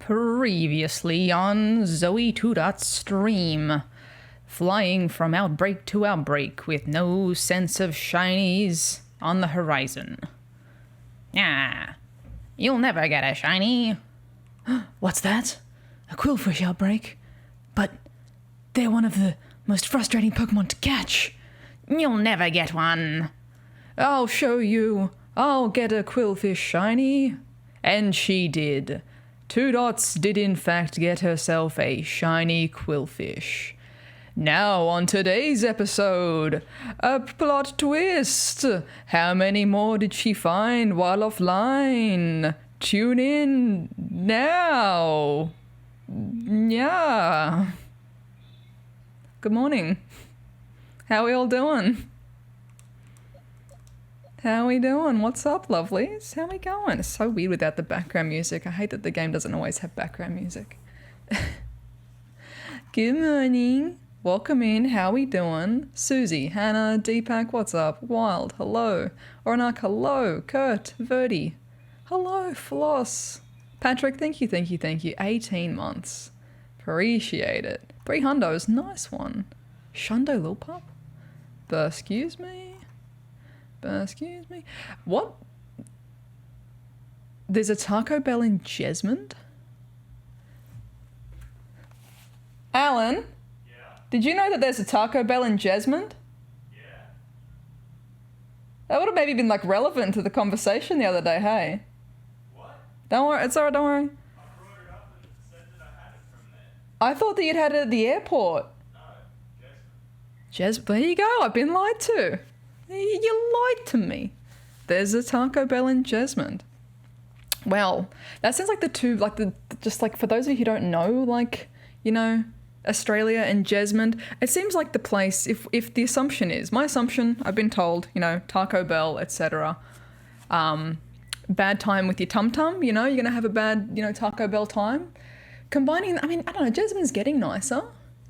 Previously on Zoe 2.'s stream. Flying from outbreak to outbreak with no sense of shinies on the horizon. Ah, you'll never get a shiny. What's that? A quillfish outbreak? But they're one of the most frustrating Pokemon to catch. You'll never get one. I'll show you. I'll get a quillfish shiny. And she did. 2.' did in fact get herself a shiny quillfish. Now on today's episode, a plot twist. How many more did she find while offline? Tune in now. Yeah. Good morning. How we all doing? How we doing? What's up, lovelies? How we going? It's so weird without the background music. I hate that the game doesn't always have background music. Good morning. Welcome in. How we doing? Susie, Hannah, Deepak, what's up? Wild, hello. Oranak, hello. Kurt, Verdi, hello. Floss. Patrick, thank you. 18 months. Appreciate it. 3 hundos, nice one. Shundo Lil Pup? Excuse me? Excuse me. What? There's a Taco Bell in Jesmond? Alan? Yeah. Did you know that there's a Taco Bell in Jesmond? Yeah. That would have maybe been like relevant to the conversation the other day, hey? What? Don't worry, it's alright, don't worry. I brought it up and said that I had it from there. I thought that you'd had it at the airport. No, Jesmond, there you go, I've been lied to. You lied to me. There's a Taco Bell in Jesmond. Well, that sounds like the two, like just like for those of you who don't know, like, you know, Australia and Jesmond, it seems like the place, if the assumption is, my assumption, I've been told, you know, Taco Bell, etc. Bad time with your tum-tum, you know, you're going to have a bad, you know, Taco Bell time. Combining, I mean, I don't know, Jesmond's getting nicer.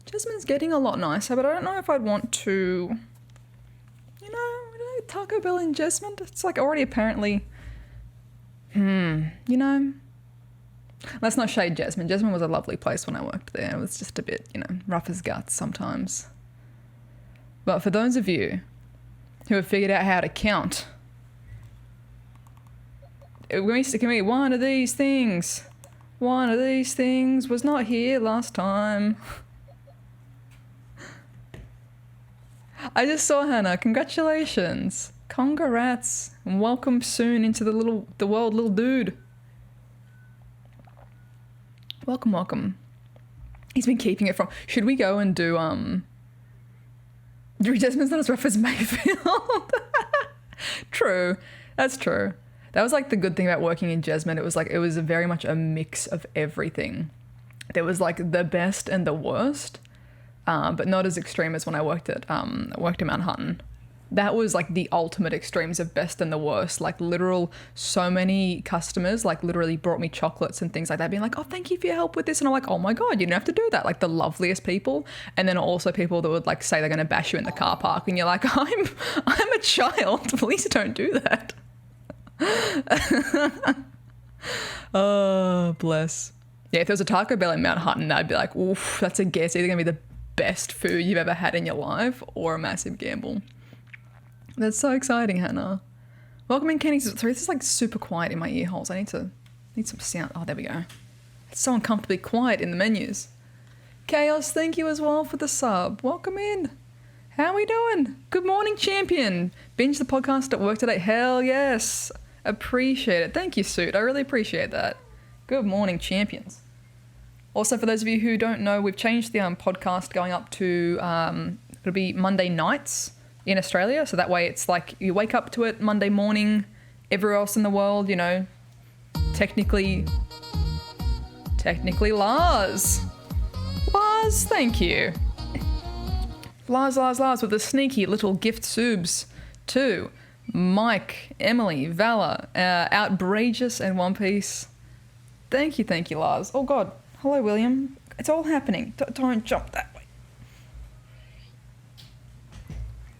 Jesmond's getting a lot nicer, but I don't know if I'd want to... You know, Taco Bell in Jesmond, it's like already apparently, you know, let's not shade Jesmond. Jesmond was a lovely place when I worked there. It was just a bit, you know, rough as guts sometimes. But for those of you who have figured out how to count, can we one of these things was not here last time. I just saw Hannah. Congratulations. Congrats. And welcome soon into the world, little dude. Welcome. He's been keeping it from... Should we go and do, Jesmond's not as rough as Mayfield. True. That's true. That was like the good thing about working in Jesmond. It was very much a mix of everything. There was like the best and the worst. But not as extreme as when I worked in Mount Hutton. That was like the ultimate extremes of best and the worst. Like literal, so many customers like literally brought me chocolates and things like that, being like, oh, thank you for your help with this. And I'm like, oh my God, you didn't have to do that. Like the loveliest people. And then also people that would like say they're going to bash you in the car park. And you're like, I'm a child. Please don't do that. Oh, bless. Yeah, if there was a Taco Bell in Mount Hutton, I'd be like, oof, that's a guess. Either going to be the best food you've ever had in your life or a massive gamble. That's so exciting, Hannah. Welcome in, Kenny. Sorry, this is like super quiet in my ear holes. I need some sound. Oh, there we go. It's so uncomfortably quiet in the menus. Chaos, thank you as well for the sub. Welcome in. How are we doing? Good morning, champion. Binge the podcast at work today. Hell yes. Appreciate it. Thank you, Suit. I really appreciate that. Good morning, champions. Also, for those of you who don't know, we've changed the podcast going up to, it'll be Monday nights in Australia. So that way it's like you wake up to it Monday morning. Everywhere else in the world, you know, technically Lars, thank you. Lars with the sneaky little gift subs too. Mike, Emily, Vala, Outrageous and One Piece. Thank you, Lars. Oh God. Hello, William. It's all happening. Don't jump that way.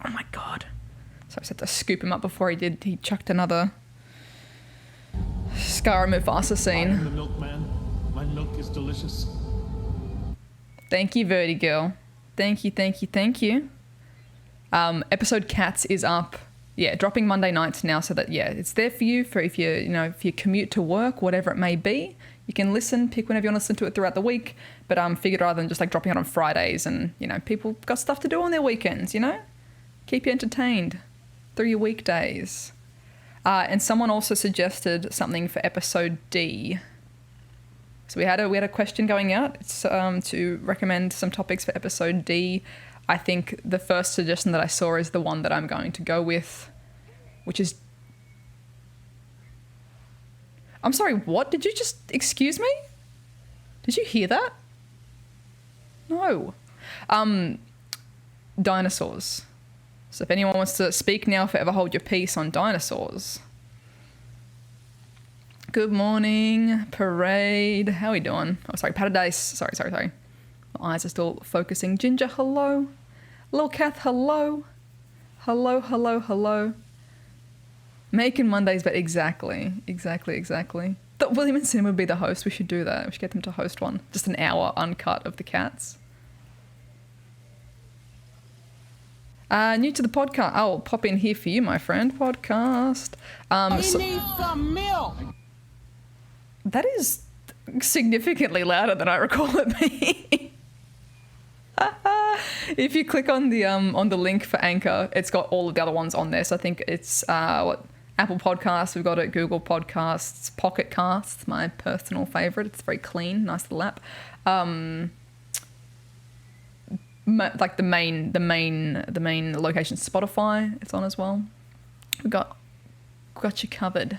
Oh my God. So I just had to scoop him up before he chucked another Scar Mufasa scene. I am the milkman. My milk is delicious. Thank you, Verdi Girl. Thank you, thank you, thank you. Episode Cats is up. Yeah, dropping Monday nights now, so that it's there for you for if you commute to work, whatever it may be. You can listen, pick whenever you want to listen to it throughout the week. But figured rather than just like dropping it on Fridays and people got stuff to do on their weekends, keep you entertained through your weekdays. And someone also suggested something for episode D. So we had a question going out. It's to recommend some topics for episode D. I think the first suggestion that I saw is the one that I'm going to go with, which is... I'm sorry, what? Did you just... Excuse me? Did you hear that? No. Dinosaurs. So if anyone wants to speak now, forever hold your peace on dinosaurs. Good morning, Parade. How are we doing? Oh, sorry, Paradise. Sorry. My eyes are still focusing. Ginger, hello. Lil Kath, hello. Hello. Making Mondays, but exactly. Thought William and Sim would be the host. We should do that. We should get them to host one. Just an hour uncut of the cats. New to the podcast. I'll pop in here for you, my friend. Podcast. We need some milk. That is significantly louder than I recall it being. If you click on the link for Anchor, it's got all of the other ones on there. So I think it's Apple Podcasts, we've got it, Google Podcasts, Pocket Casts, my personal favorite. It's very clean, nice little app. Like the main location, Spotify, it's on as well. We got you covered.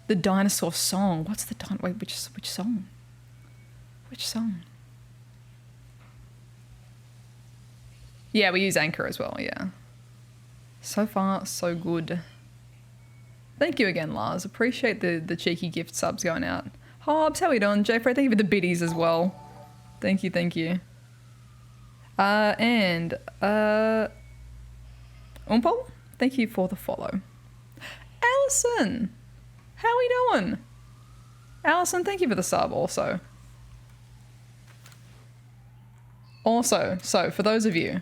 The dinosaur song. What's the which song? Which song? Yeah, we use Anchor as well, yeah. So far, so good. Thank you again, Lars. Appreciate the cheeky gift subs going out. Hobbs, how are we doing? Jeffrey, thank you for the biddies as well. Thank you. And Umpol, thank you for the follow. Allison, how are we doing? Allison, thank you for the sub also. So for those of you...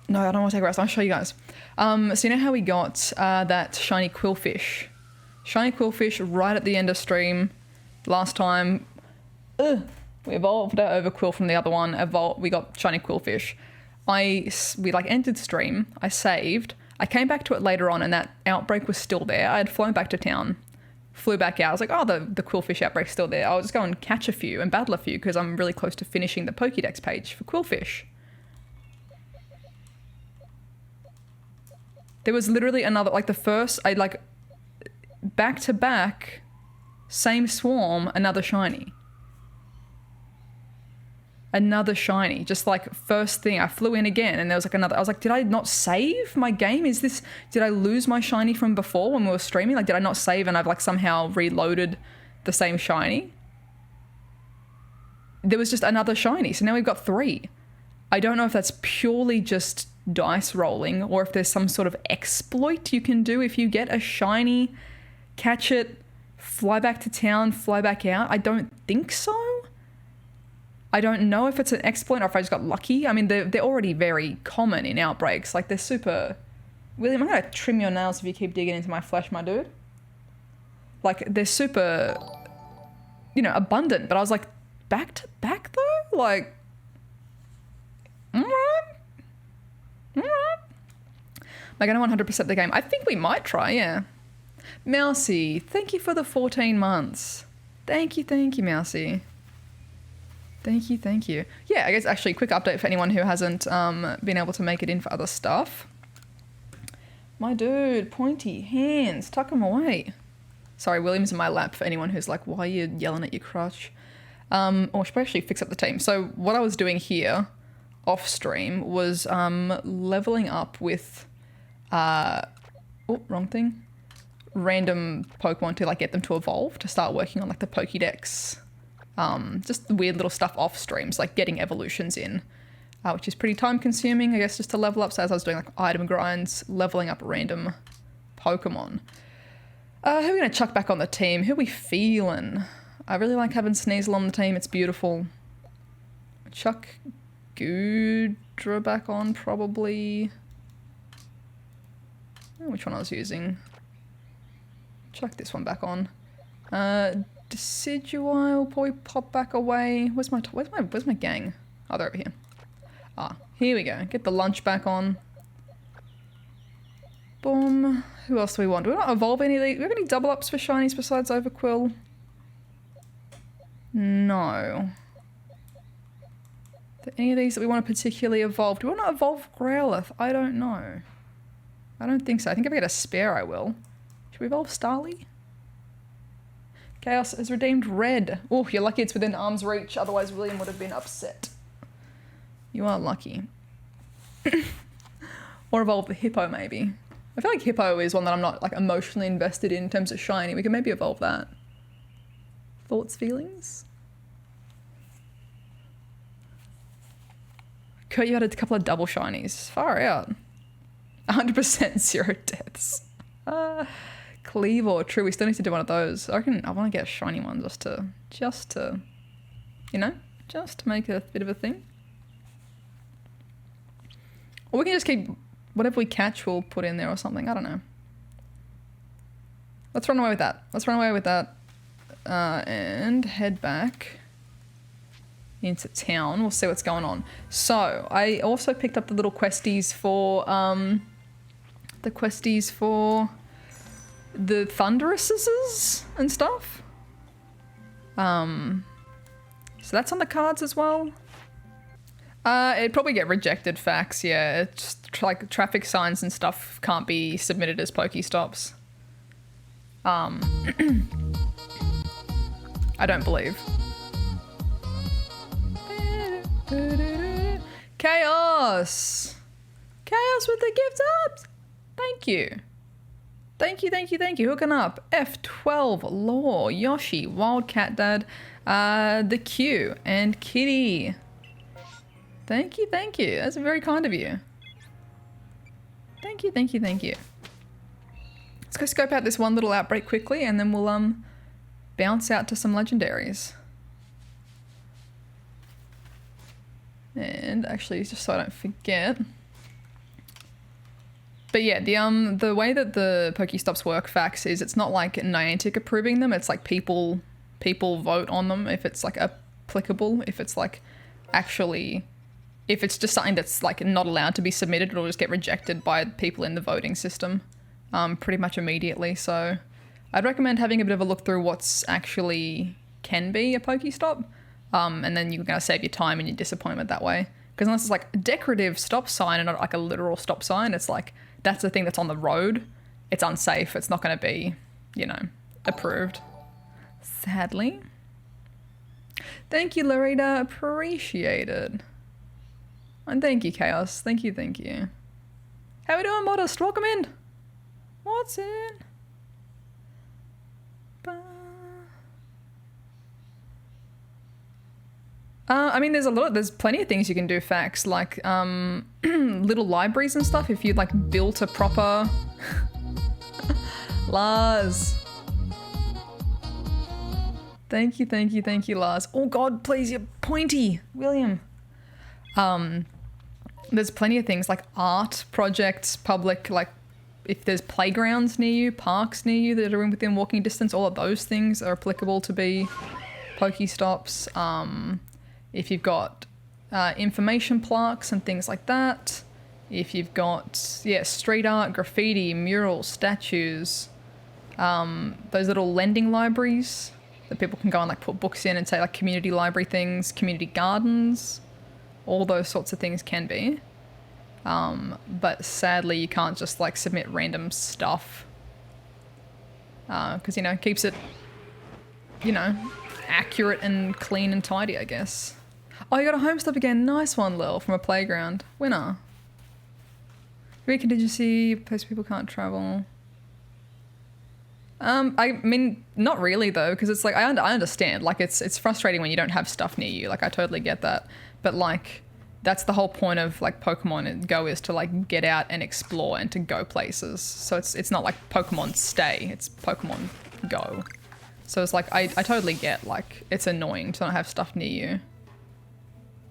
No, I don't want to take a rest. I'll show you guys. So you know how we got that shiny quillfish? Shiny quillfish right at the end of stream. Last time, we evolved our overquill from the other one. We got shiny quillfish. We entered stream. I saved. I came back to it later on, and that outbreak was still there. I had flown back to town, flew back out. I was like, oh, the quillfish outbreak's still there. I'll just go and catch a few and battle a few because I'm really close to finishing the Pokédex page for quillfish. There was literally another, back to back, same swarm, another shiny. Just first thing, I flew in again and there was another. I was like, did I not save my game? Did I lose my shiny from before when we were streaming? Did I not save and I've somehow reloaded the same shiny? There was just another shiny, so now we've got 3. I don't know if that's purely just dice rolling or if there's some sort of exploit you can do if you get a shiny, catch it, fly back to town, fly back out. I don't think so. I don't know if it's an exploit or if I just got lucky. I mean, they're already very common in outbreaks. They're super... William, I'm going to trim your nails if you keep digging into my flesh, my dude. They're super, abundant. But I was back to back, though? All right. I don't 100% the game. I think we might try, yeah. Mousy, thank you for the 14 months. Thank you, Mousy. Thank you. Yeah, I guess actually quick update for anyone who hasn't been able to make it in for other stuff. My dude, pointy hands, tuck them away. Sorry, William's in my lap for anyone who's like, why are you yelling at your crotch? Or should I actually fix up the team? So what I was doing here off stream was leveling up with wrong thing. Random Pokemon to get them to evolve, to start working on the Pokédex. Just weird little stuff off streams, getting evolutions in, which is pretty time consuming, I guess, just to level up. So as I was doing item grinds, leveling up random Pokemon. Who are we going to chuck back on the team? Who are we feeling? I really like having Sneasel on the team. It's beautiful. Chuck Gudra back on, probably. Which one I was using? Chuck this one back on. Decidueye will probably pop back away. Where's my gang? Oh, they're over here. Ah, here we go. Get the lunch back on. Boom. Who else do we want? Do we not evolve any of these? Do we have any double ups for shinies besides Overquill? No. Are there any of these that we want to particularly evolve? Do we want to evolve Growlithe? I don't know. I don't think so. I think if I get a spare, I will. Should we evolve Starly? Chaos has redeemed Red. Oh, you're lucky it's within arm's reach. Otherwise, William would have been upset. You are lucky. Or evolve the Hippo, maybe. I feel like Hippo is one that I'm not like emotionally invested in terms of shiny. We can maybe evolve that. Thoughts, feelings? Kurt, you had a couple of double shinies. Far out. 100% 0 deaths. Cleavor, true. We still need to do one of those. I reckon I want to get a shiny one just to, you know, just to make a bit of a thing. Or we can just keep whatever we catch, we'll put in there or something. I don't know. Let's run away with that. Let's run away with that. And head back into town. We'll see what's going on. So I also picked up the little questies for the Thunderouses and stuff. So that's on the cards as well. It'd probably get rejected facts, yeah. It's just like traffic signs and stuff can't be submitted as Pokestops. I don't believe. Chaos! Chaos with the gift ups! Thank you. Thank you, thank you, thank you. Hooking up. F12, Law, Yoshi, Wildcat Dad, the Q, and Kitty. Thank you, thank you. That's very kind of you. Thank you, thank you, thank you. Let's go scope out this one little outbreak quickly and then we'll bounce out to some legendaries. And actually, just so I don't forget. But yeah, the way that the Pokestops work, facts, is it's not like Niantic approving them. It's like people vote on them if it's like applicable. If it's like actually, if it's just something that's like not allowed to be submitted, it'll just get rejected by people in the voting system pretty much immediately. So I'd recommend having a bit of a look through what's actually can be a Pokestop. And then you're going to save your time and your disappointment that way. Because unless it's like a decorative stop sign and not like a literal stop sign, it's like, that's the thing that's on the road. It's unsafe. It's not going to be, you know, approved. Sadly. Thank you, Larita. Appreciate it. And thank you, Chaos. Thank you, thank you. How we doing, Modest? Welcome in. What's in? I mean, there's plenty of things you can do, facts, like little libraries and stuff. If you'd like built a proper Lars. Thank you, thank you, thank you, Lars. Oh God, please, you're pointy, William. There's plenty of things like art projects, public, like if there's playgrounds near you, parks near you that are within walking distance, all of those things are applicable to be Pokestops. If you've got information plaques and things like that, if you've got, yeah, street art, graffiti, murals, statues, those little lending libraries that people can go and like put books in and say like community library things, community gardens, all those sorts of things can be. But sadly you can't just like submit random stuff because, you know, it keeps it, you know, accurate and clean and tidy, I guess. Oh, you got a home stop again. Nice one, Lil, from a playground. Winner. Recontingency, place people can't travel. I mean, not really though, because it's like, I understand. Like, it's frustrating when you don't have stuff near you. Like, I totally get that. But like, that's the whole point of like Pokemon Go is to like get out and explore and to go places. So it's not like Pokemon Stay, it's Pokemon Go. So it's like I totally get like it's annoying to not have stuff near you.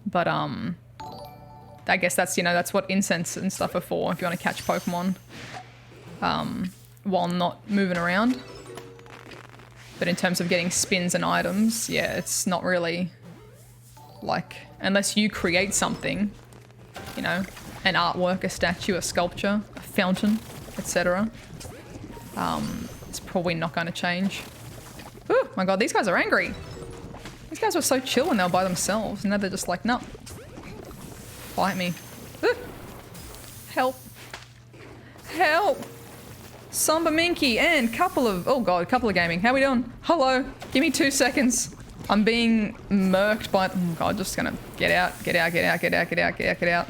But I guess that's, you know, that's what incense and stuff are for if you want to catch Pokemon while not moving around. But in terms of getting spins and items, yeah, it's not really like, unless you create something, you know, an artwork, a statue, a sculpture, a fountain, etc. It's probably not going to change. Oh my god, these guys are angry. These guys were so chill when they were by themselves, and now they're just like, no. Fight me. Ooh. Help. Help. Samba Minky and couple of, oh god, couple of gaming. How we doing? Hello. Give me 2 seconds. I'm being murked by, oh god, just gonna get out, get out, get out, get out, get out, get out, get out.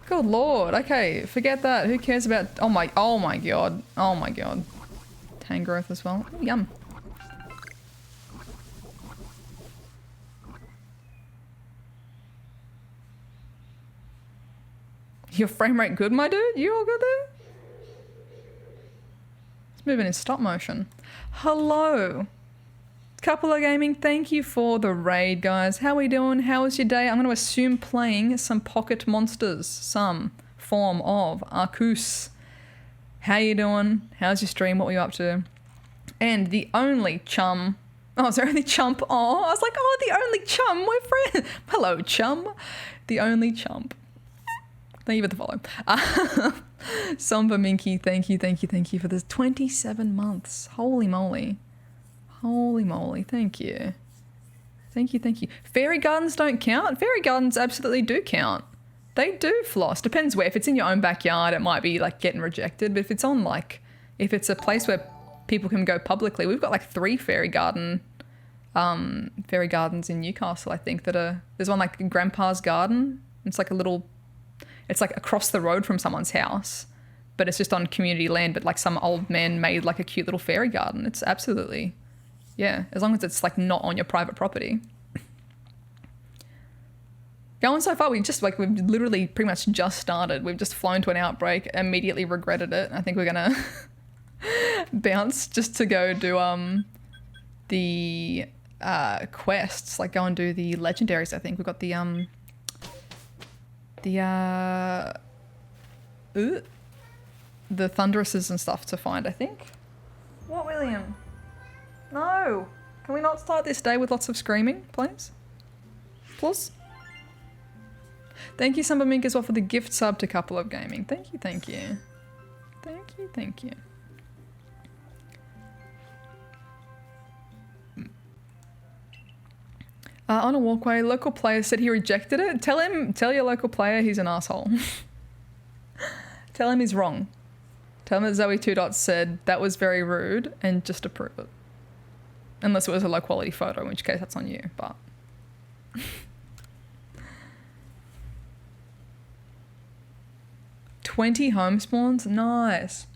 Good lord. Okay, forget that. Who cares about, oh my god. Oh my god. Tangrowth as well. Ooh, yum. Your frame rate good, my dude? You all good there? It's moving in stop motion. Hello. Couple of gaming, thank you for the raid, guys. How we doing? How was your day? I'm going to assume playing some pocket monsters. Some form of Arceus. How you doing? How's your stream? What were you up to? And the only chum. Oh, is there only chump? Oh, I was like, oh, the only chum. We're friends. Hello, chum. The only chump. Thank you for the follow. Samba Minky, thank you for this 27 months. Holy moly. Holy moly, thank you. Thank you. Fairy gardens don't count? Fairy gardens absolutely do count. They do floss. Depends where. If it's in your own backyard, it might be like getting rejected. But if it's on like, if it's a place where people can go publicly, we've got like 3 fairy gardens in Newcastle, I think, that are, there's one like Grandpa's Garden. It's like a little, it's like across the road from someone's house, but it's just on community land, but like some old man made like a cute little fairy garden. It's absolutely, yeah, as long as it's like not on your private property. Going so far, we've literally pretty much just started. We've just flown to an outbreak, immediately regretted it. I think we're gonna bounce just to go do the quests, like go and do the legendaries. I think we've got the Thunderouses and stuff to find, I think. What, William? No. Can we not start this day with lots of screaming, please? Plus. Thank you, Samba Mink, as well for the gift sub to Couple of Gaming. Thank you. Thank you. On a walkway, local player said he rejected it. Tell your local player he's an asshole. Tell him he's wrong. Tell him that Zoe2 said that was very rude and just approve it. Unless it was a low quality photo, in which case that's on you, but. 20 home spawns? Nice.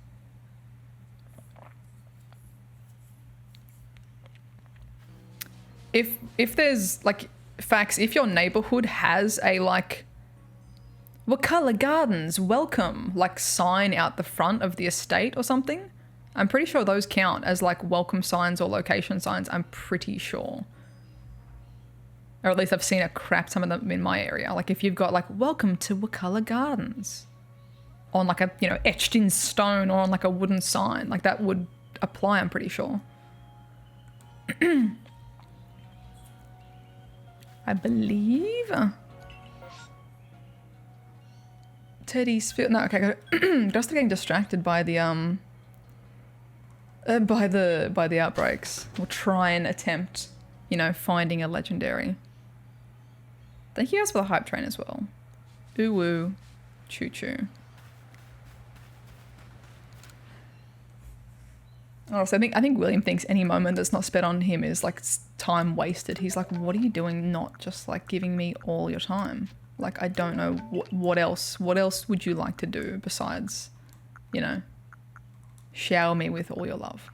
If there's like facts, if your neighborhood has a like Wakala Gardens welcome like sign out the front of the estate or something, I'm pretty sure those count as like welcome signs or location signs. I'm pretty sure. Or at least I've seen a crap some of them in my area. Like if you've got like welcome to Wakala Gardens on like a, you know, etched in stone or on like a wooden sign, like that would apply, I'm pretty sure. I believe. Teddy's field. No, okay. Just getting distracted by the by the outbreaks. We'll try and attempt, you know, finding a legendary. Thank you guys for the hype train as well. Ooh woo, choo choo. Also, I think William thinks any moment that's not spent on him is like time wasted. He's like, what are you doing? Not just like giving me all your time. Like, I don't know what else. What else would you like to do besides, you know, shower me with all your love?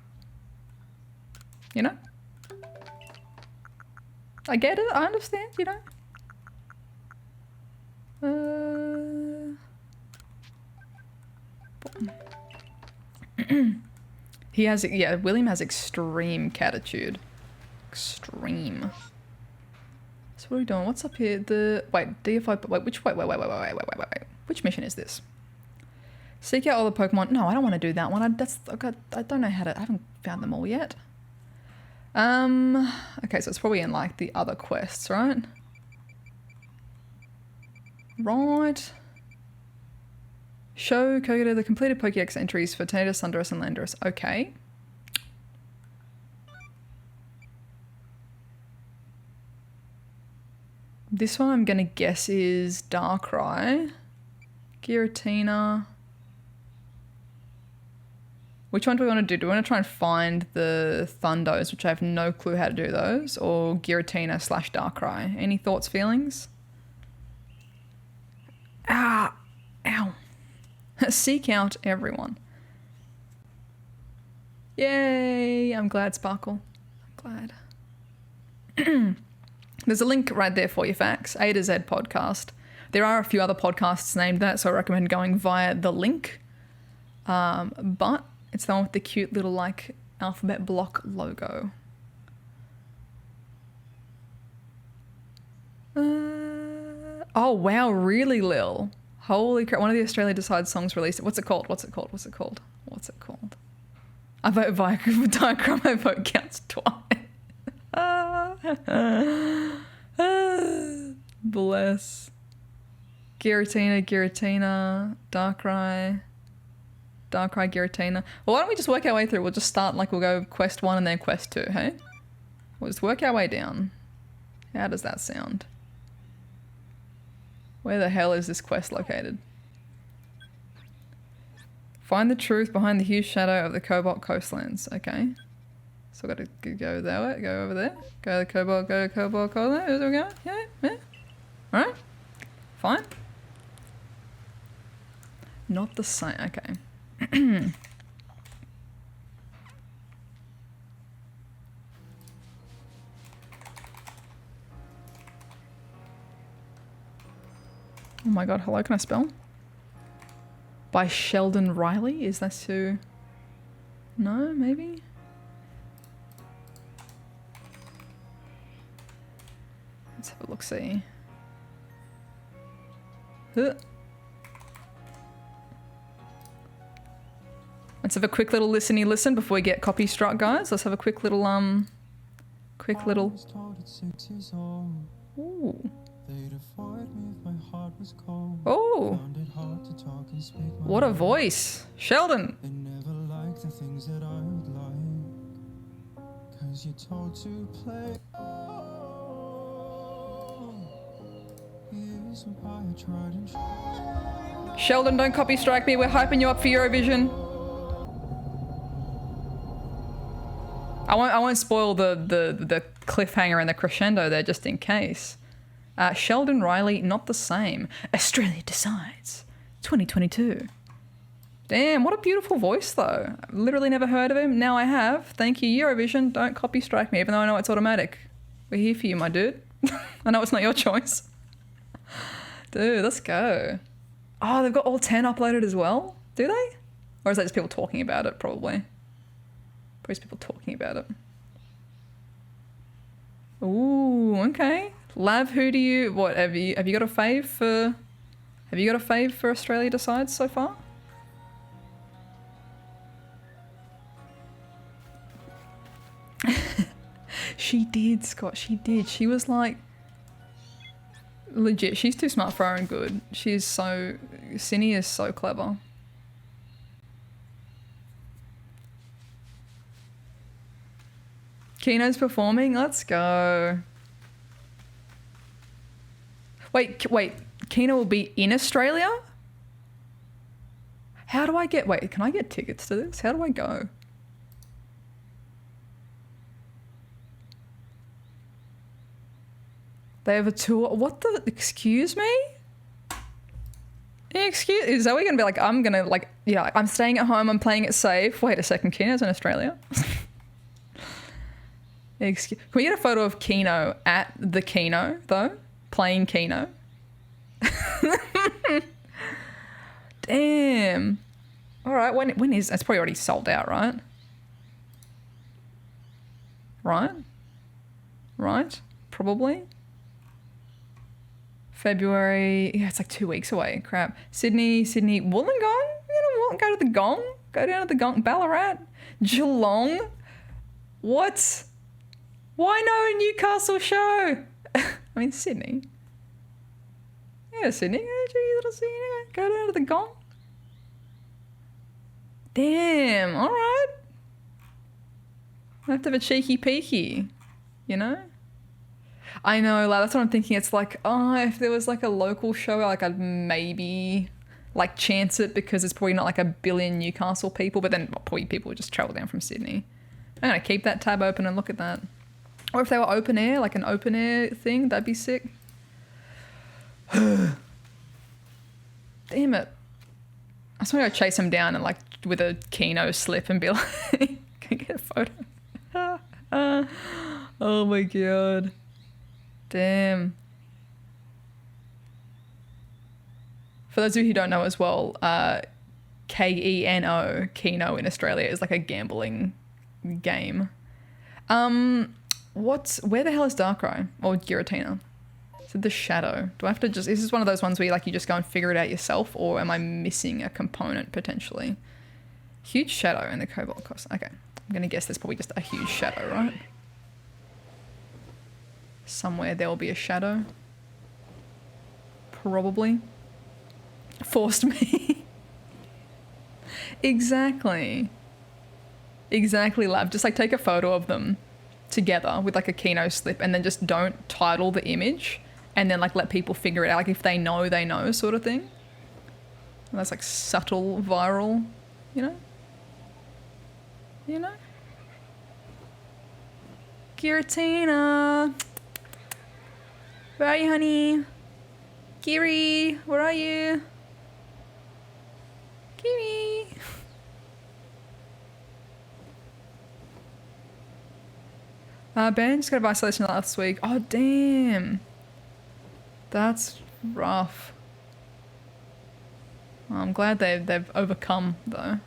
You know? I get it. I understand, you know? He has, yeah, William has extreme catitude. Extreme. So what are we doing? What's up here? Wait, DFI, wait. Which mission is this? Seek out all the Pokemon. No, I don't want to do that one. I don't know how to, I haven't found them all yet. Okay, so it's probably in like the other quests, right? Right. Show Kogeda the completed Pokédex entries for Tornadus, Thundurus, and Landorus. Okay. This one I'm going to guess is Darkrai. Giratina. Which one do we want to do? Do we want to try and find the Thundos, which I have no clue how to do those, or Giratina / Darkrai? Any thoughts, feelings? Ah! Ow. Seek out everyone. Yay! I'm glad, Sparkle. I'm glad. There's a link right there for you, Facts. A to Z podcast. There are a few other podcasts named that, so I recommend going via the link. But it's the one with the cute little, like, alphabet block logo. Oh, wow, really, Lil? Holy crap, one of the Australia Decides songs released. What's it called? I vote via Diagram, my vote counts twice. Bless. Giratina, Darkrai, Giratina. Well, why don't we just work our way through? We'll just start, like, we'll go quest 1 and then quest 2, hey? We'll just work our way down. How does that sound? Where the hell is this quest located? Find the truth behind the huge shadow of the Cobalt Coastlands. Okay. So I've got to go that way, go over there. Go to the Cobalt Coastlands. There we go. Yeah. Alright. Fine. Not the same. Okay. Oh my god, hello, can I spell? By Sheldon Riley? Is that who? No, maybe? Let's have a look-see. Let's have a quick little listen before we get copy struck, guys. Let's have a quick little, Ooh. Oh, what a voice, Sheldon. Sheldon, don't copy strike me. We're hyping you up for Eurovision. I won't spoil the cliffhanger and the crescendo there, just in case. Sheldon Riley, not the same. Australia Decides, 2022. Damn, what a beautiful voice, though. I've literally never heard of him. Now I have. Thank you, Eurovision. Don't copy strike me, even though I know it's automatic. We're here for you, my dude. I know it's not your choice. Dude, let's go. Oh, they've got all 10 uploaded as well? Do they? Or is that just people talking about it, probably? Probably just people talking about it. Ooh, okay. Lav, who do you, what, have you got a fave for Australia Decides so far? She did, Scott, she did. She was like, legit, she's too smart for her own good. She's so, Cinny is so clever. Keno's performing, let's go. Wait, Keno will be in Australia? How do I get, wait, can I get tickets to this? How do I go? They have a tour, what the, excuse me? Is Zoe gonna be like, I'm gonna like, yeah, I'm staying at home, I'm playing it safe. Wait a second, Keno's in Australia? Can we get a photo of Keno at the Keno, though? Playing Keno? Damn. All right, when is... It's probably already sold out, right? Right? Probably. February... Yeah, it's like 2 weeks away. Crap. Sydney, Wollongong? You know, go to the Gong? Go down to the Gong. Ballarat? Geelong? What? Why no Newcastle show? I mean, Sydney. Yeah, Sydney. Yeah, gee, little Sydney. Go down to the Gong. Damn, all right. I have to have a cheeky peeky, you know? I know, like, that's what I'm thinking. It's like, oh, if there was like a local show, like I'd maybe like chance it because it's probably not like a billion Newcastle people, but then probably people would just travel down from Sydney. I'm gonna keep that tab open and look at that. Or if they were open air, like an open air thing, that'd be sick. Damn it. I just want to go chase him down and like with a Keno slip and be like, can I get a photo? Oh my god. Damn. For those of you who don't know as well, Keno, Keno in Australia is like a gambling game. Where the hell is Darkrai? Or Giratina? So the shadow. Do I have to just... Is this one of those ones where you just go and figure it out yourself, or am I missing a component potentially? Huge shadow in the Cobalt cost. Okay. I'm going to guess there's probably just a huge shadow, right? Somewhere there will be a shadow. Probably. Forced me. Exactly. Exactly, lab. Just like take a photo of them together with like a Keno slip and then just don't title the image and then like let people figure it out. Like if they know sort of thing. And that's like subtle viral, you know? You know? Giratina. Where are you, honey? Kiri, where are you? Kiri. Ben just got a isolation last week. Oh, damn. That's rough. Well, I'm glad they've overcome, though.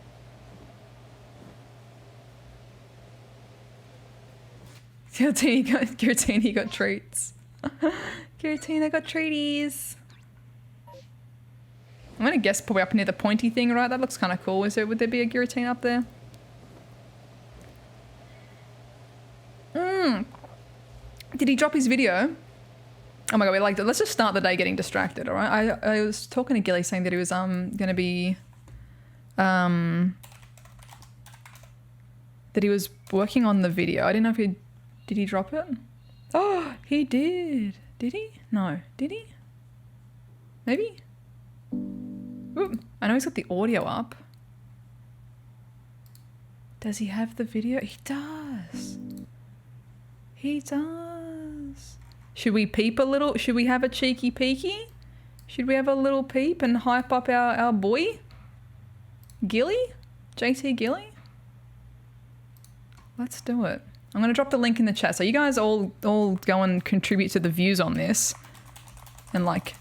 Giratina got treats. Giratina got treaties. I'm gonna guess probably up near the pointy thing, right? That looks kind of cool. Would there be a Giratina up there? Did he drop his video? Oh my god, let's just start the day getting distracted, alright? I was talking to Gilly saying that he was gonna be that he was working on the video. I didn't know if did he drop it? Oh, he did. Did he? No. Did he? Maybe? Ooh, I know he's got the audio up. Does he have the video? He does. He does. Should we peep a little? Should we have a cheeky peeky? Should we have a little peep and hype up our boy? Gilly? JT Gilly? Let's do it. I'm going to drop the link in the chat. So you guys all go and contribute to the views on this. And like,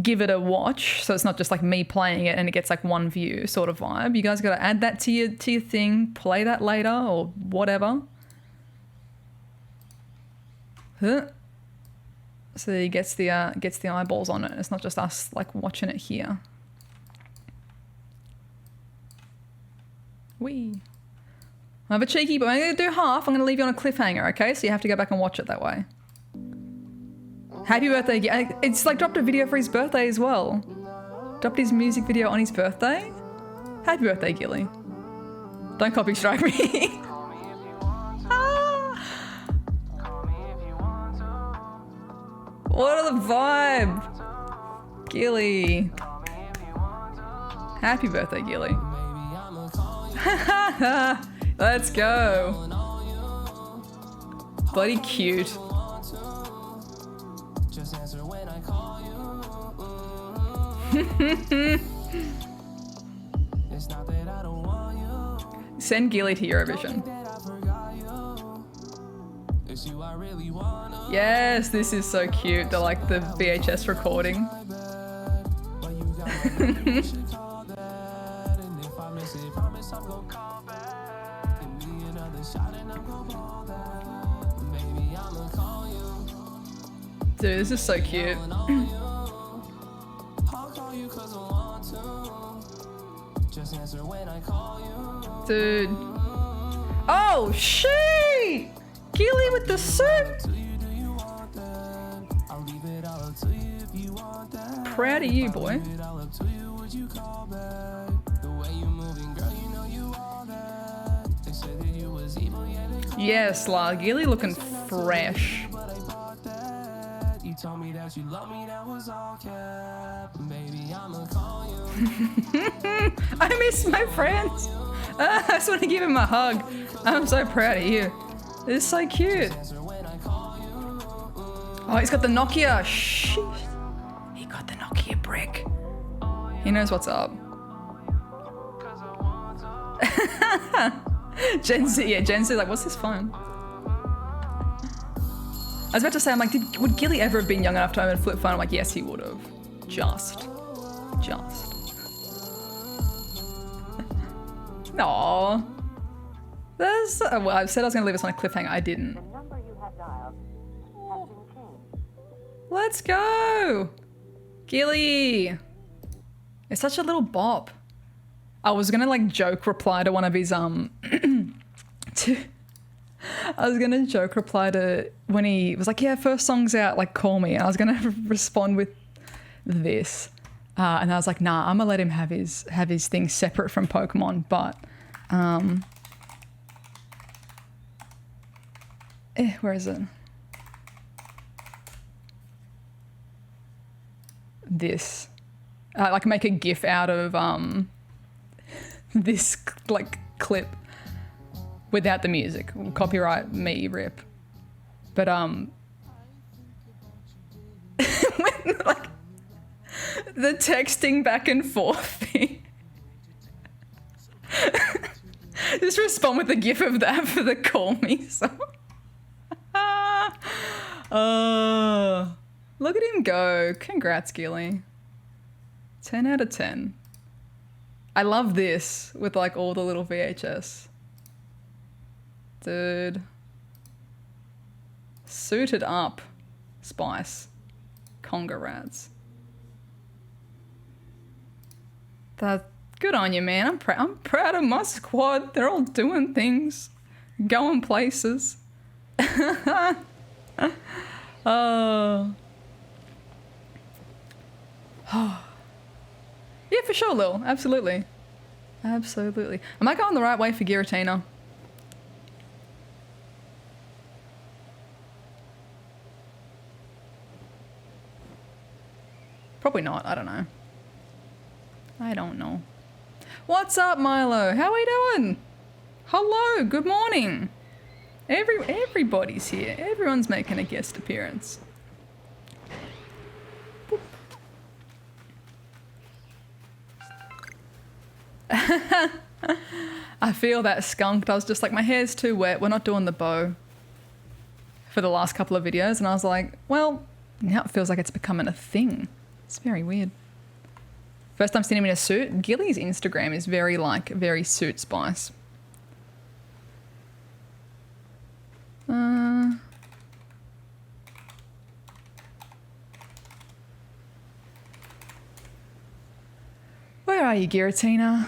give it a watch. So it's not just like me playing it and it gets like one view sort of vibe. You guys got to add that to your thing. Play that later or whatever. So he gets the eyeballs on it. It's not just us like watching it here. Wee. I have a cheeky, but I'm going to do half. I'm going to leave you on a cliffhanger, okay? So you have to go back and watch it that way. Happy birthday. It's like dropped a video for his birthday as well. Dropped his music video on his birthday. Happy birthday, Gilly. Don't copy strike me. What are the vibe? Gilly. Happy birthday, Gilly. Let's go. Bloody cute. Send Gilly to Eurovision. Yes, this is so cute. The like the VHS recording. Dude, this is so cute. Dude. Oh, shit! Gilly with the suit! Proud of you, boy. Yes, La, Gilly looking fresh. You told me that you love me, that was all cap. Baby, I'ma call you. I miss my friends. I just want to give him a hug. I'm so proud of you. This is so cute. Oh, he's got the Nokia. Shit. He got the Nokia brick. He knows what's up. Gen Z, yeah, Gen Z, like, what's this phone? I was about to say, I'm like, would Gilly ever have been young enough to own a flip phone? I'm like, yes, he would have. Just. Aww. There's, well, I said I was going to leave us on a cliffhanger. I didn't. Let's go. Gilly. It's such a little bop. I was going to like joke reply to one of his, I was gonna joke reply to when he was like, yeah, first song's out, like call me. And I was gonna respond with this. And I was like, nah, I'm gonna let him have his thing separate from Pokemon. But where is it? This. Like make a GIF out of this like clip. Without the music. Copyright me, rip. But when, like the texting back and forth thing. Just respond with a gif of that for the call me song. Look at him go. Congrats, Gilly. 10 out of 10. I love this with like all the little VHS. Dude. Suited up. Spice. Conga rats. That good on you, man. I'm proud of my squad. They're all doing things. Going places. Oh. Yeah, for sure, Lil. Absolutely. Absolutely. Am I going the right way for Giratina? Probably not. I don't know. I don't know. What's up, Milo? How are we doing? Hello. Good morning. Everybody's here. Everyone's making a guest appearance. I feel that skunked. I was just like, my hair's too wet. We're not doing the bow for the last couple of videos. And I was like, well, now it feels like it's becoming a thing. It's very weird. First time seeing him in a suit. Gilly's Instagram is very suit spice. Where are you, Giratina?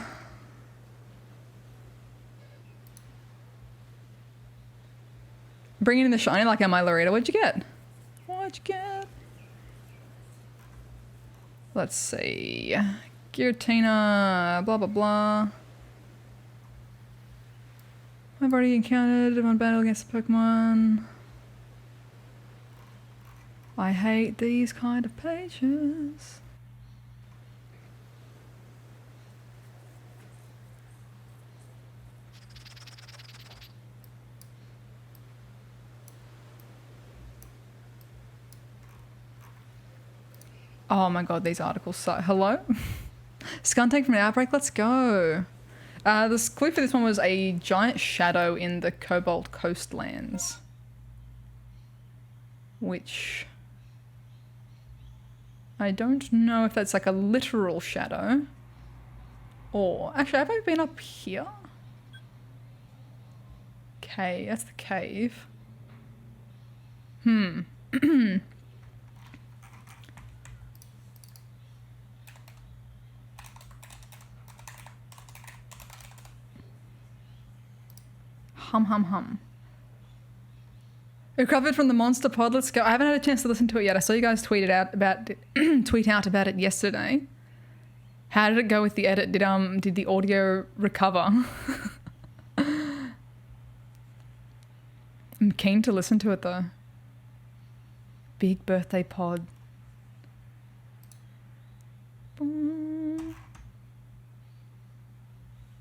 Bringing in the shiny like am I Loretta. What'd you get? What'd you get? Let's see. Giratina, blah, blah, blah. I've already encountered one battle against a Pokemon. I hate these kind of pages. Oh my god, these articles suck. Hello? Skuntank from an outbreak, let's go. The clue for this one was a giant shadow in the Cobalt Coastlands. which I don't know if that's like a literal shadow or actually have I been up here? Okay, that's the cave. Hum. Recovered from the monster pod. Let's go. I haven't had a chance to listen to it yet. I saw you guys tweet out about it yesterday. How did it go with the edit? Did the audio recover? I'm keen to listen to it though. Big birthday pod.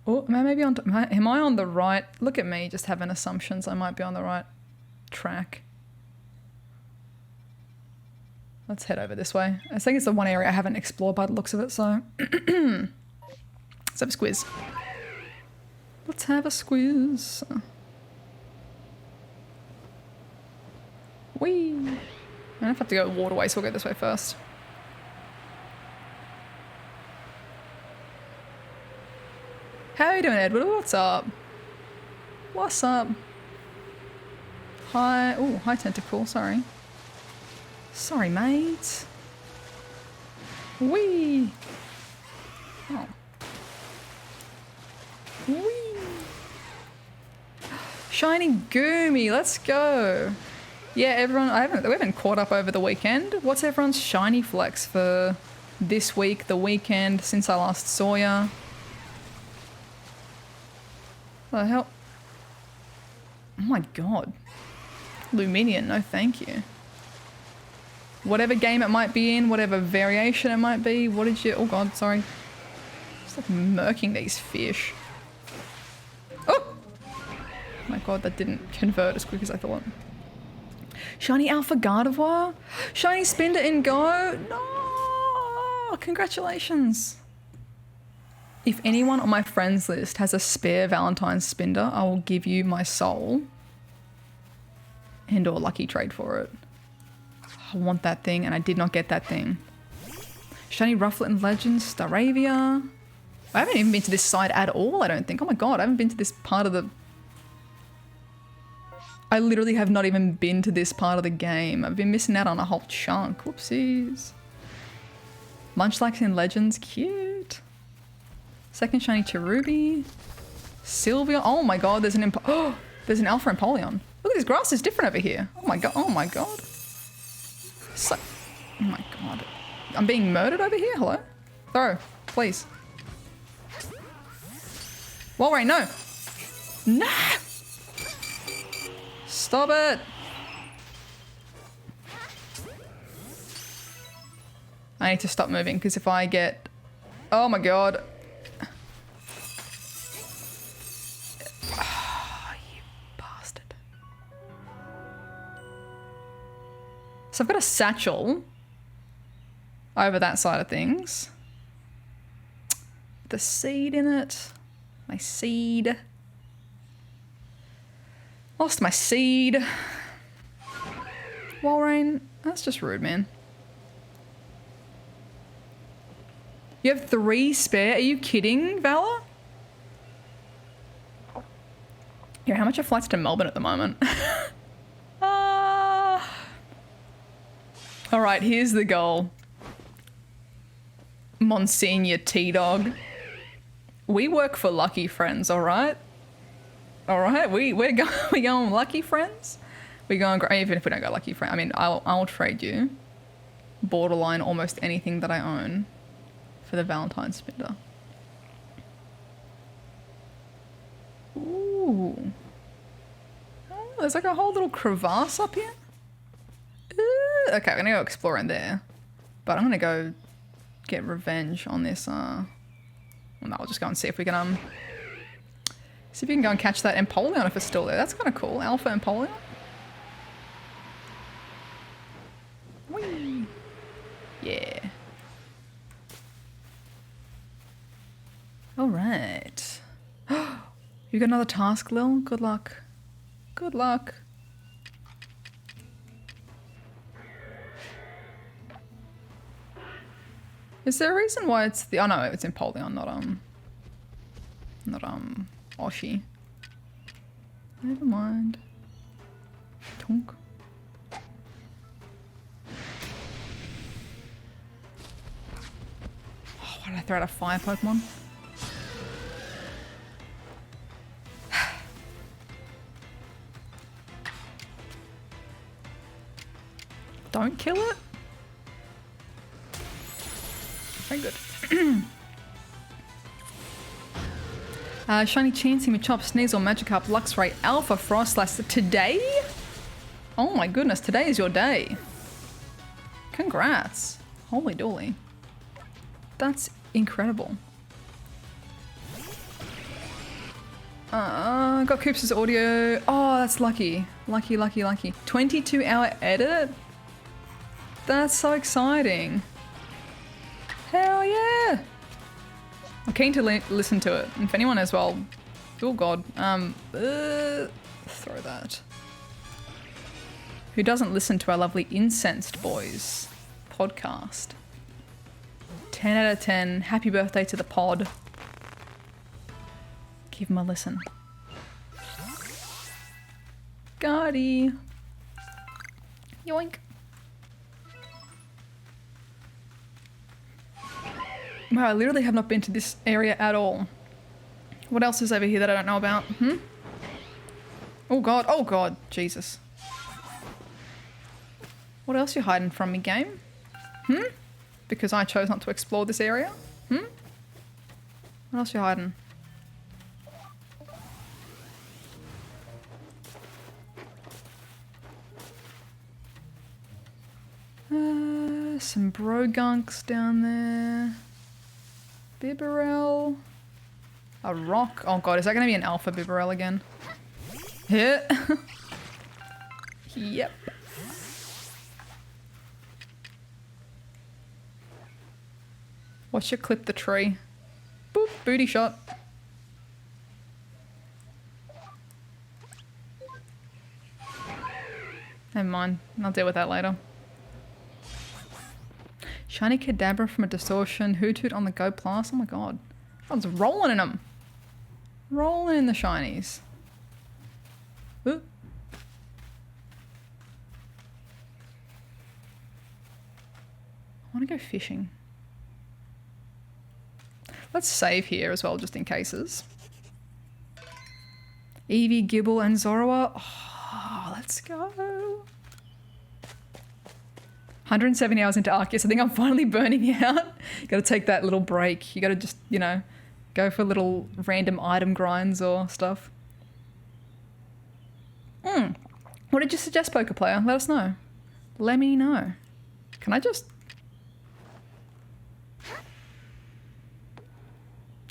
Oh, am I on the right? Look at me, just having assumptions. I might be on the right track. Let's head over this way. I think it's the one area I haven't explored by the looks of it, so let's have a squiz. Let's have a squiz. Whee! I don't have to go waterway, so we'll go this way first. How are you doing, Edward? What's up? What's up? Hi. Oh, hi, Tentacle. Sorry. Sorry, mate. Whee! Oh. Whee! Shiny Goomy, let's go. Yeah, everyone, we haven't caught up over the weekend. What's everyone's shiny flex for this week, the weekend, since I last saw ya? What the hell? Oh my god. Luminian, no thank you. Whatever game it might be in, whatever variation it might be, what did you... Oh god, sorry. Just like murking these fish. Oh! Oh my god, that didn't convert as quick as I thought. Shiny Alpha Gardevoir? Shiny Spinder in Go? No! Congratulations. If anyone on my friends list has a spare Valentine's Spinder, I will give you my soul and or lucky trade for it. I want that thing and I did not get that thing. Shiny Rufflet and Legends, Staravia. I haven't even been to this side at all, I don't think. Oh my god, I haven't been to this part of the... I literally have not even been to this part of the game. I've been missing out on a whole chunk. Whoopsies. Munchlax in Legends, cute. Second shiny Cherubi. Sylvia. Oh my god, there's an there's an Alpha Empoleon. Look at this grass is different over here. Oh my god. Oh my god. So, oh my god. I'm being murdered over here. Hello? Throw, please. Walrein, no. No! Stop it. I need to stop moving because if I get... Oh my god. So I've got a satchel over that side of things. The seed in it. My seed. Lost my seed. Walrein, that's just rude, man. You have 3 spare? Are you kidding, Valor? Yeah, how much are flights to Melbourne at the moment? All right, here's the goal. Monsignor T-Dog. We work for Lucky Friends, all right? All right, we're going Lucky Friends. We're going, even if we don't go Lucky Friends. I mean, I'll trade you borderline almost anything that I own for the Valentine's Spinder. Ooh. Oh, there's like a whole little crevasse up here. Okay, I'm gonna go explore in there, but I'm gonna go get revenge on this. Well, no, I'll just go and see if we can see if we can go and catch that Empoleon if it's still there. That's kind of cool. Alpha Empoleon. Whee! Yeah. All right. You got another task, Lil? Good luck. Good luck. Is there a reason why it's the... Oh no, it's Empoleon, not Oshi. Never mind. Tonk. Oh, why did I throw out a fire Pokemon? Don't kill it. Very good. Shiny Chansey, Machop, Sneasel, Magikarp, Luxray, Alpha, Frostlass. Today? Oh my goodness, today is your day. Congrats. Holy dooly. That's incredible. Got Coops' audio. Oh, that's lucky. Lucky, lucky, lucky. 22-hour edit? That's so exciting. Hell yeah! I'm keen to listen to it. And if anyone as well, oh god, throw that. Who doesn't listen to our lovely Incensed Boys podcast? 10 out of 10. Happy birthday to the pod. Give him a listen. Gotti. Yoink. Wow, I literally have not been to this area at all. What else is over here that I don't know about? Oh god, Jesus. What else you hiding from me, game? Because I chose not to explore this area? What else you hiding? Some Brogunks down there. Bibarel. A rock. Oh god, is that going to be an alpha Bibarel again? Hit. Yep. Watch you clip the tree. Boop, booty shot. Never mind, I'll deal with that later. Shiny Kadabra from a Distortion. Hoothoot on the Go Plus. Oh my god. I was rolling in them. Rolling in the shinies. Ooh. I want to go fishing. Let's save here as well, just in cases. Eevee, Gibble, and Zorua. Oh, let's go. 170 hours into Arceus. I think I'm finally burning out. You gotta take that little break. You gotta just, you know, go for little random item grinds or stuff. What did you suggest, Poker Player? Let us know. Let me know. Can I just...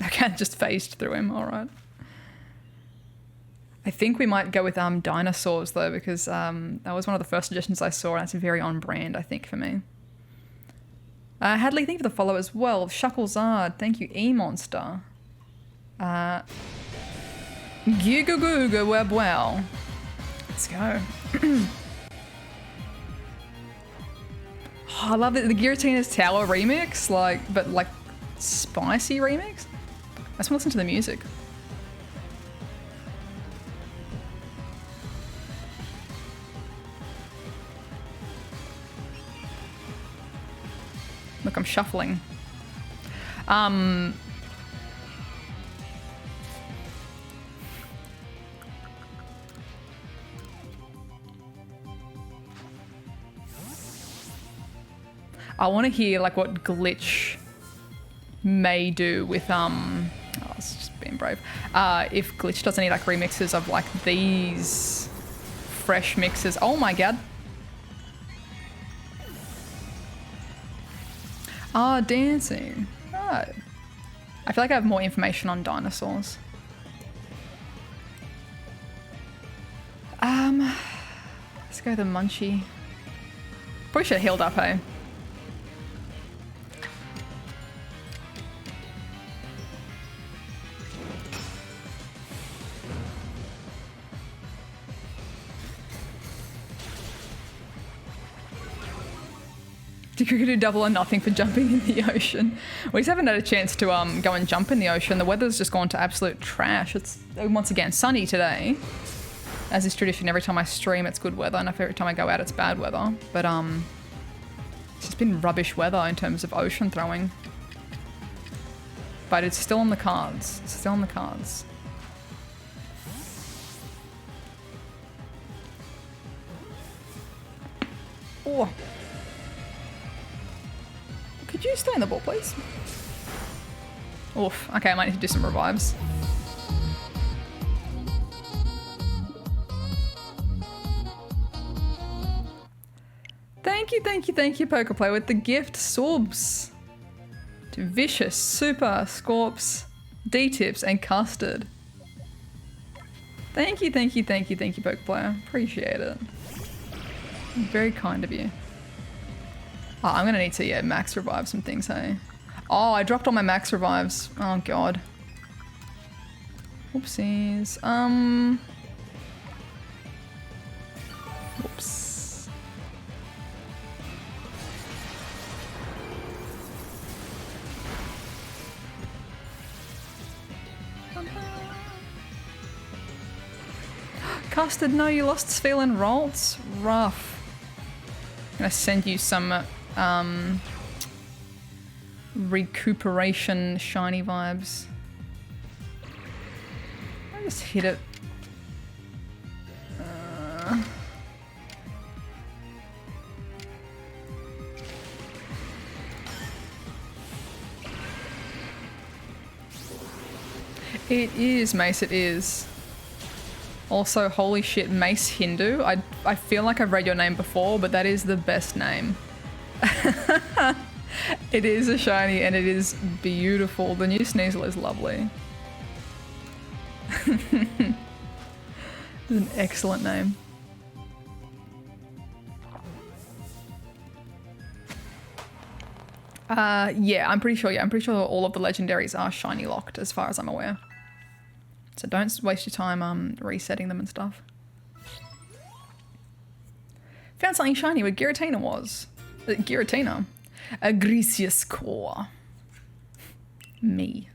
Okay, just phased through him. All right. I think we might go with dinosaurs though, because that was one of the first suggestions I saw, and that's very on brand, I think, for me. Hadley, thank you for the follow as well. Shucklezard, thank you. E-Monster. Gigagooga Web Wow. Let's go. Oh, I love it. The Giratina's Tower remix, but spicy remix. I just want to listen to the music. Look, I'm shuffling. I want to hear what Glitch may do with it's just being brave. If Glitch does any remixes of these fresh mixes. Oh my god. Dancing. Oh. I feel like I have more information on dinosaurs. Let's go the Munchie. Probably should have healed up, hey? You could do double or nothing for jumping in the ocean. We just haven't had a chance to go and jump in the ocean. The weather's just gone to absolute trash. It's once again sunny today. As is tradition, every time I stream it's good weather, and every time I go out it's bad weather. But it's just been rubbish weather in terms of ocean throwing. But it's still on the cards. It's still on the cards. Oh. Could you stay in the ball, please? Oof. Okay, I might need to do some revives. Thank you, Pokeplay, with the gift subs to Vicious, Super, Scorps, D-Tips, and Custard. Thank you, Pokeplayer. Appreciate it. Very kind of you. Oh, I'm gonna need to, max revive some things, hey? Oh, I dropped all my max revives. Oh, God. Oopsies. Whoops. Custard, no, you lost Spheal and Rolts. Rough. I'm gonna send you some recuperation shiny vibes. I just hit it. It is, Mace, it is. Also, holy shit, Mace Hindu. I feel like I've read your name before, but that is the best name. It is a shiny and it is beautiful. The new Sneasel is lovely. It's an excellent name. Yeah, I'm pretty sure all of the legendaries are shiny locked as far as I'm aware. So don't waste your time resetting them and stuff. Found something shiny where Giratina was. Giratina. Agricious core. Me.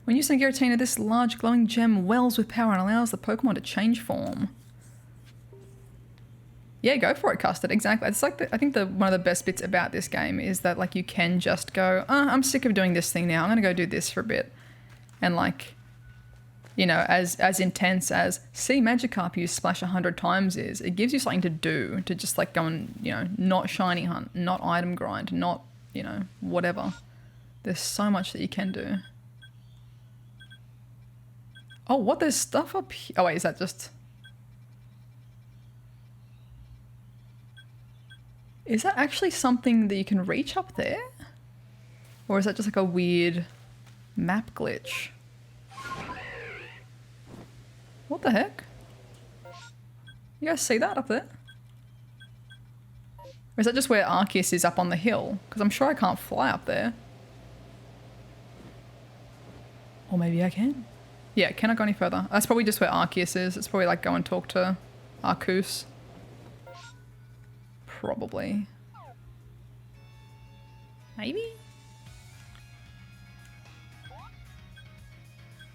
When using Giratina, this large glowing gem wells with power and allows the Pokemon to change form. Yeah, go for it, Custard. Exactly. It's like I think one of the best bits about this game is that like you can just go, I'm sick of doing this thing now. I'm gonna go do this for a bit, and like, you know, as intense as see Magikarp use Splash 100 times is, it gives you something to do, to just like go and, you know, not shiny hunt, not item grind, not, you know, whatever. There's so much that you can do. Oh, what? There's stuff up here. Oh wait, is that just... Is that actually something that you can reach up there? Or is that just like a weird map glitch? What the heck? You guys see that up there? Or is that just where Arceus is up on the hill? Because I'm sure I can't fly up there. Or maybe I can. Yeah, can I go any further? That's probably just where Arceus is. It's probably like go and talk to Arceus. Probably. Maybe?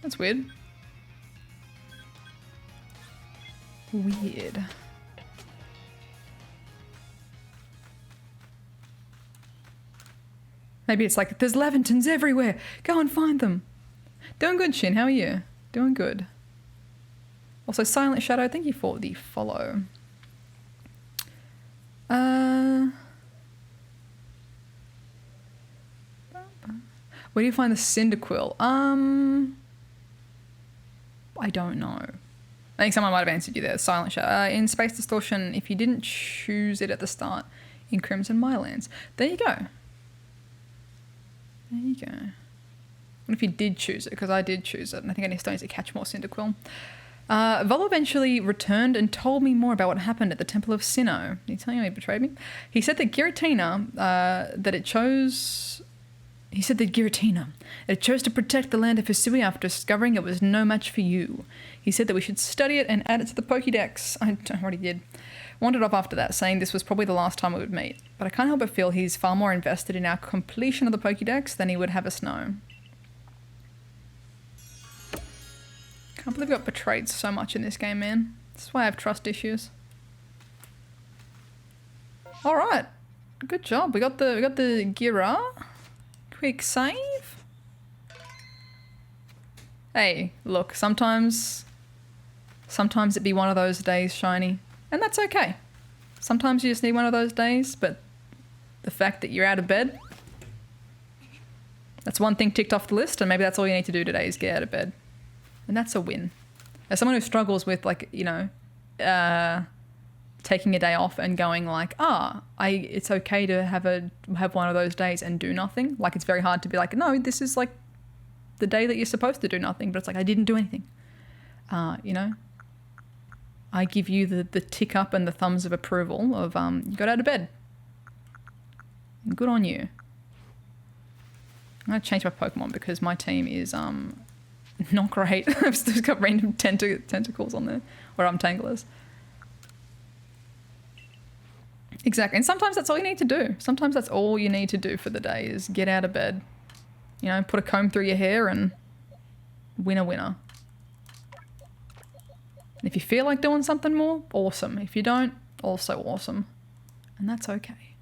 That's weird. Weird. Maybe it's like, there's Levantons everywhere. Go and find them. Doing good, Shin. How are you? Doing good. Also, Silent Shadow, thank you for the follow. Where do you find the Cyndaquil? I don't know. I think someone might have answered you there. Silent Shadow. In Space Distortion, if you didn't choose it at the start, in Crimson Mylands. There you go. There you go. What if you did choose it? Because I did choose it, and I think I still need to catch more Cyndaquil. Volo eventually returned and told me more about what happened at the Temple of Sinnoh. Did he tell you he betrayed me? He said that Giratina, He said that Giratina, it chose to protect the land of Hisui after discovering it was no match for you. He said that we should study it and add it to the Pokédex. I already did. Wandered off after that, saying this was probably the last time we would meet. But I can't help but feel he's far more invested in our completion of the Pokédex than he would have us know. Can't believe I got betrayed so much in this game, man. This is why I have trust issues. Alright. Good job. We got the Gira. Quick save. Hey, look, sometimes it be one of those days, Shiny. And that's okay. Sometimes you just need one of those days, but the fact that you're out of bed, that's one thing ticked off the list, and maybe that's all you need to do today is get out of bed. And that's a win. As someone who struggles with, like, you know, taking a day off and going like, it's okay to have one of those days and do nothing. Like, it's very hard to be like, no, this is like the day that you're supposed to do nothing, but it's like, I didn't do anything. You know, I give you the tick up and the thumbs of approval of you got out of bed. Good on you. I'm gonna change my Pokemon because my team is not great. I've still got random tentacles on there, or Tanglers. Exactly, and sometimes that's all you need to do. Sometimes that's all you need to do for the day is get out of bed. You know, put a comb through your hair and winner. And if you feel like doing something more, awesome. If you don't, also awesome. And that's okay.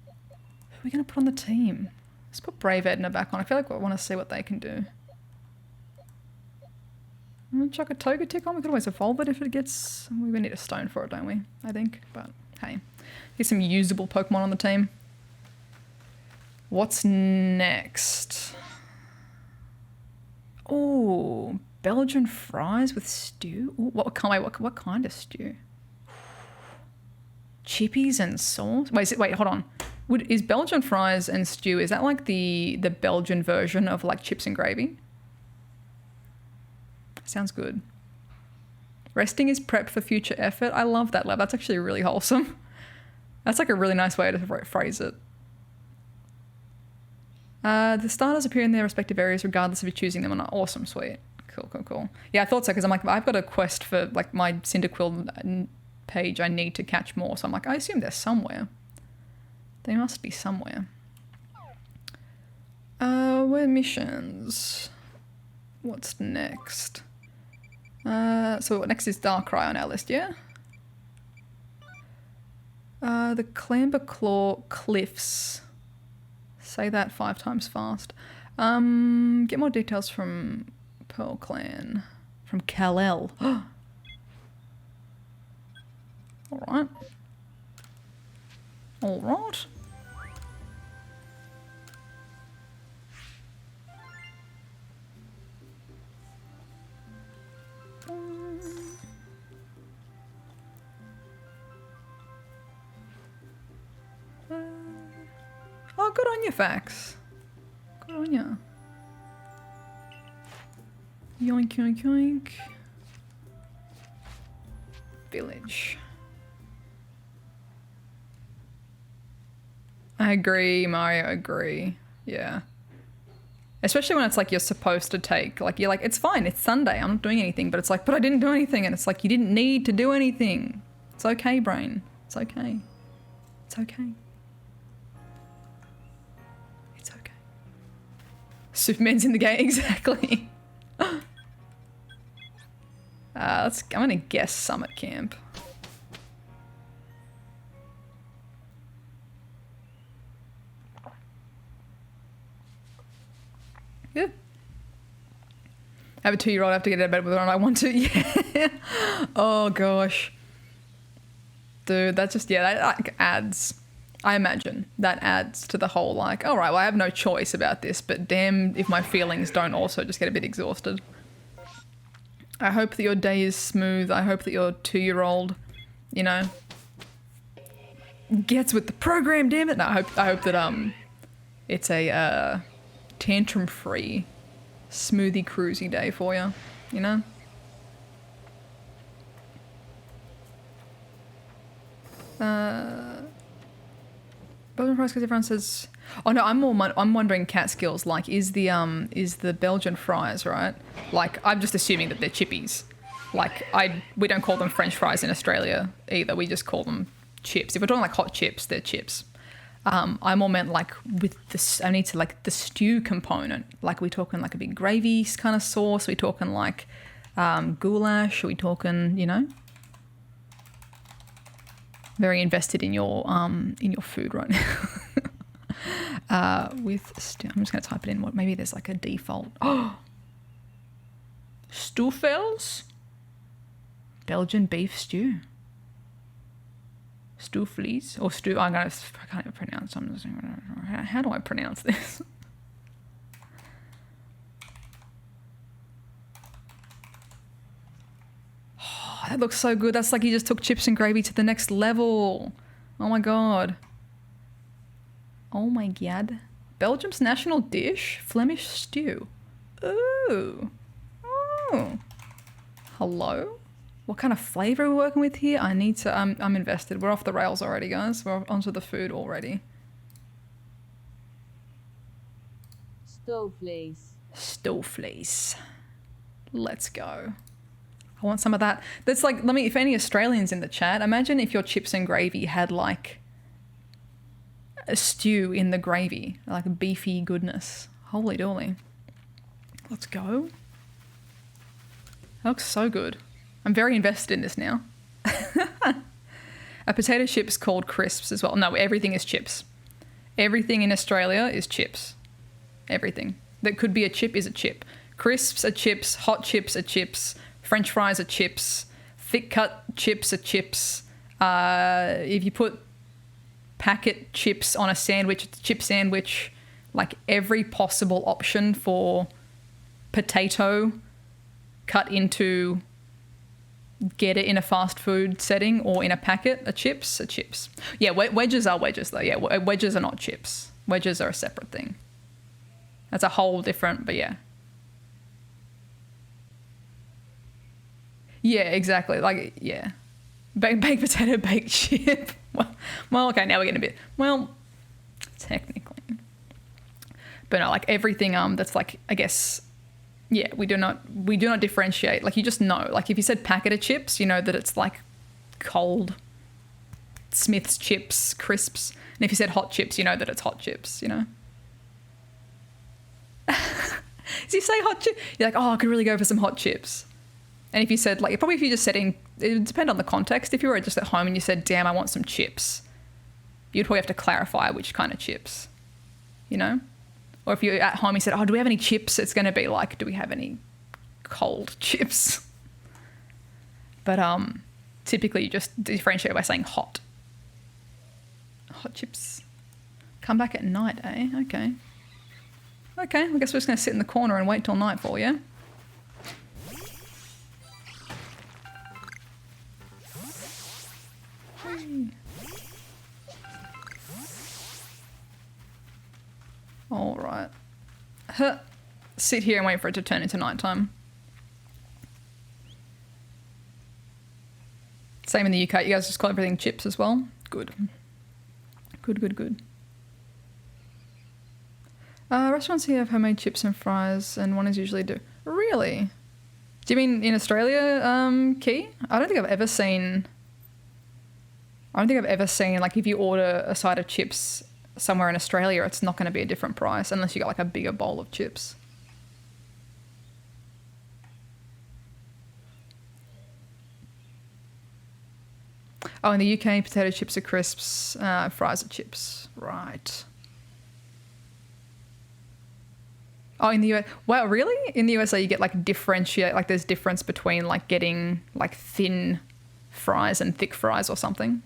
Who are we going to put on the team? Let's put Brave Edna back on. I feel like I want to see what they can do. I'm going to chuck a Togetic on. We could always evolve it if it gets... We need a stone for it, don't we? I think. But, hey. Get some usable Pokemon on the team. What's next? Oh, Belgian fries with stew? Ooh, what kind of stew? Chippies and sauce? Wait, hold on. Is Belgian fries and stew, is that like the Belgian version of like chips and gravy? Sounds good. Resting is prep for future effort. I love that, Lab. That's actually really wholesome. That's like a really nice way to phrase it. The starters appear in their respective areas regardless of you choosing them or not. Awesome, sweet. Cool. Yeah, I thought so because I'm like, I've got a quest for like my Cyndaquil page I need to catch more. So I'm like, I assume they're somewhere. They must be somewhere. Where missions? What's next? So next is Darkrai on our list, yeah? The Clamberclaw Cliffs. Say that 5 times fast. Get more details from Pearl Clan. From Kal-El. Alright. Alright. Oh, good on you, Fax. Good on you. Yoink, yoink, yoink. Village. I agree, Mario, agree. Yeah. Especially when it's like you're supposed to take, like you're like, it's fine, it's Sunday, I'm not doing anything, but it's like, but I didn't do anything, and it's like, you didn't need to do anything. It's okay, brain. It's okay. It's okay. It's okay. Superman's in the game, exactly. I'm gonna guess Summit Camp. Good. I have a 2-year-old. I have to get out of bed with her and I want to. Yeah. Oh gosh. Dude, that's just, yeah, that like adds, I imagine, that adds to the whole like, all right, well, I have no choice about this, but damn if my feelings don't also just get a bit exhausted. I hope that your day is smooth. I hope that your 2-year-old, you know, gets with the program, damn it. No, I hope that it's a tantrum-free, smoothie cruisy day for you, you know? Belgian fries because everyone says. Oh no, I'm wondering Catskills. Like, is the Belgian fries right? Like, I'm just assuming that they're chippies. Like, we don't call them French fries in Australia either. We just call them chips. If we're talking like hot chips, they're chips. I more meant like with this. I need to like the stew component. Like, we talking like a big gravy kind of sauce? We talking like goulash? Are we talking, you know? Very invested in your food right now. With stew, I'm just gonna type it in. What maybe there's like a default. Oh, Stoufels, Belgian beef stew. Stouflies or stew. I can't even pronounce. How do I pronounce this? Oh, that looks so good. That's like you just took chips and gravy to the next level. Oh my god. Oh my god. Belgium's national dish, Flemish stew. Ooh. Oh. Hello? What kind of flavour are we working with here? I'm invested. We're off the rails already, guys. We're onto the food already. Stoufvlees. Let's go. I want some of that. That's like, if any Australians in the chat, imagine if your chips and gravy had like a stew in the gravy, like a beefy goodness. Holy dooly. Let's go. That looks so good. I'm very invested in this now. A potato chip's called crisps as well. No, everything is chips. Everything in Australia is chips. Everything. That could be a chip is a chip. Crisps are chips. Hot chips are chips. French fries are chips. Thick cut chips are chips. If you put packet chips on a sandwich, it's a chip sandwich. Like every possible option for potato cut into, get it in a fast food setting or in a packet, are chips. Yeah, wedges are wedges though. Yeah, wedges are not chips. Wedges are a separate thing. That's a whole different, but yeah. Yeah, exactly. Like, yeah. Baked potato, baked chip. Well, okay, now we're getting a bit, well, technically. But no, like everything that's like, I guess, yeah, we do not differentiate. Like, you just know. Like, if you said packet of chips, you know that it's like cold Smith's chips, crisps. And if you said hot chips, you know that it's hot chips, you know? So you say hot chip, you're like, oh, I could really go for some hot chips. And if you said, like, probably if you just said it would depend on the context. If you were just at home and you said, damn, I want some chips, you'd probably have to clarify which kind of chips, you know? Or if you're at home and you said, oh, do we have any chips? It's going to be like, do we have any cold chips? But typically you just differentiate by saying hot. Hot chips. Come back at night, eh? Okay. Okay, I guess we're just going to sit in the corner and wait till nightfall, yeah? All right. Sit here and wait for it to turn into nighttime. Same in the UK. You guys just call everything chips as well? Good. Good. Restaurants here have homemade chips and fries, and one is usually Really? Do you mean in Australia, Key? I don't think I've ever seen, like, if you order a side of chips somewhere in Australia, it's not going to be a different price unless you got like a bigger bowl of chips. Oh, in the UK, potato chips are crisps, fries are chips. Right. Oh, in the US, wow, really? In the USA, you get like differentiate, like there's difference between like getting like thin fries and thick fries or something?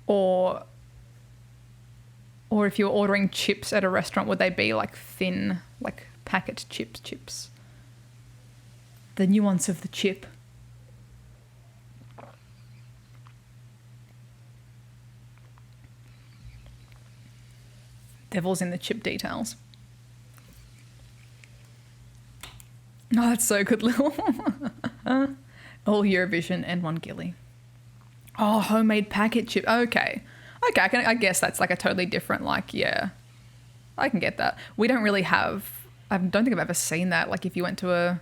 Or if you're ordering chips at a restaurant, would they be like thin, like packet chips? The nuance of the chip. Devil's in the chip details. Oh, that's so good, Lil. All Eurovision and one Gilly. Oh, homemade packet chip. Okay. Okay, I guess that's like a totally different, like, yeah. I can get that. We don't really have... I don't think I've ever seen that. Like, if you went to a...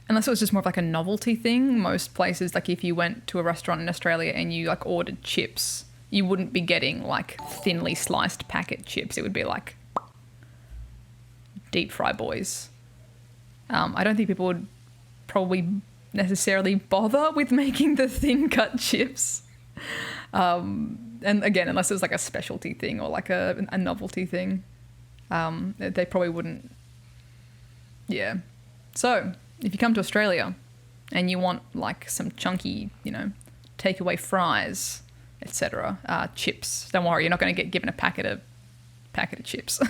Unless it was just more of like a novelty thing. Most places, like if you went to a restaurant in Australia and you like ordered chips, you wouldn't be getting like thinly sliced packet chips. It would be like deep fry boys. I don't think people would probably necessarily bother with making the thin cut chips. And again, unless it was like a specialty thing or like a novelty thing, they probably wouldn't. Yeah. So if you come to Australia and you want like some chunky, you know, takeaway fries, etc., chips, don't worry, you're not going to get given a packet of chips.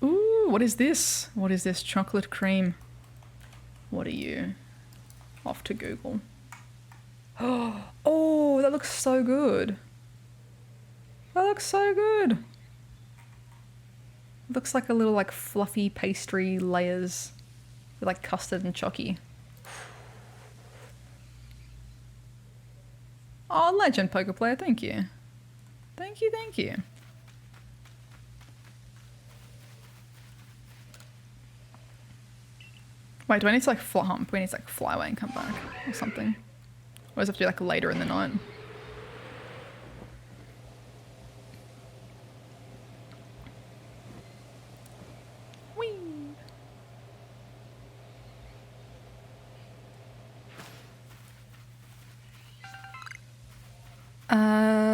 Ooh, what is this? What is this? Chocolate cream. What are you? Off to Google. Oh, that looks so good. That looks so good. Looks like a little like fluffy pastry layers with like custard and chocky. Oh, legend poker player, thank you. Thank you, thank you. Wait, do I need to like hump? We need to like fly away and come back or something? Or does it have to be like later in the night? Whee!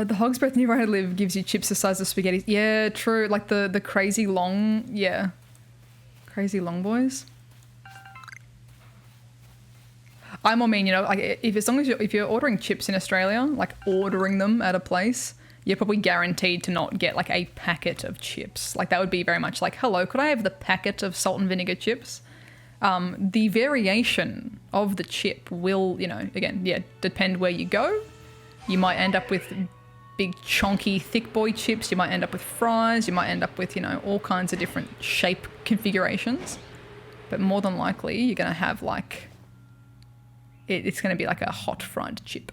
The hog's breath near where I live gives you chips the size of spaghetti. Yeah, true. Like the crazy long, yeah. Crazy long boys. I more mean, you know, like if as long as if you're ordering chips in Australia, like ordering them at a place, you're probably guaranteed to not get like a packet of chips. Like that would be very much like, hello, could I have the packet of salt and vinegar chips? The variation of the chip will, you know, again, yeah, depend where you go. You might end up with big chunky thick boy chips. You might end up with fries. You might end up with, you know, all kinds of different shape configurations. But more than likely, you're going to have like... It's going to be like a hot fried chip.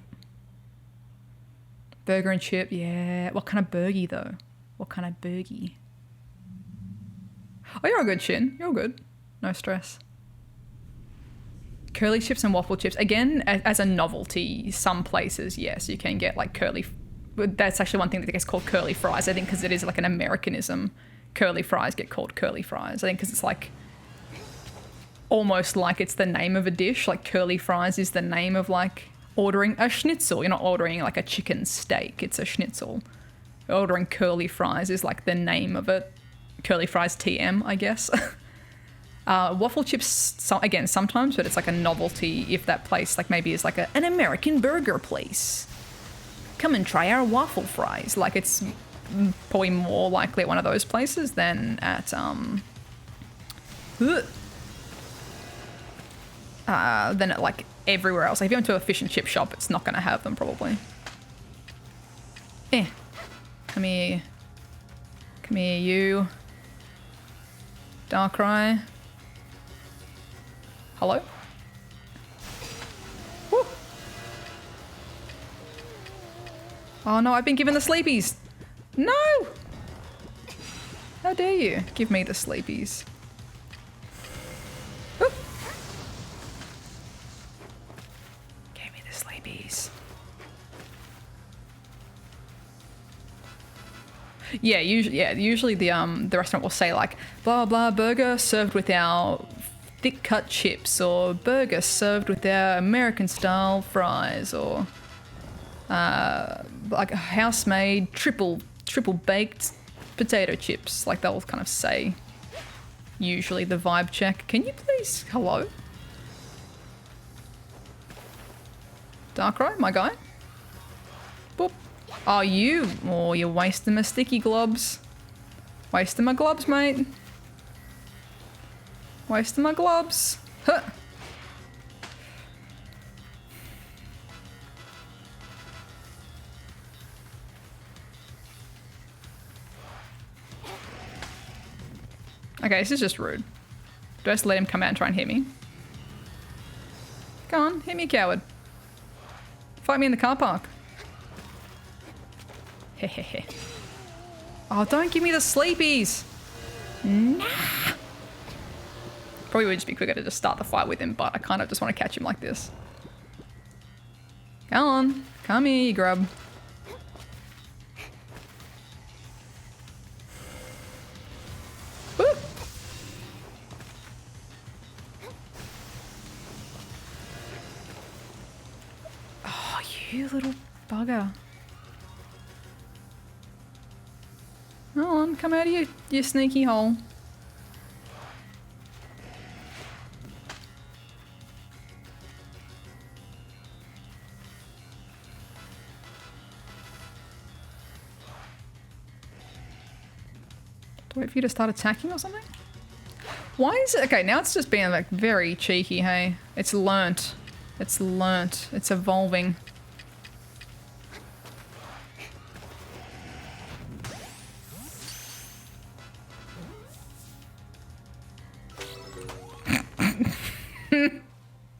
Burger and chip, yeah. What kind of burgie, though? What kind of burgie? Oh, you're all good, Shin. You're all good. No stress. Curly chips and waffle chips. Again, as a novelty, some places, yes, you can get like curly... That's actually one thing that gets called curly fries, I think, because it is like an Americanism. Curly fries get called curly fries. I think because it's like... almost like it's the name of a dish. Like curly fries is the name of like ordering a schnitzel. You're not ordering like a chicken steak. It's a schnitzel. Ordering curly fries is like the name of it. Curly fries TM, I guess. Waffle chips, again, sometimes, but it's like a novelty if that place like maybe is like an American burger place. Come and try our waffle fries. Like it's probably more likely at one of those places than at than at like everywhere else. Like if you went to a fish and chip shop, it's not going to have them probably. Come here. Come here, you. Darkrai. Hello? Woo. Oh no, I've been given the sleepies. No! How dare you give me the sleepies? Woo. Gave me the sleepies. Yeah, usually the restaurant will say like blah blah burger served with our thick cut chips, or burger served with our American style fries, or like a house made triple baked potato chips. Like they'll kind of say usually the vibe check. Can you please hello? Darkrai, my guy. Boop. Oh, you're wasting my sticky globs. Wasting my globs, mate. Wasting my globs. Huh. Okay, this is just rude. Do I just let him come out and try and hit me? Go on, hit me, coward. Fight me in the car park. Hehehe. Oh, don't give me the sleepies. Nah. Probably would just be quicker to just start the fight with him, but I kind of just want to catch him like this. Come on. Come here, you grub. Woo. Oh, you little bugger. Come on, come out of your sneaky hole. Do I wait for you to start attacking or something? Why is it? Okay, now it's just being like very cheeky, hey? It's learnt. It's learnt. It's evolving.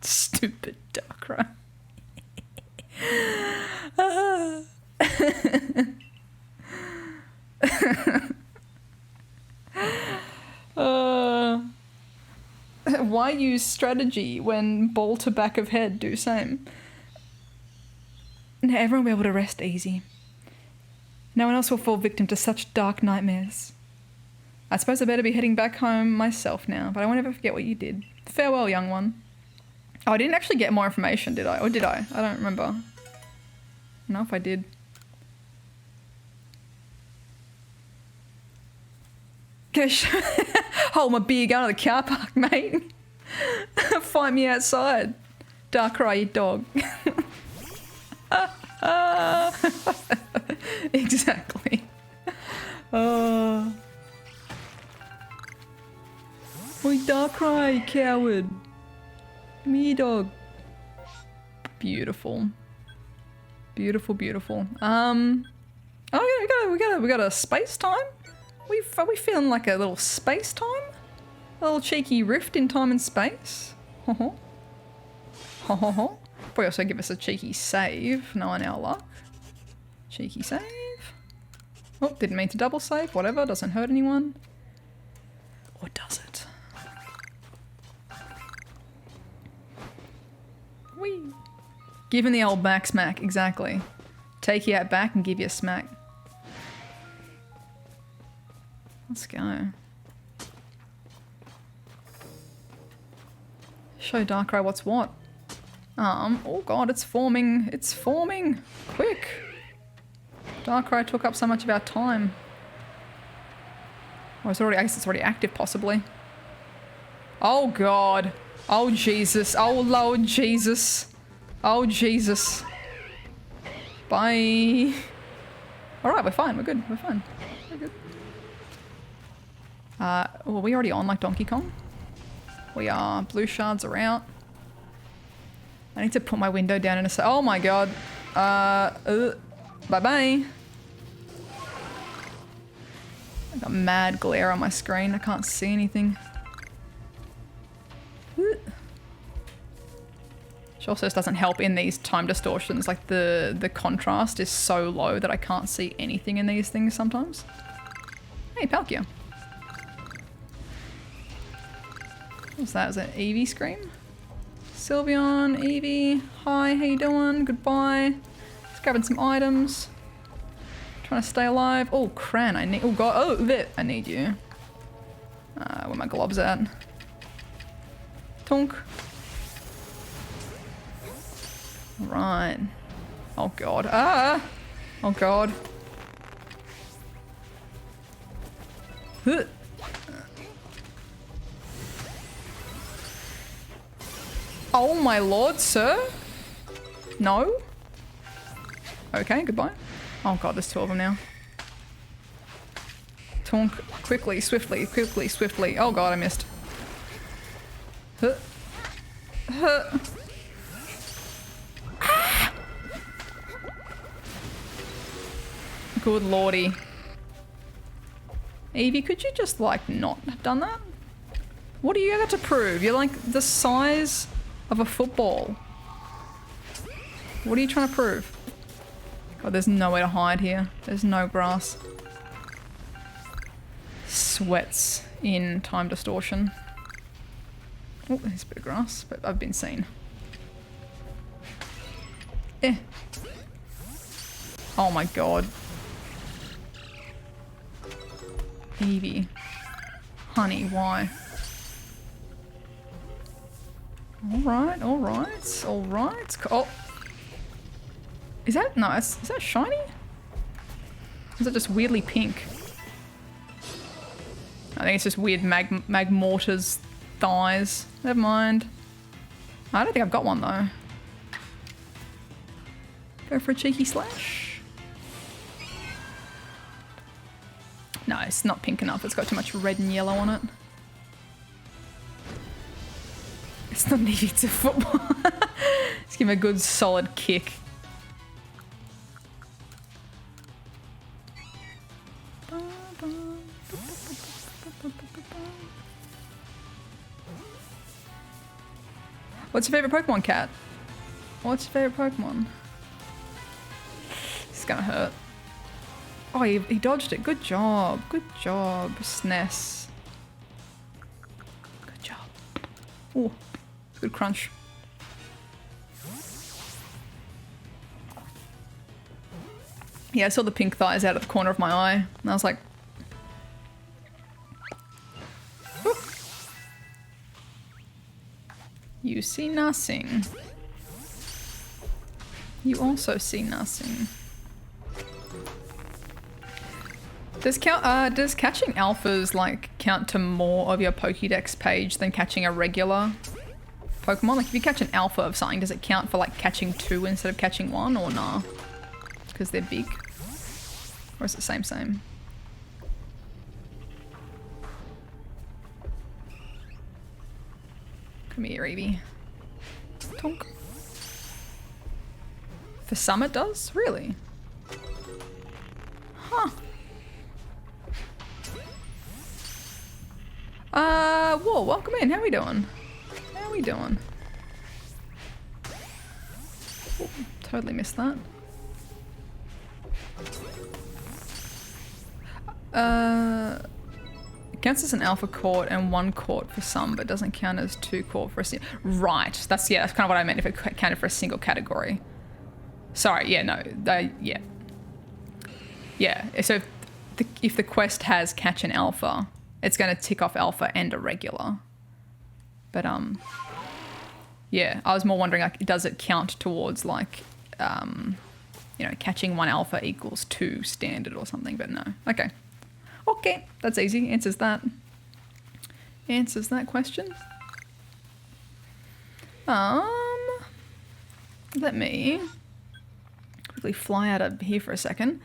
Stupid Darkrai. Why use strategy when ball to back of head do same? Now everyone will be able to rest easy. No one else will fall victim to such dark nightmares. I suppose I better be heading back home myself now, but I won't ever forget what you did. Farewell, young one. Oh, I didn't actually get more information, did I? Or did I? I don't remember. I don't know if I did. Hold my beer gun at the car park, mate. Fight me outside. Darkrai, you dog. Exactly. Oh. Oi, Darkrai, coward. Me dog. Beautiful. Beautiful, beautiful. Oh, we got a space time? Are we feeling like a little space time? A little cheeky rift in time and space? Ho ho. Ho ho ho. Probably also give us a cheeky save, knowing our luck. Cheeky save. Oh, didn't mean to double save. Whatever, doesn't hurt anyone. Or does it? Whee! Giving the old back smack, exactly. Take you out back and give you a smack. Let's go. Show Darkrai what's what. Oh god, it's forming. It's forming. Quick. Darkrai took up so much of our time. Oh, it's already, I guess it's already active, possibly. Oh god. Oh Jesus. Oh Lord Jesus. Oh Jesus. Bye. Alright, we're fine. We're good. We're fine. We're good. Were we already on like Donkey Kong? We are. Blue shards are out. I need to put my window down in a sec. Oh my god. Bye-bye. I got mad glare on my screen. I can't see anything. Which also just doesn't help in these time distortions. Like the contrast is so low that I can't see anything in these things sometimes. Hey, Palkia. What's that? Is that Eevee scream? Sylveon, Eevee, hi, how you doing? Goodbye. Just grabbing some items. Trying to stay alive. Oh, Cran, I need, oh god, oh, Vit, I need you. Where my gloves at? Tonk. Right. Oh god, ah! Oh god. Huh. Oh my lord, sir? No? Okay, goodbye. Oh god, there's two of them now. Tonk, quickly, swiftly, quickly, swiftly. Oh god, I missed. Huh. Huh. Ah! Good lordy. Eevee, could you just like not have done that? What do you got to prove? You're like the size of a football. What are you trying to prove? God, there's nowhere to hide here. There's no grass. Sweats in time distortion. Oh, there's a bit of grass, but I've been seen. Eh. Oh my god. Evie. Honey, why? Alright, alright, alright. Oh. Is that, no, is that shiny? Is it just weirdly pink? I think it's just weird Magmortar's thighs. Never mind. I don't think I've got one though. Go for a cheeky slash. No, it's not pink enough. It's got too much red and yellow on it. It's not needed to football. Let's give him a good solid kick. What's your favorite Pokemon, Cat? What's your favorite Pokemon? It's gonna hurt. Oh, he dodged it. Good job. Good job, SNES. Good job. Oh, good crunch. Yeah, I saw the pink thighs out of the corner of my eye, and I was like, "Whew." You see nothing. You also see nothing. Does catching alphas like count to more of your Pokédex page than catching a regular Pokemon? Like if you catch an alpha of something, does it count for like catching 2 instead of catching 1 or nah? Because they're big? Or is it same? Come here, Evie. Tonk. For some it does? Really? Huh. Whoa, welcome in. How we doing? How we doing? Ooh, totally missed that. It counts as an alpha court and 1 court for some, but doesn't count as 2 court for a single. Right. That's kind of what I meant if it counted for a single category. Sorry. Yeah. No. Yeah. Yeah. So if the quest has catch an alpha, it's going to tick off alpha and a regular. But yeah. I was more wondering like, does it count towards like, you know, catching 1 alpha equals 2 standard or something? But no. Okay. Okay, that's easy. Answers that. Answers that question. Let me quickly fly out of here for a second.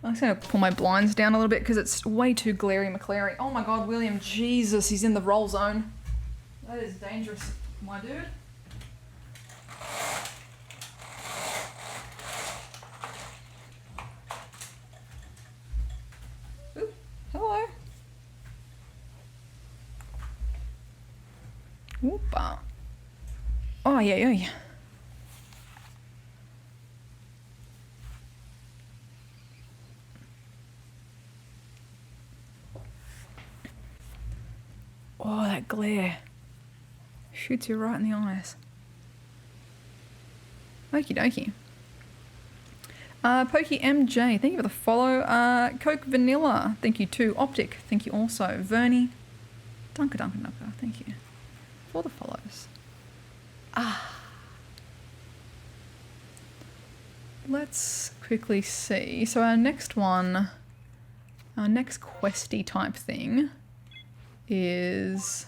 I'm just gonna pull my blinds down a little bit because it's way too glary McClary. Oh my god, William, Jesus, he's in the roll zone. That is dangerous, my dude. Hello. Whoopa. Oh, yeah. Oh, that glare. Shoots you right in the eyes. Okie dokie. Pokey MJ, thank you for the follow. Coke Vanilla, thank you too. Optic, thank you also. Vernie, Dunker, thank you for the follows. Let's quickly see. So our next one, our next questy type thing is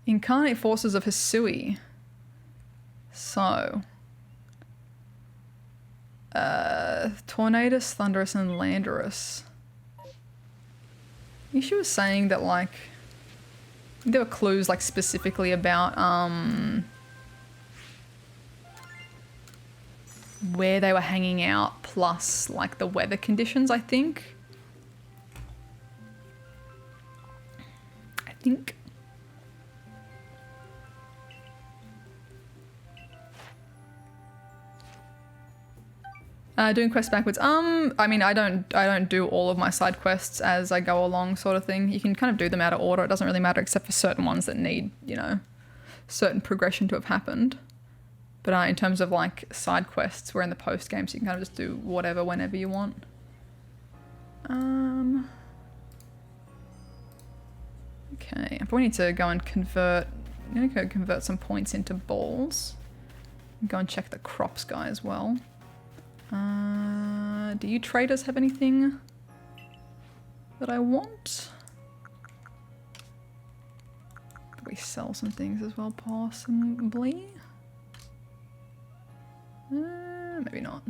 Incarnate Forces of Hisui. So, Tornadus, Thunderous, and Landorus. She was saying that, like, there were clues, like, specifically about, where they were hanging out, plus, like, the weather conditions, I think. I think. Doing quests backwards. I mean, I don't do all of my side quests as I go along, sort of thing. You can kind of do them out of order. It doesn't really matter, except for certain ones that need, you know, certain progression to have happened. But in terms of like side quests, we're in the post game, so you can kind of just do whatever whenever you want. Okay, I probably need to go and convert. I'm gonna go convert some points into balls. Go and check the crops guy as well. Do you traders have anything that I want? Could we sell some things as well, possibly? Maybe not.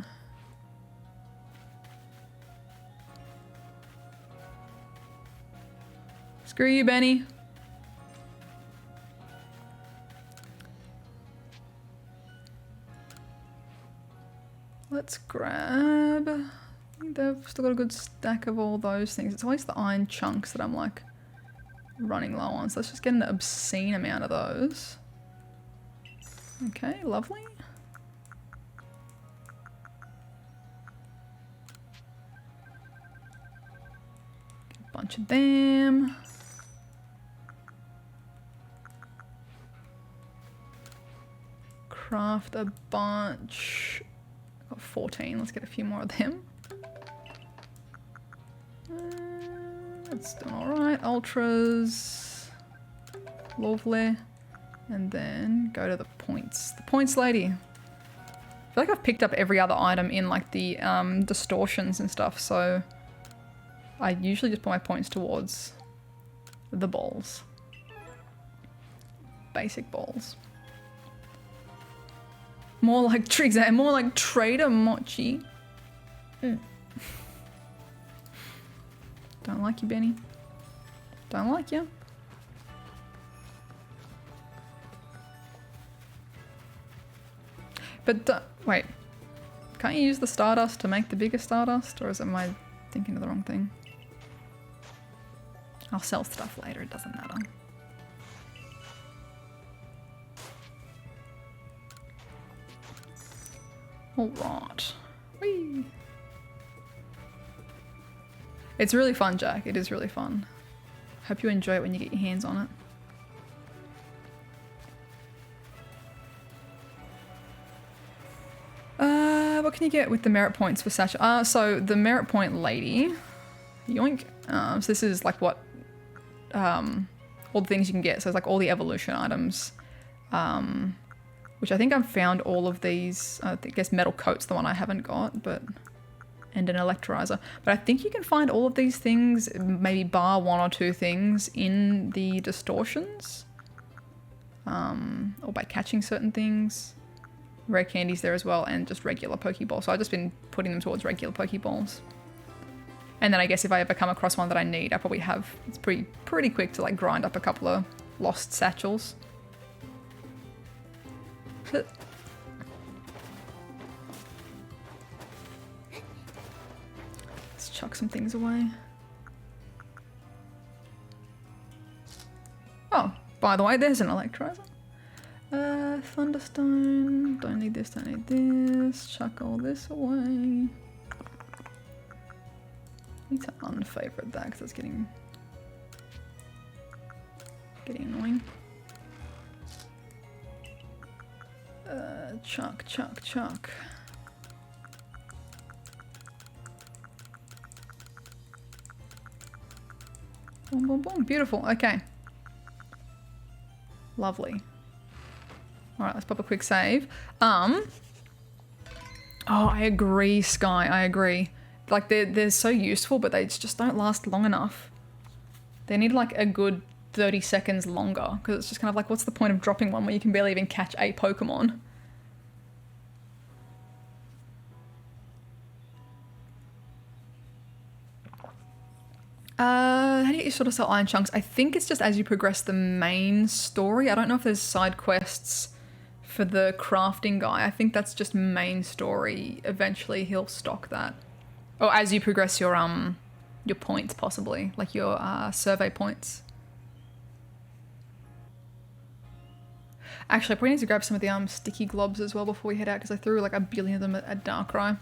Screw you, Benny. Let's grab... I think they've still got a good stack of all those things. It's always the iron chunks that I'm like running low on. So let's just get an obscene amount of those. Okay, lovely. Get a bunch of them. Craft a bunch. Got 14. Let's get a few more of them. That's doing all right. Ultras, lovely, and then go to the points. The points lady. I feel like I've picked up every other item in like the distortions and stuff, so I usually just put my points towards the balls. Basic balls. More like tricks, more like Trader Mochi. Don't like you, Benny. Don't like you. But wait, can't you use the Stardust to make the bigger Stardust, or am I thinking of the wrong thing? I'll sell stuff later. It doesn't matter. All right. Whee. It's really fun, Jack. It is really fun. Hope you enjoy it when you get your hands on it. What can you get with the merit points for Satchel? So the merit point lady, yoink. So this is like what, all the things you can get. So it's like all the evolution items, which I think I've found all of these. I guess Metal Coat's the one I haven't got, but, and an Electrolyzer. But I think you can find all of these things, maybe bar one or two things in the distortions, or by catching certain things. Rare candies there as well, and just regular Pokeballs. So I've just been putting them towards regular Pokeballs. And then I guess if I ever come across one that I need, I probably have, it's pretty quick to like grind up a couple of lost satchels. Let's chuck some things away. Oh, by the way, there's an Electrolyzer. Thunderstone, don't need this, don't need this, chuck all this away. Need to unfavorite that because it's getting annoying. Chuck. Boom, boom, boom, beautiful, okay. Lovely. Alright, let's pop a quick save. Oh, I agree, Sky, I agree. Like, they're so useful, but they just don't last long enough. They need, like, a good 30 seconds longer, because it's just kind of like, what's the point of dropping one when you can barely even catch a Pokemon? How do you get your sort of sell iron chunks? I think it's just as you progress the main story. I don't know if there's side quests for the crafting guy. I think that's just main story. Eventually he'll stock that. Or as you progress your points, possibly. Like your survey points. Actually, I probably need to grab some of the sticky globs as well before we head out because I threw like a billion of them at Darkrai.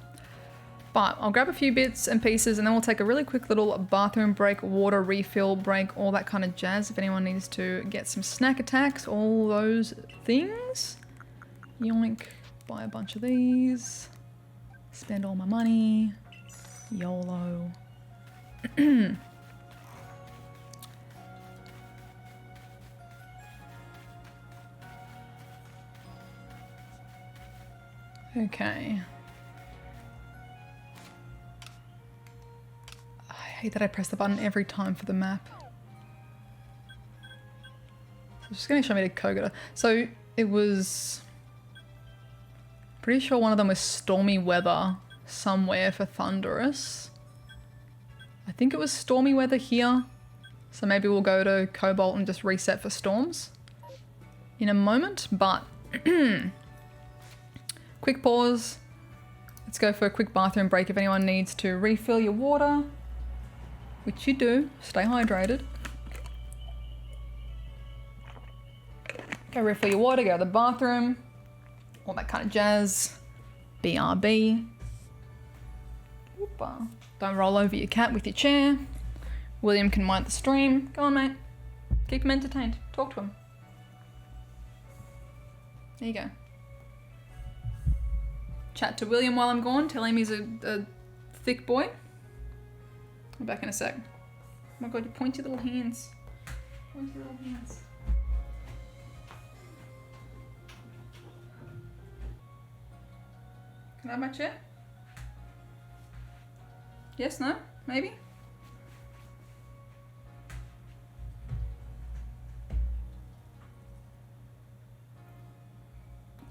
But I'll grab a few bits and pieces and then we'll take a really quick little bathroom break, water refill break, all that kind of jazz. If anyone needs to get some snack attacks, all those things. Yoink, buy a bunch of these. Spend all my money. YOLO. Okay. I hate that I press the button every time for the map. So it's just going to show me the Kogata. So it was... Pretty sure one of them was stormy weather somewhere for Thunderous. I think it was stormy weather here. So maybe we'll go to Cobalt and just reset for storms in a moment, but... Quick pause. Let's go for a quick bathroom break if anyone needs to refill your water, which you do. Stay hydrated. Go refill your water, go to the bathroom, all that kind of jazz. BRB. Oopa. Don't roll over your cat with your chair. William can wind the stream. Go on, mate. Keep him entertained. Talk to him. There you go. Chat to William while I'm gone. Tell him he's a thick boy. I'm back in a sec. Oh my god, you pointy little hands. Pointy little hands. Can I have my chair? Yes, no? Maybe?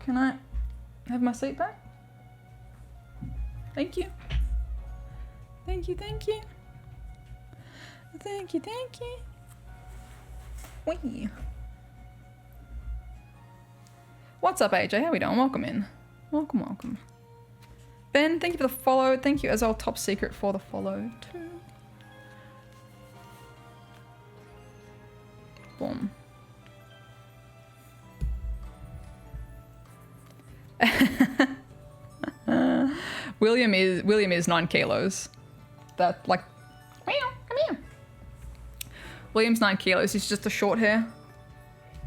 Can I have my seat back? Thank you. Thank you, thank you. Thank you, thank you. Wee. What's up, AJ? How we doing? Welcome in. Welcome, welcome. Ben, thank you for the follow. Thank you as well, Top Secret, for the follow too. Boom. William is 9 kilos. That like, meow, come here. William's 9 kilos. He's just a short hair,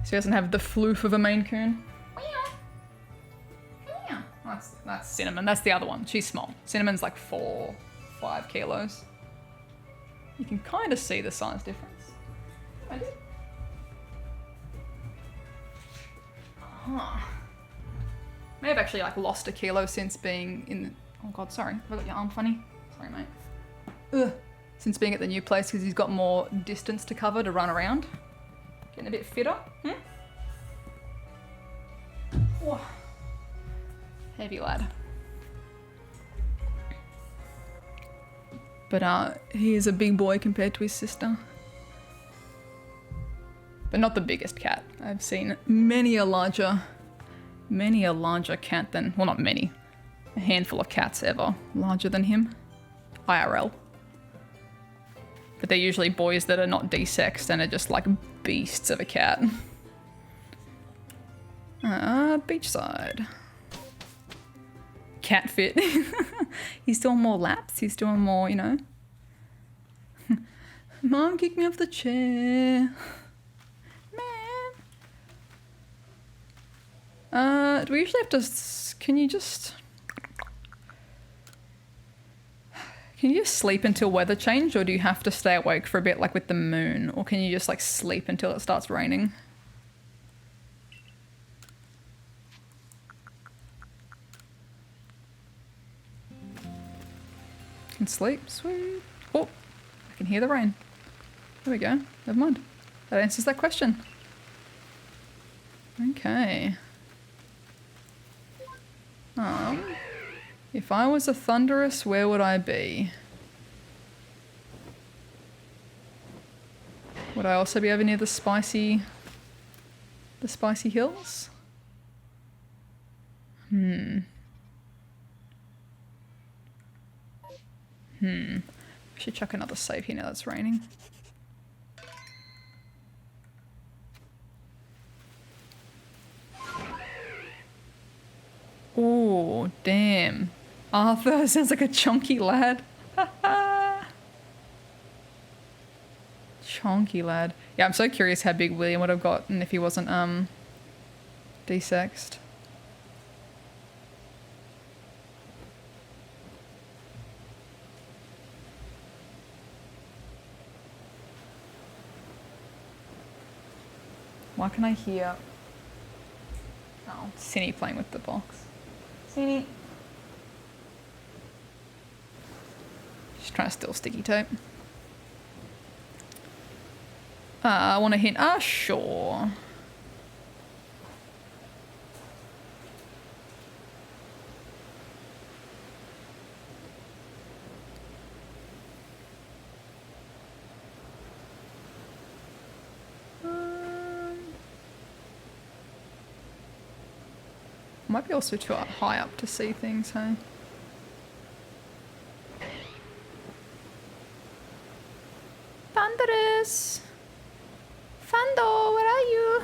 so he doesn't have the floof of a Maine Coon. Meow. That's Cinnamon. That's the other one. She's small. Cinnamon's like 4-5 kilos. You can kind of see the size difference. I did. May have actually like lost a kilo since being in the... Oh god, sorry. Have I got your arm funny? Sorry, mate. Ugh. Since being at the new place because he's got more distance to cover to run around. Getting a bit fitter. Whoa. Heavy lad. But he is a big boy compared to his sister. But not the biggest cat. I've seen many a larger cat than, well, not many, a handful of cats ever larger than him, IRL. But they're usually boys that are not desexed and are just like beasts of a cat. Beachside. Cat fit. He's doing more laps, he's doing more, you know. Mom kicked me off the chair. Do we usually have to... Can you just sleep until weather change, or do you have to stay awake for a bit like with the moon? Or can you just like sleep until it starts raining? Can sleep, sweet. Oh, I can hear the rain. There we go, never mind. That answers that question. Okay. If I was a Thunderous, where would I be? Would I also be over near the spicy hills? I should chuck another save here now that it's raining. Damn. Arthur sounds like a chunky lad. Chunky lad. Yeah, I'm so curious how big William would have gotten if he wasn't desexed. Why can I hear... Oh, Cinny playing with the box. Cinny. Just trying to steal sticky tape. I want to hint. Sure. Might be also too high up to see things, hey? Thunderous! Thundo, where are you?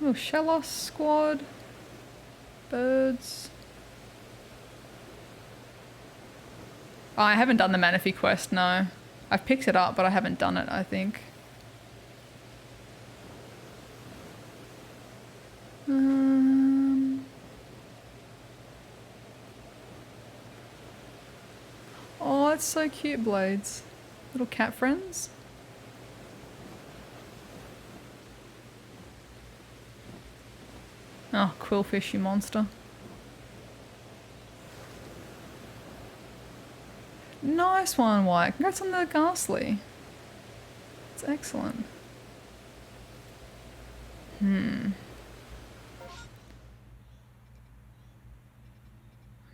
Oh, Shellos squad. Birds. Oh, I haven't done the Manaphy quest, no. I've picked it up, but I haven't done it, I think. Oh, it's so cute, Blades. Little cat friends. Oh, Quillfish, you monster. Nice one, White. Congrats on the Ghastly. It's excellent.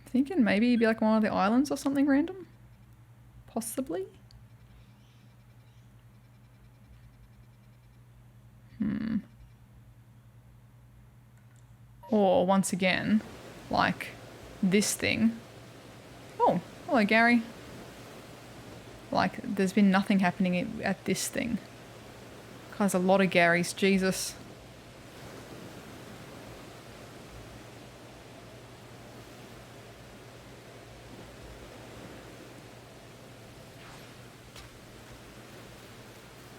Thinking maybe it'd be like one of the islands or something random? Possibly? Or once again, like this thing. Oh, hello Gary. Like there's been nothing happening at this thing. There's a lot of Garys, Jesus.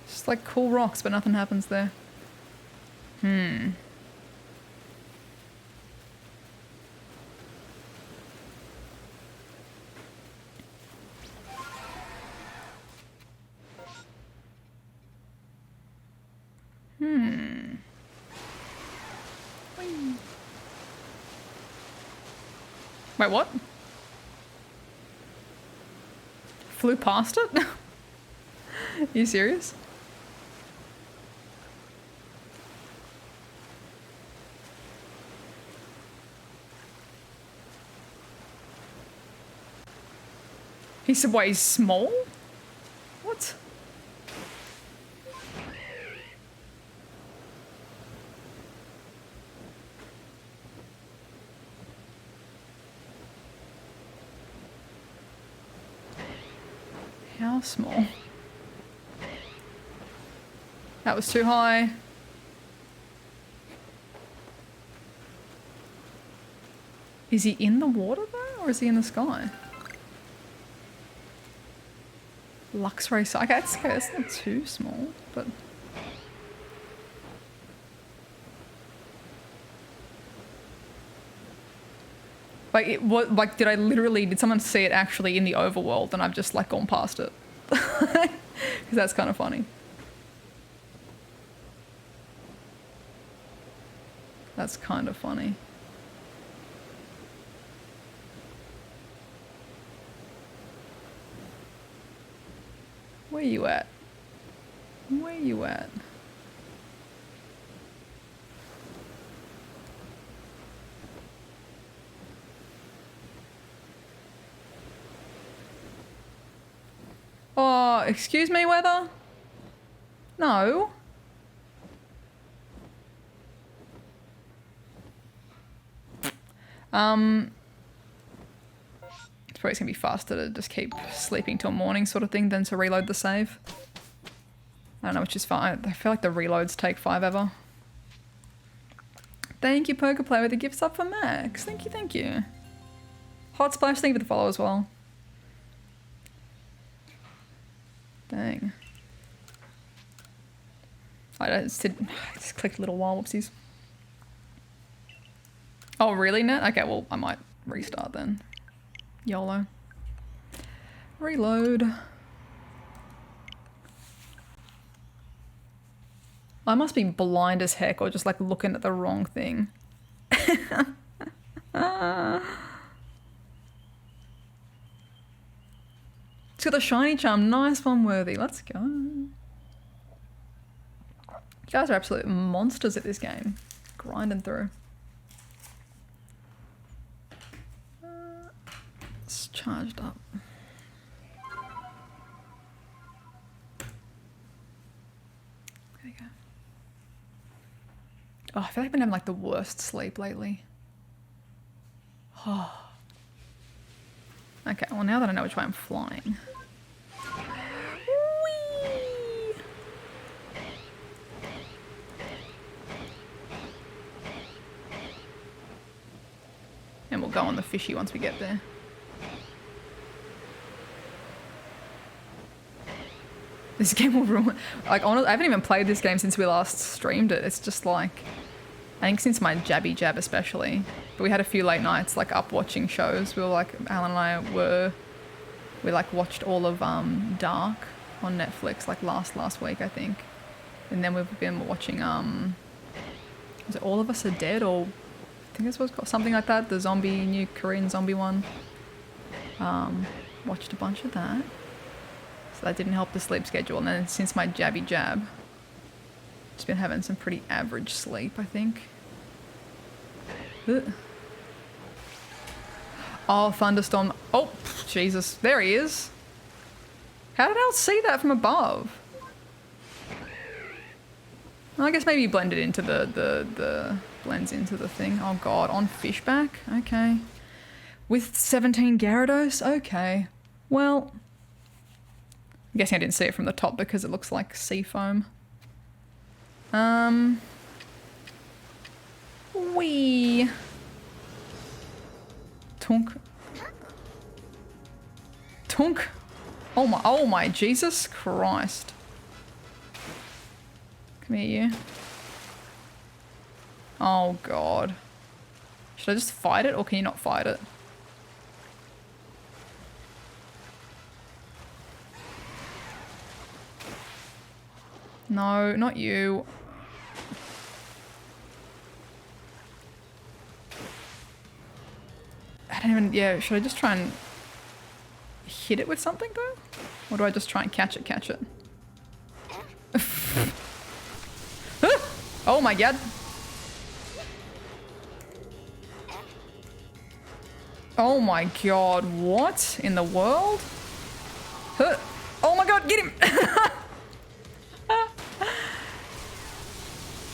Just like cool rocks, but nothing happens there. Wait, what? Flew past it? Are you serious? He said, wait, he's small? What? How small? That was too high. Is he in the water though, or is he in the sky? Luxray, okay, that's not too small, but... Like, did someone see it actually in the overworld and I've just, like, gone past it? Because that's kind of funny. That's kind of funny. Where you at? Where you at? Oh, excuse me, weather? No. It's probably gonna be faster to just keep sleeping till morning sort of thing than to reload the save. I don't know, which is fine. I feel like the reloads take 5 ever. Thank you, Pokeplay, with the gifts up for Max. Thank you, thank you. Hot Splash, thank you for the follow as well. Dang. I just clicked a little while, whoopsies. Oh, really, Net? Okay, well, I might restart then. YOLO. Reload. I must be blind as heck or just like looking at the wrong thing. It's got the shiny charm. Nice one, Worthy. Let's go. You guys are absolute monsters at this game. Grinding through. It's charged up. There you go. Oh, I feel like I've been having like the worst sleep lately. Oh. Okay, well now that I know which way I'm flying. Whee! And we'll go on the fishy once we get there. This game will ruin. Like, honestly, I haven't even played this game since we last streamed it. It's just like, I think since my Jabby Jab especially. But we had a few late nights, like up watching shows. We were like, Alan and I we like watched all of Dark on Netflix, like last week I think. And then we've been watching was it All of Us Are Dead, or I think that's what it's called, something like that. The zombie, new Korean zombie one. Watched a bunch of that. So that didn't help the sleep schedule. And then since my Jabby Jab, just been having some pretty average sleep, I think. Ugh. Oh, thunderstorm. Oh, Jesus. There he is. How did I see that from above? Well, I guess maybe he blended into the blends into the thing. Oh God, on Fishback? Okay. With 17 Gyarados? Okay. Well, I'm guessing I didn't see it from the top because it looks like sea foam. Wee. Tunk. Tunk. Oh my Jesus Christ. Come here, you. Oh God. Should I just fight it or can you not fight it? No, not you. I don't even, yeah, should I just try and hit it with something though? Or do I just try and catch it? Oh my God. Oh my God, what in the world? Oh my God, get him!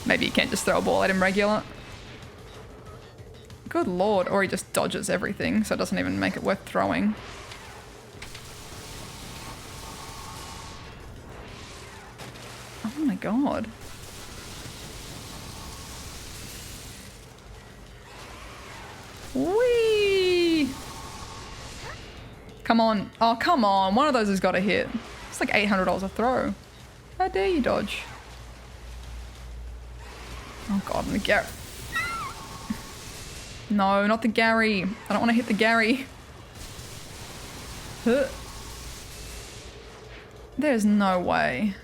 Maybe you can't just throw a ball at him regular. Good Lord, or he just dodges everything, so it doesn't even make it worth throwing. Oh my God. Whee! Come on. Oh, come on. One of those has got to hit. It's like $800 a throw. How dare you dodge? Oh God, and the Gary. No, not the Gary. I don't want to hit the Gary. Huh. There's no way.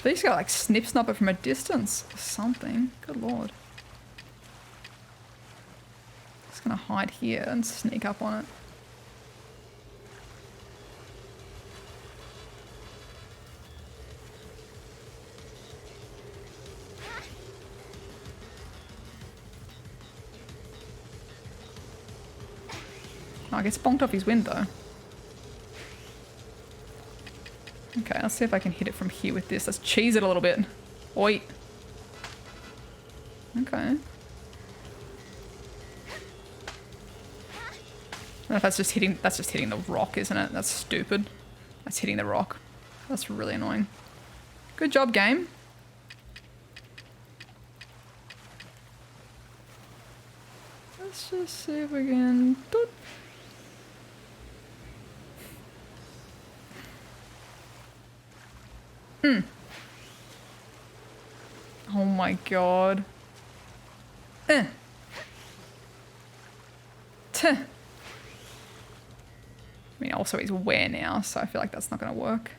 They just gotta like snip it from a distance or something. Good Lord. Just gonna hide here and sneak up on it. Oh, I gets bonked off his wind though. Okay, let's see if I can hit it from here with this. Let's cheese it a little bit. Oi. Okay. I don't know if that's just hitting the rock, isn't it? That's stupid. That's hitting the rock. That's really annoying. Good job, game. Let's just see if we can... Doot. Oh my god. Tuh. I mean, also he's where now, so I feel like that's not going to work.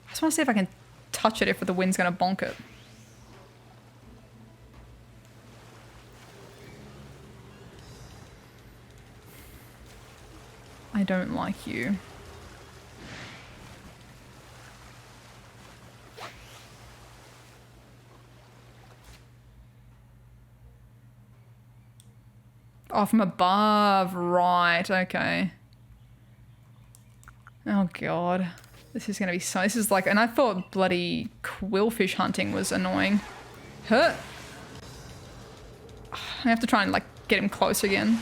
I just want to see if I can touch it if the wind's going to bonk it. I don't like you. Oh, from above. Right, okay. Oh, God. This is going to be so... This is like... And I thought bloody quillfish hunting was annoying. Huh? I have to try and, like, get him close again.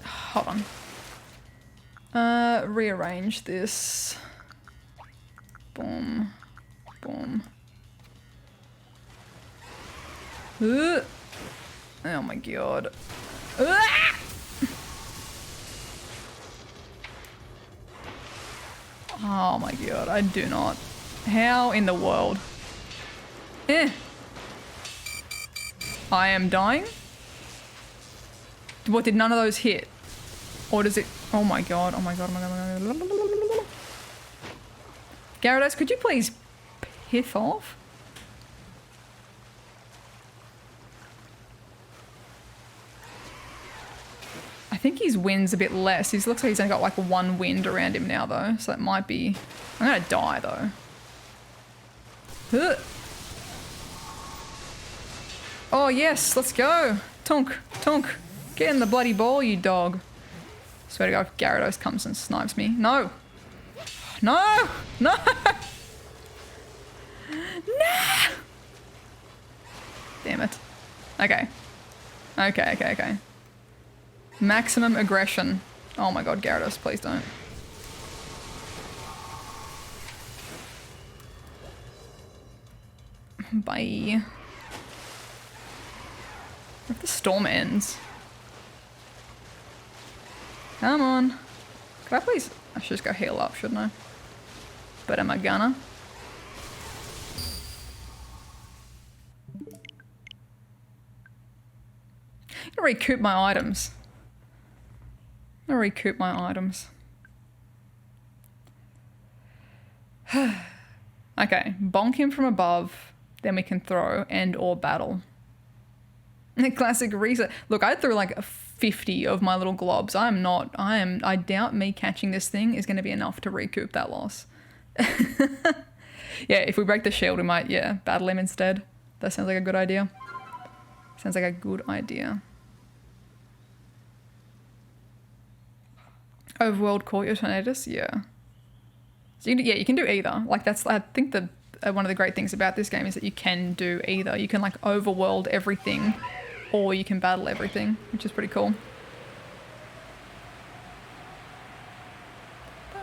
Hold on. Rearrange this. Boom. Boom. Oh my god. Oh my god, I do not. How in the world? I am dying? What, did none of those hit? Or does it... Oh my god, oh my god, oh my god, oh my god. Gyarados, could you please piff off? I think his wind's a bit less. He looks like he's only got like one wind around him now though, so that might be... I'm gonna die though. Oh yes, let's go. Tonk, tonk. Get in the bloody ball, you dog. Swear to God, if Gyarados comes and snipes me. No! No! No! No! Damn it. Okay. Okay, okay, okay. Maximum aggression. Oh my god, Gyarados, please don't. Bye. What if the storm ends? Come on. Could I please... I should just go heal up, shouldn't I? But am I gonna? I'm gonna recoup my items. I'm gonna recoup my items. Okay, bonk him from above, then we can throw and or battle. Classic reset. Look, I threw like 50 of my little globs. I doubt me catching this thing is gonna be enough to recoup that loss. Yeah, if we break the shield, we might, yeah, battle him instead. That sounds like a good idea. Sounds like a good idea. Overworld caught your Tornadus? Yeah. So you can do either. Like that's, I think the one of the great things about this game is that you can do either. You can like overworld everything or you can battle everything, which is pretty cool. But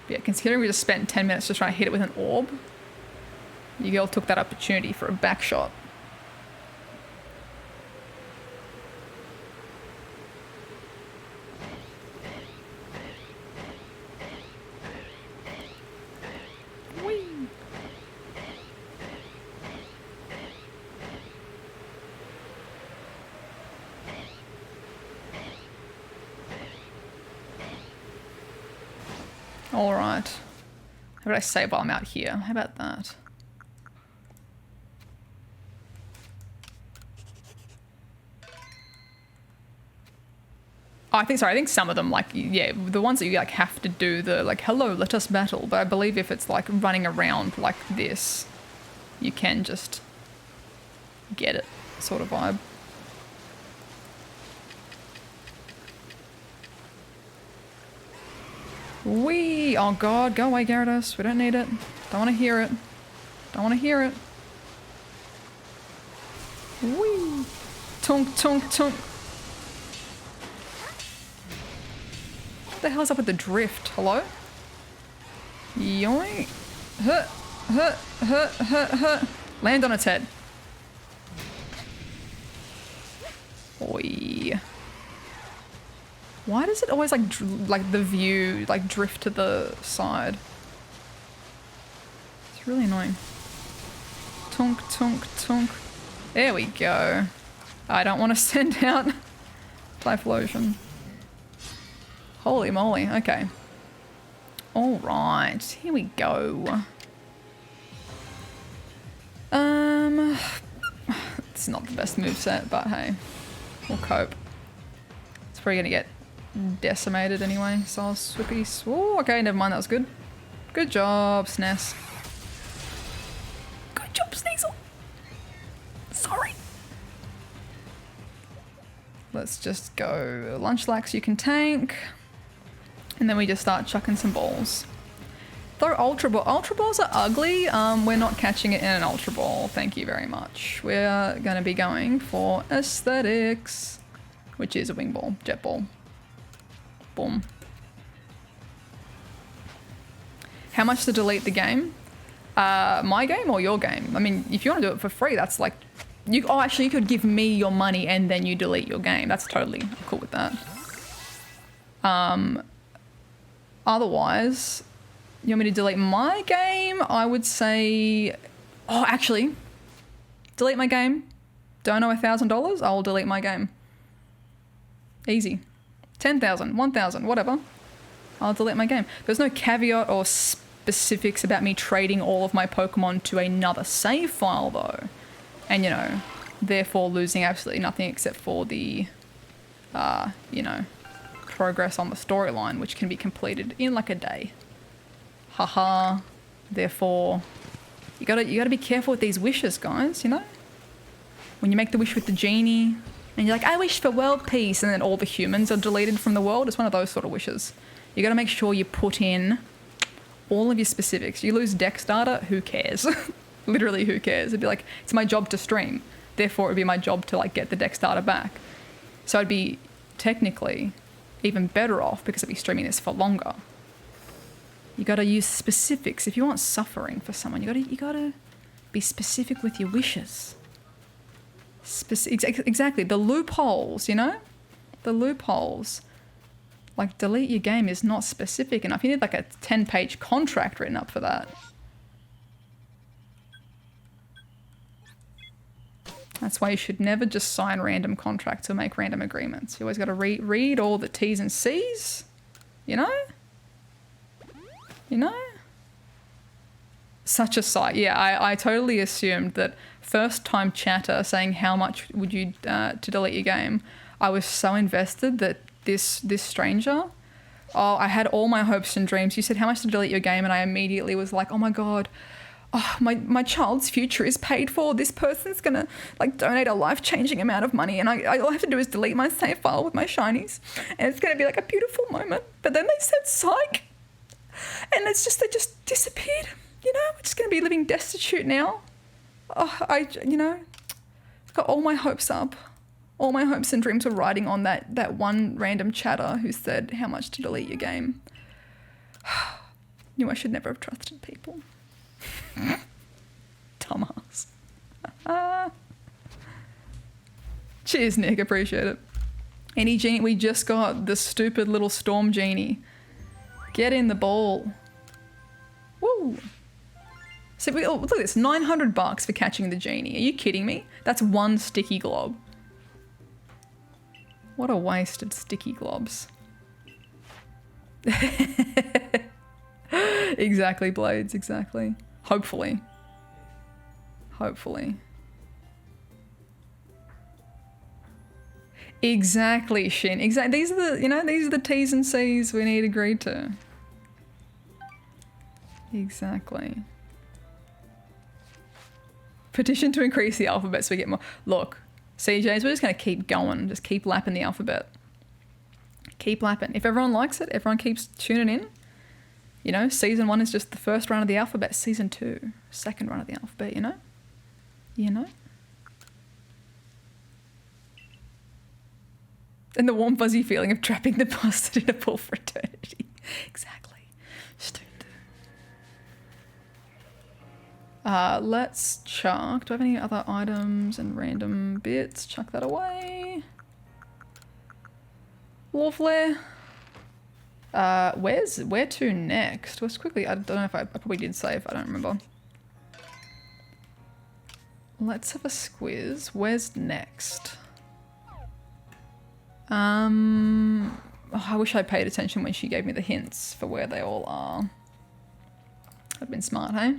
yeah, considering we just spent 10 minutes just trying to hit it with an orb, you girl took that opportunity for a back shot. Alright. How about I save while I'm out here? How about that? Oh, I think some of them, like, yeah, the ones that you like have to do the, like, hello, let us battle. But I believe if it's like running around like this, you can just get it sort of vibe. Wee! Oh god, go away Gyarados. We don't need it. Don't want to hear it. Don't want to hear it. Tunk, tunk, tunk. What the hell's up with the drift? Hello? Yoink. Huh, huh, huh, huh, huh. Land on its head. Oi. Why does it always like the view like drift to the side? It's really annoying. Tunk, tunk, tunk. There we go. I don't want to send out Typhlosion. Holy moly, okay. Alright, here we go. It's not the best moveset, but hey, we'll cope. It's probably gonna get decimated anyway, so I'll swippy. Oh, okay, never mind, that was good. Good job, SNES. Good job, Sneasel. Sorry. Let's just go Lunchlax, you can tank. And then we just start chucking some balls. Throw Ultra Ball. Ultra Balls are ugly. We're not catching it in an Ultra Ball. Thank you very much. We're going to be going for aesthetics, which is a Wing Ball, Jet Ball. Boom. How much to delete the game? My game or your game? I mean, if you want to do it for free, that's like... Oh, actually, you could give me your money and then you delete your game. That's totally cool with that. Otherwise, you want me to delete my game? I would say... Oh, actually, delete my game. Don't know $1,000? I'll delete my game. Easy. 10,000, 1,000, whatever. I'll delete my game. There's no caveat or specifics about me trading all of my Pokemon to another save file, though. And, you know, therefore losing absolutely nothing except for the, you know, progress on the storyline, which can be completed in like a day. Haha. Therefore, you gotta be careful with these wishes, guys, you know? When you make the wish with the genie, and you're like, I wish for world peace, and then all the humans are deleted from the world. It's one of those sort of wishes. You gotta make sure you put in all of your specifics. You lose Dex data, who cares? Literally, who cares? It'd be like, it's my job to stream. Therefore, it'd be my job to like get the Dex data back. So I'd be technically even better off because I'd be streaming this for longer. You gotta use specifics. If you want suffering for someone, you gotta be specific with your wishes. Exactly, the loopholes, you know? The loopholes. Like, delete your game is not specific enough. You need like a 10-page contract written up for that. That's why you should never just sign random contracts or make random agreements. You always got to read all the T's and C's, you know? You know? Such a sight. Yeah, I totally assumed that first time chatter saying how much would you to delete your game, I was so invested that this stranger, oh, I had all my hopes and dreams. You said how much to delete your game, and I immediately was like, oh my god, oh, my child's future is paid for. This person's gonna like donate a life-changing amount of money, and all I have to do is delete my save file with my shinies, and it's gonna be like a beautiful moment. But then they said psych, and they just disappeared. You know, we're just gonna be living destitute now. Oh, you know, got all my hopes up. All my hopes and dreams were riding on that one random chatter who said how much to delete your game. Knew I should never have trusted people. Dumbass. Cheers, Nick. Appreciate it. Any genie? We just got the stupid little storm genie. Get in the ball. Woo. So look at this. $900 for catching the genie. Are you kidding me? That's one sticky glob. What a wasted sticky globs. Exactly, Blades. Exactly. Hopefully. Hopefully. Exactly, Shin. Exactly. These are the T's and C's we need agreed to. Exactly. Petition to increase the alphabet so we get more. Look, CJs, we're just going to keep going. Just keep lapping the alphabet. Keep lapping. If everyone likes it, everyone keeps tuning in. You know, season 1 is just the first run of the alphabet. Season 2, second run of the alphabet, you know? You know? And the warm fuzzy feeling of trapping the bastard in a pool for eternity. Exactly. Stupid. Let's chuck. Do I have any other items and random bits? Chuck that away. Lovely. Where to next? Let's quickly. I don't know if I probably did save. I don't remember. Let's have a squiz. Where's next? Oh, I wish I paid attention when she gave me the hints for where they all are. I've been smart, hey?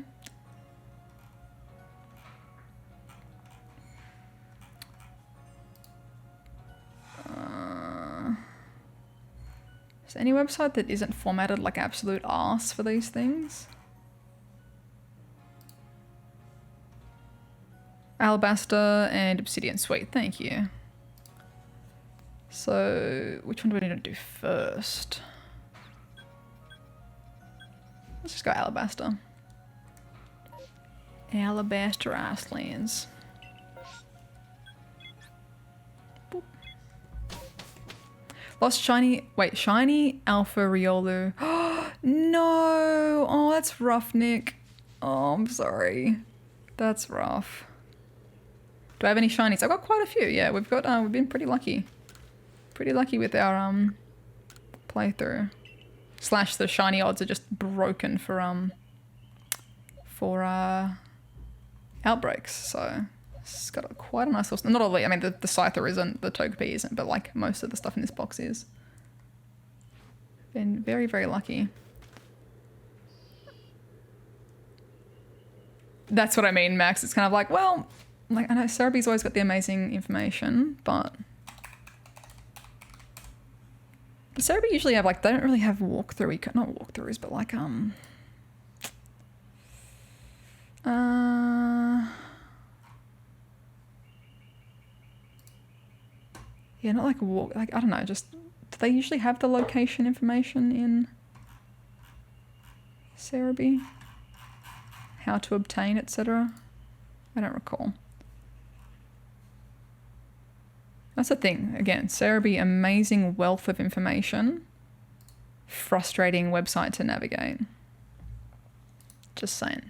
Is there any website that isn't formatted like absolute arse for these things? Alabaster and Obsidian. Sweet, thank you. So, which one do we need to do first? Let's just go Alabaster. Alabaster Icelands. Boop. Lost shiny, wait, shiny Alpha Riolu. No! Oh, that's rough, Nick. Oh, I'm sorry. That's rough. Do I have any shinies? I've got quite a few. Yeah, we've been pretty lucky. Pretty lucky with our playthrough. Slash the shiny odds are just broken for outbreaks. So it's got quite a nice little, not all, I mean the Scyther isn't, the Togepi isn't, but like most of the stuff in this box is. Been very, very lucky. That's what I mean, Max. It's kind of like, well, like I know Cerebi's always got the amazing information, but Cerebi usually have like, they don't really have walkthrough, not walkthroughs, but like yeah, not like a walk, like I don't know, just do they usually have the location information in Cerebi? How to obtain, etc. I don't recall. That's the thing. Again, Cerebi, amazing wealth of information. Frustrating website to navigate. Just saying.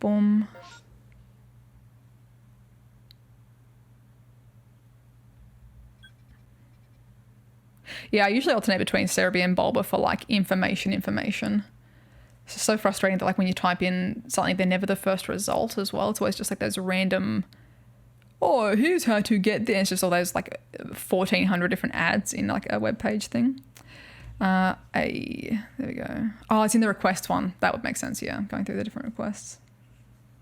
Boom. Yeah, I usually alternate between Cerebi and Bulba for like information. It's just so frustrating that like when you type in something, they're never the first result as well. It's always just like those random, oh, here's how to get there. It's just all those like 1,400 different ads in like a web page thing. There we go. Oh, it's in the request one. That would make sense, yeah. Going through the different requests.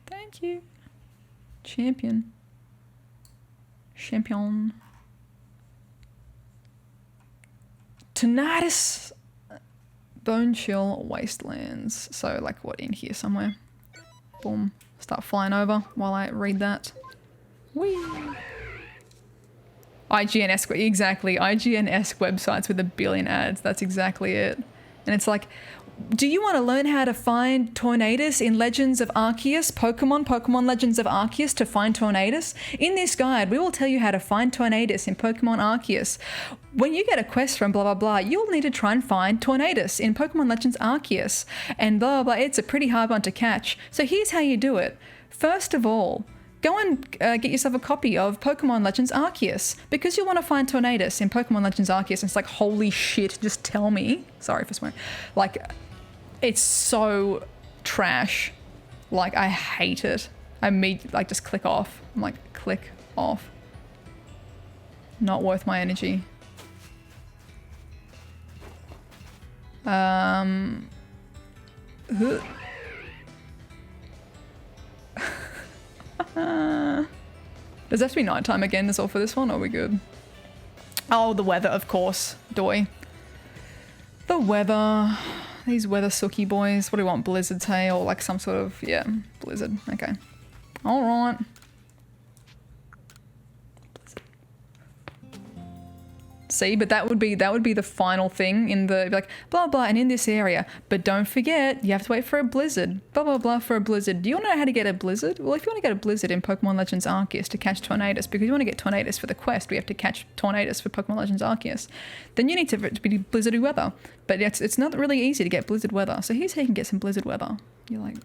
Thank you. Champion. Tinnitus. Bone Chill Wastelands. So like what, in here somewhere? Boom. Start flying over while I read that. Whee! IGN-esque, exactly. IGN-esque websites with 1 billion ads. That's exactly it. And it's like, do you want to learn how to find Tornadus in Legends of Arceus, Pokemon Legends of Arceus to find Tornadus? In this guide, we will tell you how to find Tornadus in Pokemon Arceus. When you get a quest from blah, blah, blah, you'll need to try and find Tornadus in Pokemon Legends Arceus. And blah, blah, blah. It's a pretty hard one to catch. So here's how you do it. First of all, go and get yourself a copy of Pokemon Legends Arceus because you want to find Tornadus in Pokemon Legends Arceus. And it's like, holy shit, just tell me. Sorry for swearing. Like, it's so trash. Like, I hate it. I like just click off. I'm like, click off. Not worth my energy. Does it have to be nighttime again is all for this one, or are we good? Oh, the weather, of course. Doy. The weather. These weather sookie boys. What do we want? Blizzard's hay or like some sort of, yeah, blizzard. Okay. All right. See, but that would be the final thing in the like blah blah and in this area. But don't forget, you have to wait for a blizzard. Blah blah blah for a blizzard. Do you want to know how to get a blizzard? Well, if you want to get a blizzard in Pokemon Legends Arceus to catch Tornadus, because you want to get Tornadus for the quest, we have to catch Tornadus for Pokemon Legends Arceus. Then you need to be blizzardy weather. But it's not really easy to get blizzard weather. So here's how you can get some blizzard weather. You're like.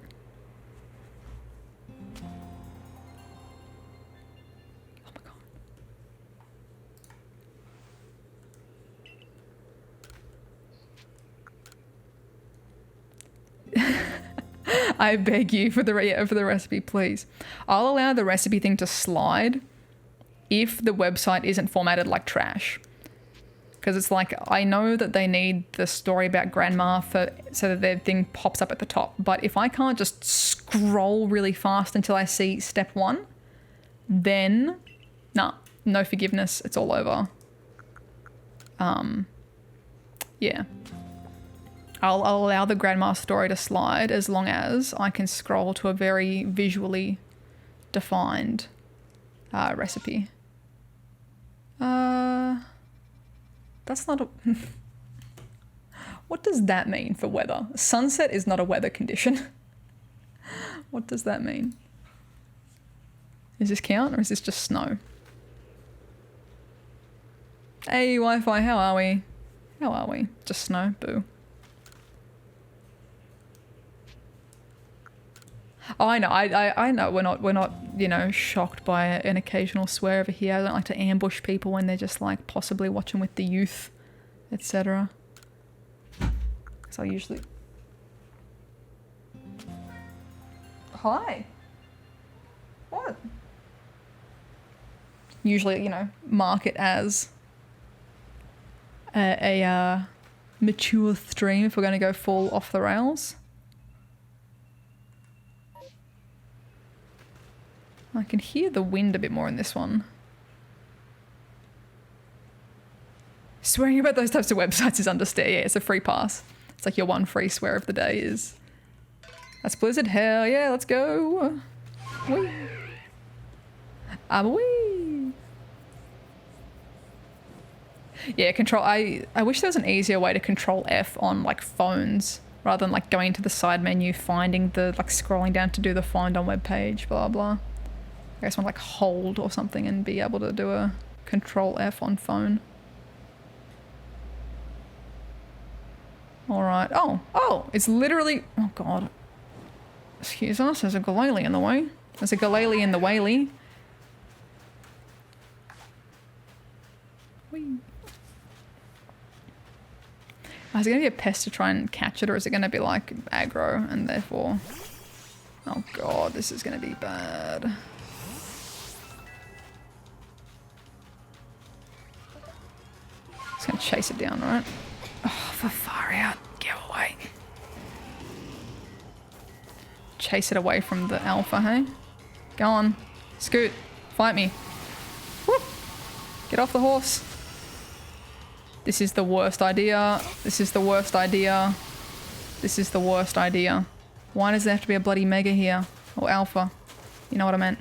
I beg you for the recipe, please. I'll allow the recipe thing to slide if the website isn't formatted like trash. Because it's like, I know that they need the story about Grandma so that their thing pops up at the top. But if I can't just scroll really fast until I see step 1, then nah, no forgiveness. It's all over. Yeah. I'll allow the Grandma story to slide as long as I can scroll to a very visually defined recipe. That's not a... What does that mean for weather? Sunset is not a weather condition. What does that mean? Is this count or is this just snow? Hey, Wi-Fi, how are we? How are we? Just snow, boo. Oh, I know. I know. We're not. You know, shocked by an occasional swear over here. I don't like to ambush people when they're just like possibly watching with the youth, etc. So I usually. Hi. What? Usually, you know, mark it as a mature stream if we're going to go full off the rails. I can hear the wind a bit more in this one. Swearing about those types of websites is understated. Yeah, it's a free pass. It's like your one free swear of the day is... That's Blizzard? Hell yeah, let's go! Whee! Whee! Yeah, control... I wish there was an easier way to control F on like phones rather than like going to the side menu, finding the... like scrolling down to do the find on web page, blah blah. I guess I want like hold or something and be able to do a control F on phone. Alright. Oh, it's literally... Oh god. Excuse us, there's a Galali in the way. There's a Galali in the whaley. Whee. Oh, is it going to be a pest to try and catch it, or is it going to be like aggro and therefore... Oh god, this is going to be bad. Just gonna chase it down, right? Oh, for far out. Get away. Chase it away from the alpha, hey? Go on. Scoot. Fight me. Whoop. Get off the horse. This is the worst idea. This is the worst idea. This is the worst idea. Why does there have to be a bloody mega here? Or alpha? You know what I meant.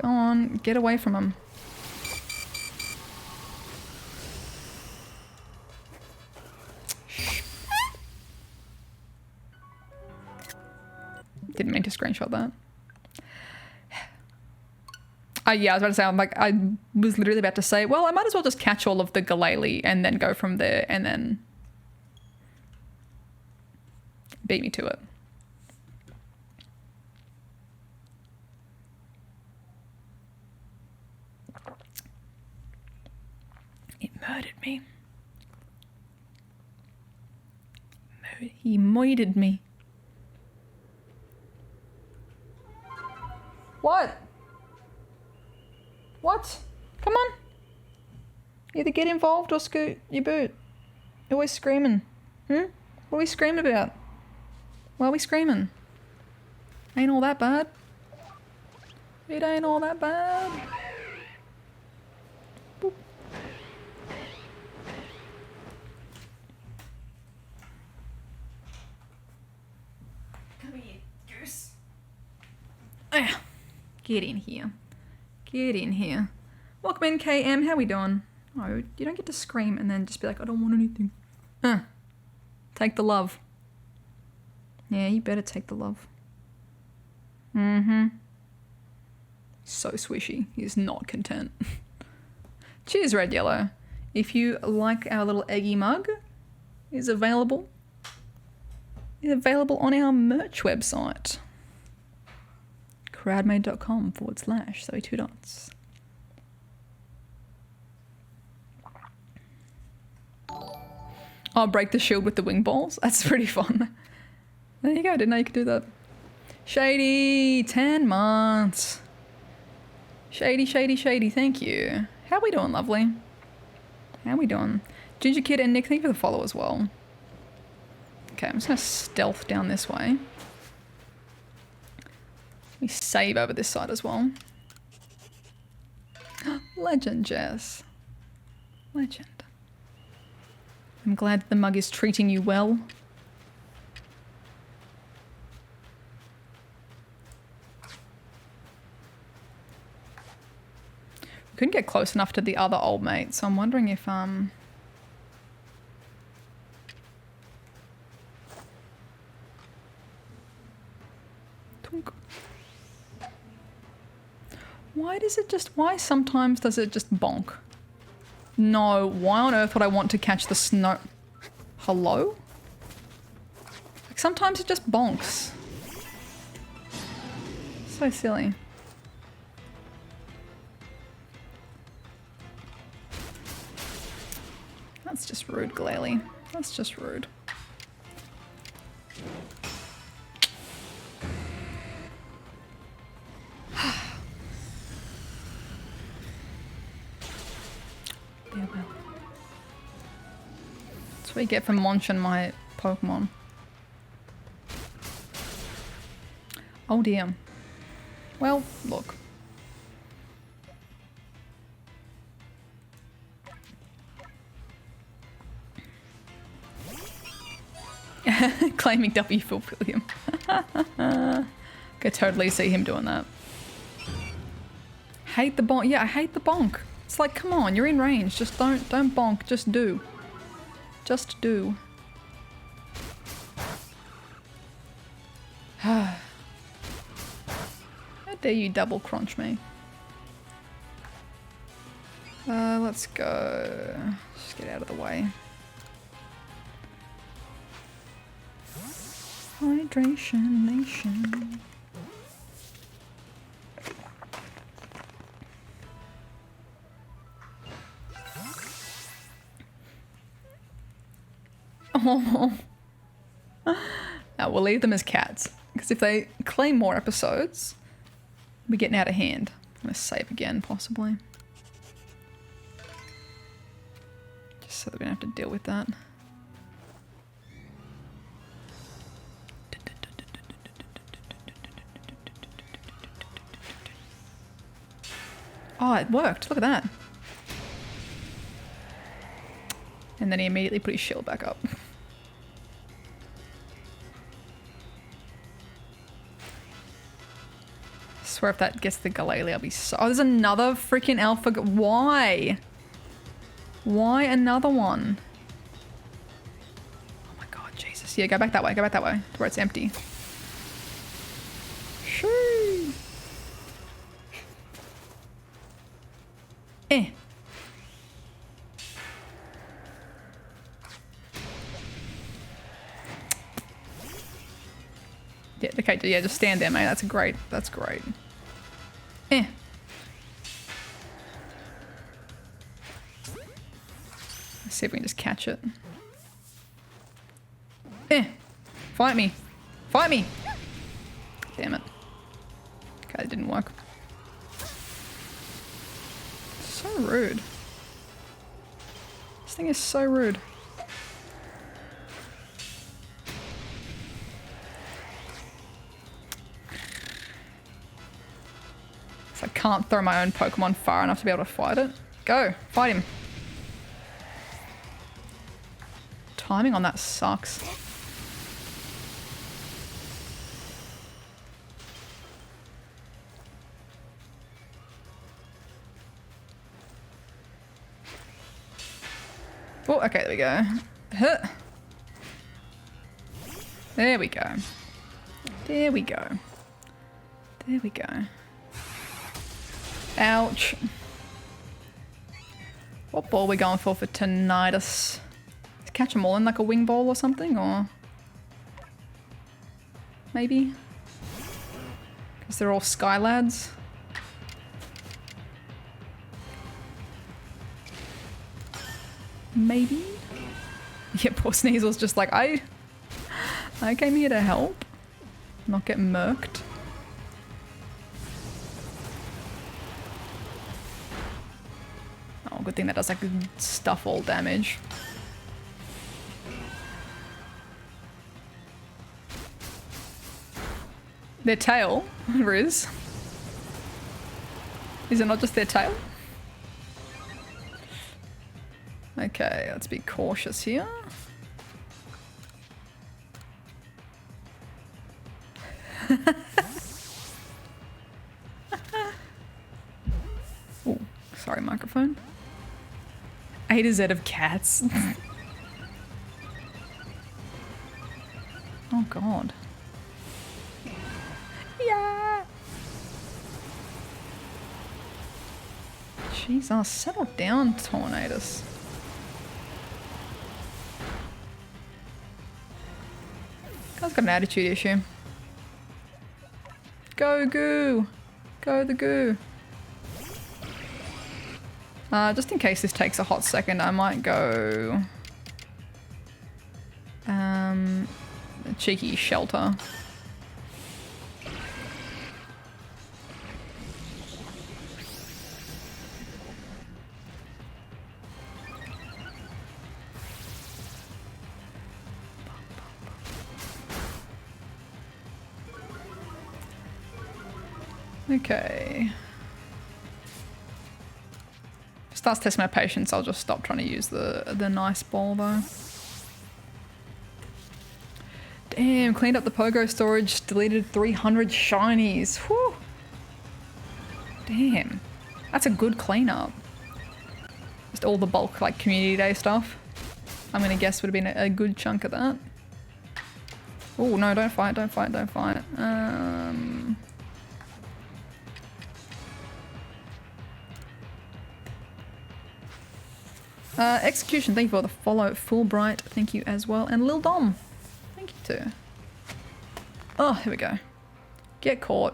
Go on. Get away from him. Didn't mean to screenshot that. Yeah, I was about to say, I was literally about to say, well, I might as well just catch all of the Galali and then go from there and then beat me to it. It murdered me. He moided me. What? What? Come on. Either get involved or scoot your boot. You're always screaming. What are we screaming about? Why are we screaming? Ain't all that bad. It ain't all that bad. Boop. Come here, goose. Get in here. Get in here. Welcome in, KM. How we doing? Oh, you don't get to scream and then just be like, I don't want anything. Take the love. Yeah, you better take the love. Mm-hmm. So swishy. He's not content. Cheers, Red Yellow. If you like our little eggy mug, is available. It's available on our merch website. crowdmade.com/32 Oh, break the shield with the wing balls. That's pretty fun. There you go. Didn't know you could do that. Shady, 10 months. Shady, shady, shady. Thank you. How we doing, lovely? How we doing? Ginger Kid and Nick, thank you for the follow as well. Okay, I'm just going to stealth down this way. Let me save over this side as well. Legend, Jess. Legend. I'm glad the mug is treating you well. We couldn't get close enough to the other old mate, so I'm wondering if Tunk. Why sometimes does it just bonk? No, why on earth would I want to catch the snow? Hello? Like sometimes it just bonks. So silly. That's just rude, Glalie. That's just rude. Yeah, well. That's what you get for munching my Pokemon. Oh dear. Well, look. Claiming W for William. Could totally see him doing that. Hate the bonk. Yeah, I hate the bonk. It's like, come on, you're in range. Just don't bonk. Just do. Just do. How dare you double crunch me? Let's go. Just get out of the way. Hydration Nation. Oh. Now we'll leave them as cats. Because if they claim more episodes, we're getting out of hand. I'm going to save again, possibly. Just so that we don't have to deal with that. Oh, it worked. Look at that. And then he immediately put his shield back up. I swear if that gets the Glalie, I'll be so... Oh, there's another freaking alpha... Why? Why another one? Oh my god, Jesus. Yeah, go back that way. Go back that way. To where it's empty. Shoo. Eh. Yeah, okay, yeah, just stand there, mate. That's great. That's great. Eh. Let's see if we can just catch it. Eh. Fight me. Fight me. Damn it. Okay, it didn't work. So rude. This thing is so rude. I can't throw my own Pokemon far enough to be able to fight it. Go, fight him. Timing on that sucks. Oh, okay, there we go. Huh. There we go. There we go. There we go. Ouch. What ball are we going for tinnitus? To catch them all in like a wing ball or something, or maybe? Because they're all sky lads. Maybe? Yeah, poor Sneasel's just like, I came here to help, not get murked. Oh, good thing that does like stuff all damage. Their tail, Riz. Is it not just their tail? Okay, let's be cautious here. Oh, sorry, microphone. A to Z of cats. Oh god. Yeah. Jesus, settle down, Tornadus. Guy's got an attitude issue. Go goo! Go the goo! Just in case this takes a hot second, I might go... a cheeky shelter. Okay. If it starts testing my patience, I'll just stop trying to use the nice ball though. Damn, cleaned up the pogo storage, deleted 300 shinies. Whew. Damn. That's a good cleanup. Just all the bulk like community day stuff. I'm gonna guess would have been a good chunk of that. Oh no, don't fight, don't fight, don't fight. Execution, thank you for the follow. Fulbright, thank you as well. And Lil Dom, thank you too. Oh, here we go. Get caught.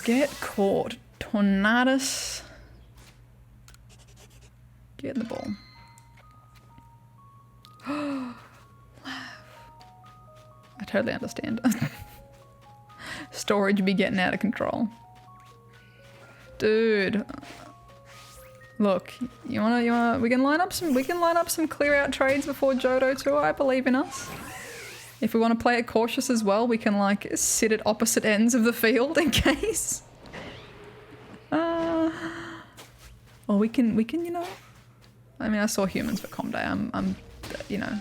Get caught. Tornadus. Get in the ball. I totally understand. Storage be getting out of control. Dude. Look, we can line up some clear out trades before Johto Tour. I believe in us. If we want to play it cautious as well, we can like sit at opposite ends of the field in case. Or we can, you know. I mean, I saw humans for Com Day. I'm, you know.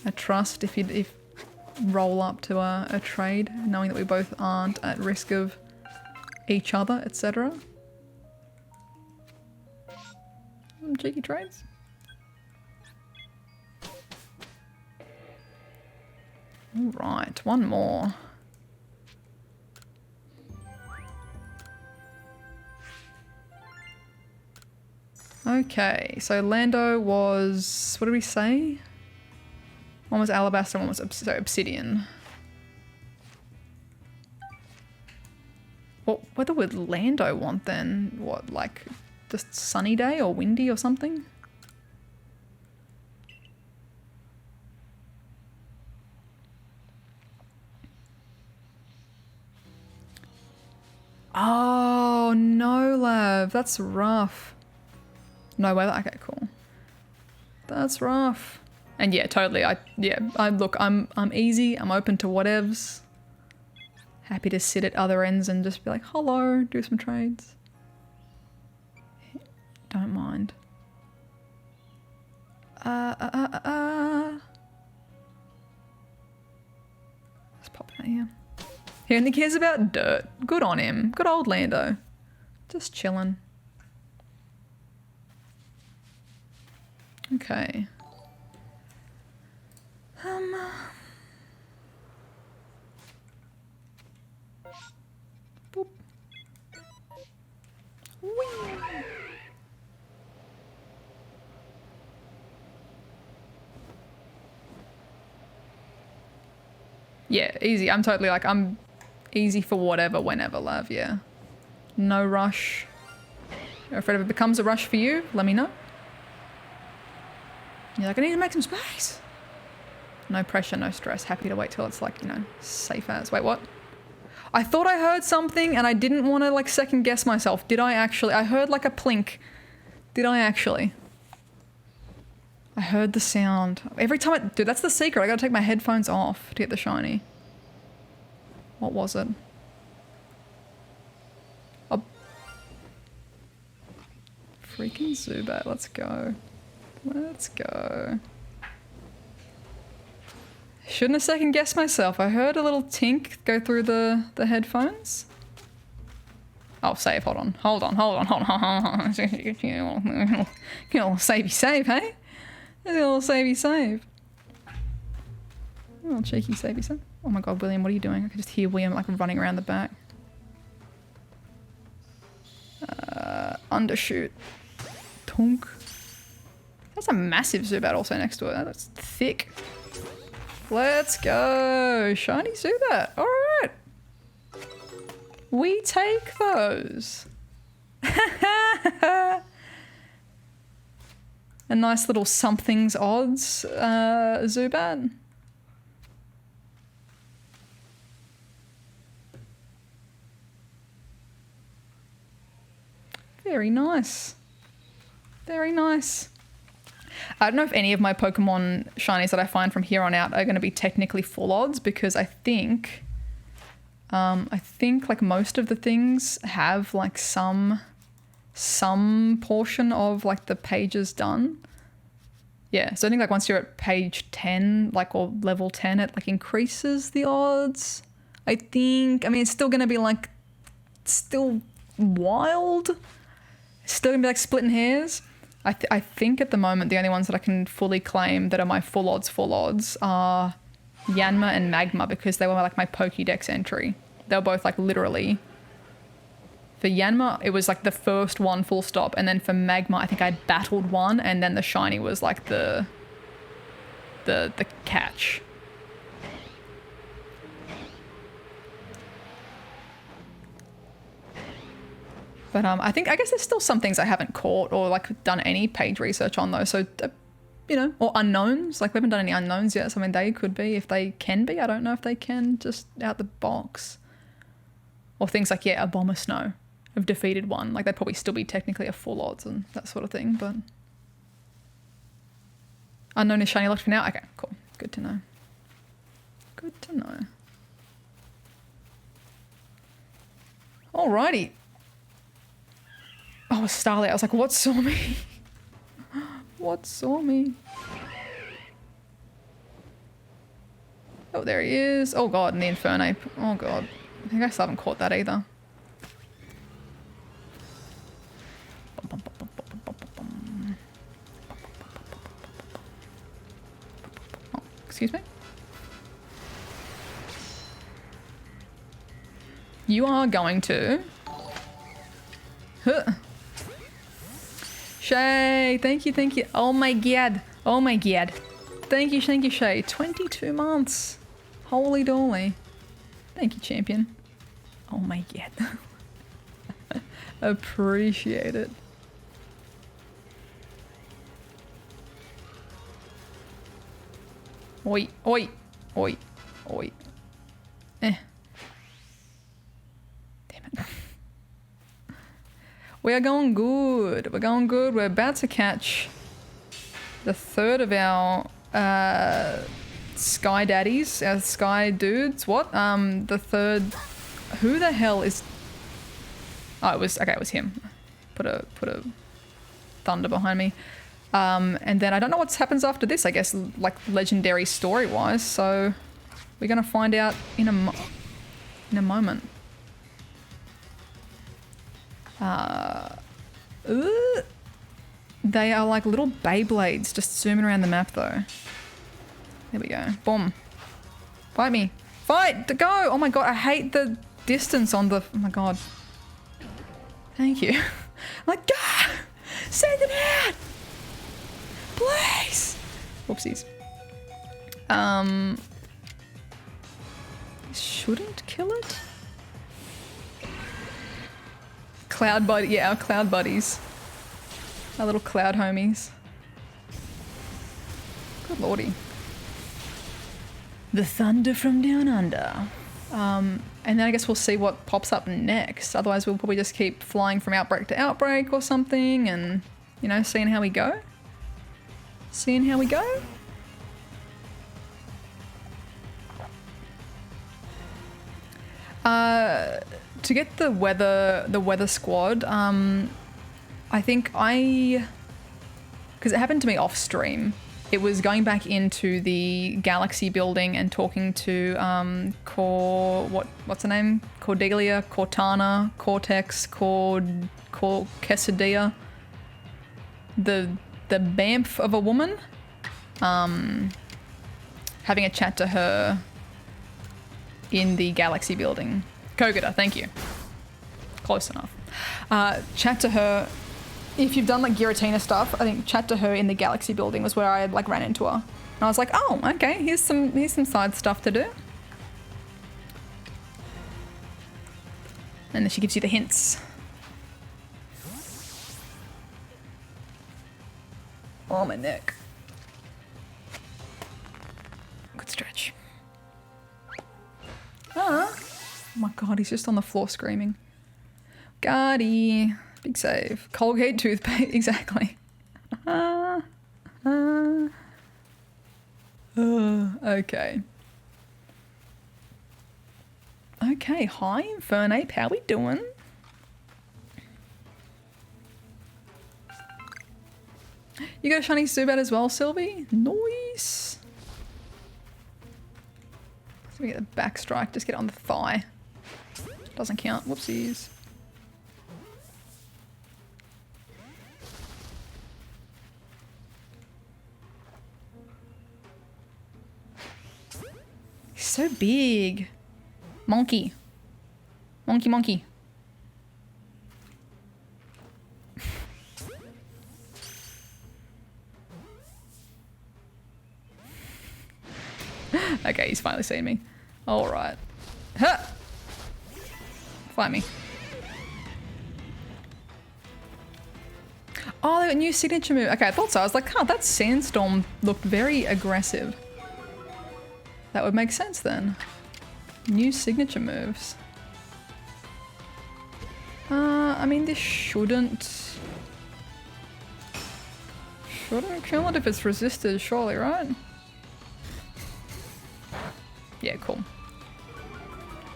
I trust if roll up to a trade, knowing that we both aren't at risk of each other, etc. Cheeky trades. All right, one more. Okay, so Lando was, what did we say? One was Alabaster, one was Obsidian. What would Lando want then? What, like just sunny day or windy or something? Oh no, Lav, that's rough. No weather. Okay, cool. That's rough. And yeah, totally. Look, I'm easy. I'm open to whatevs. Happy to sit at other ends and just be like, hello, do some trades. Don't mind. Let's pop that here. He only cares about dirt. Good on him. Good old Lando. Just chilling. Okay. Boop. Whee. Yeah, easy. I'm totally like, I'm easy for whatever, whenever, love, yeah. No rush. If it ever becomes a rush for you, let me know. You're like, I need to make some space. No pressure, no stress. Happy to wait till it's like, you know, safe as. Wait, what? I thought I heard something and I didn't want to like second guess myself. Did I actually? I heard like a plink. Did I actually? I heard the sound. Every time dude, that's the secret. I gotta take my headphones off to get the shiny. What was it? Oh. Freaking Zubat, let's go. Let's go. Shouldn't have second guessed myself. I heard a little tink go through the headphones. Oh, save, hold on. Hold on. You know, savey save, hey? A little savey save. A little cheeky savey save. Oh my god, William, what are you doing? I can just hear William like running around the back. Undershoot. Tunk. That's a massive Zubat also next to it. That's thick. Let's go. Shiny Zubat. Alright. We take those. A nice little something's odds Zubat. Very nice. Very nice. I don't know if any of my Pokemon shinies that I find from here on out are going to be technically full odds because I think like most of the things have like some portion of like the pages done. Yeah, so I think like once you're at page 10, like or level 10, it like increases the odds. I think. I mean, it's still going to be like still wild. It's still going to be like splitting hairs. I think at the moment the only ones that I can fully claim that are my full odds are Yanma and Magma because they were like my Pokédex entry. They were both like literally. For Yanma, it was like the first one full stop, and then for Magma, I think I battled one, and then the shiny was like the catch. But I guess there's still some things I haven't caught or like done any page research on though. So, you know, or unknowns. Like we haven't done any unknowns yet. So I mean, they could be if they can be. I don't know if they can just out the box. Or things like a Bomber Snow have defeated one. Like they'd probably still be technically a full odds and that sort of thing. But unknown is shiny locked for now. Okay, cool. Good to know. Good to know. Alrighty. Oh, Starlight. I was like, what saw me? What saw me? Oh, there he is. Oh god, and the Infernape. Oh god. I think I still haven't caught that either. Oh, excuse me? You are going to... Huh. Shay, thank you. Oh my god. Thank you, Shay. 22 months. Holy dolly. Thank you, champion. Oh my god. Appreciate it. Oi. Damn it. We are going good. We're about to catch the third of our Sky Daddies, our Sky Dudes. What? The third. Who the hell is? Oh, it was him. Put a thunder behind me. And then I don't know what happens after this. I guess like legendary story wise. So we're gonna find out in a moment. They are like little Beyblades just zooming around the map though. There we go. Boom. Fight me. Fight! To go! Oh my god, I hate the distance on the... Oh my god. Thank you. Like, ah! Send it out! Please! Whoopsies. Shouldn't kill it? Cloud buddy, yeah, our cloud buddies. Our little cloud homies. Good lordy. The thunder from down under. And then I guess we'll see what pops up next. Otherwise we'll probably just keep flying from outbreak to outbreak or something and, you know, seeing how we go. Seeing how we go. To get the weather squad, I think because it happened to me off stream, it was going back into the galaxy building and talking to what's her name? Cordelia, Cortana, Cortex, Quesadilla. The BAMF of a woman. Having a chat to her in the galaxy building. Kogita, thank you. Close enough. Chat to her. If you've done like Giratina stuff, I think chat to her in the galaxy building was where I like ran into her. And I was like, oh, okay, here's some side stuff to do. And then she gives you the hints. Oh, my neck. Good stretch. Ah. Oh my god, he's just on the floor screaming. Guardy. Big save. Colgate toothpaste, exactly. Okay. Okay, hi Infernape, how we doing? You got a shiny Zubat as well, Sylvie? Nice. Let me get the back strike, just get it on the thigh. Doesn't count, whoopsies. He's so big. Monkey. Monkey, monkey. Okay, he's finally seen me. Alright. Huh! Fight me. Oh, they got new signature move. Okay, I thought so. I was like, huh, that Sandstorm looked very aggressive. That would make sense then. New signature moves. I mean, this shouldn't kill it if it's resisted, surely, right? Yeah, cool.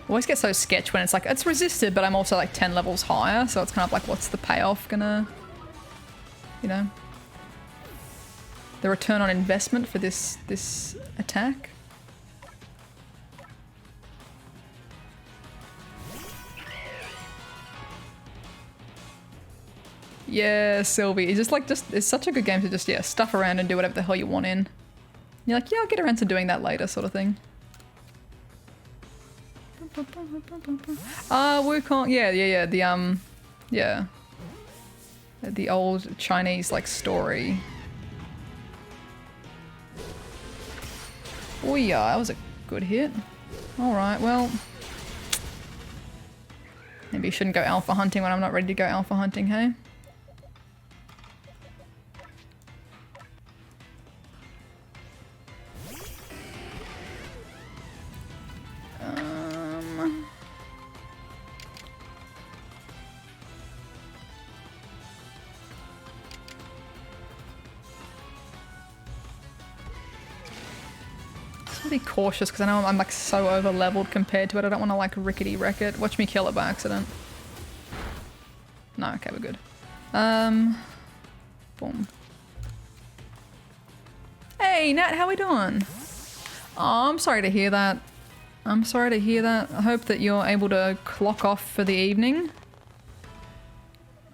Always get so sketch when it's like, it's resisted, but I'm also like 10 levels higher, so it's kind of like, what's the payoff gonna, you know? The return on investment for this attack? Yeah, Sylvie. It's just like, it's such a good game to just, yeah, stuff around and do whatever the hell you want in. You're like, yeah, I'll get around to doing that later, sort of thing. Wukong, yeah, the old Chinese, like, story. Oh yeah, that was a good hit. Alright, well. Maybe you shouldn't go alpha hunting when I'm not ready to go alpha hunting, hey? Be cautious because I know I'm like so over leveled compared to it. I don't want to like rickety wreck it. Watch me kill it by accident. No, okay, we're good. Boom. Hey Nat, how we doing? Oh, I'm sorry to hear that. I'm sorry to hear that. I hope that you're able to clock off for the evening.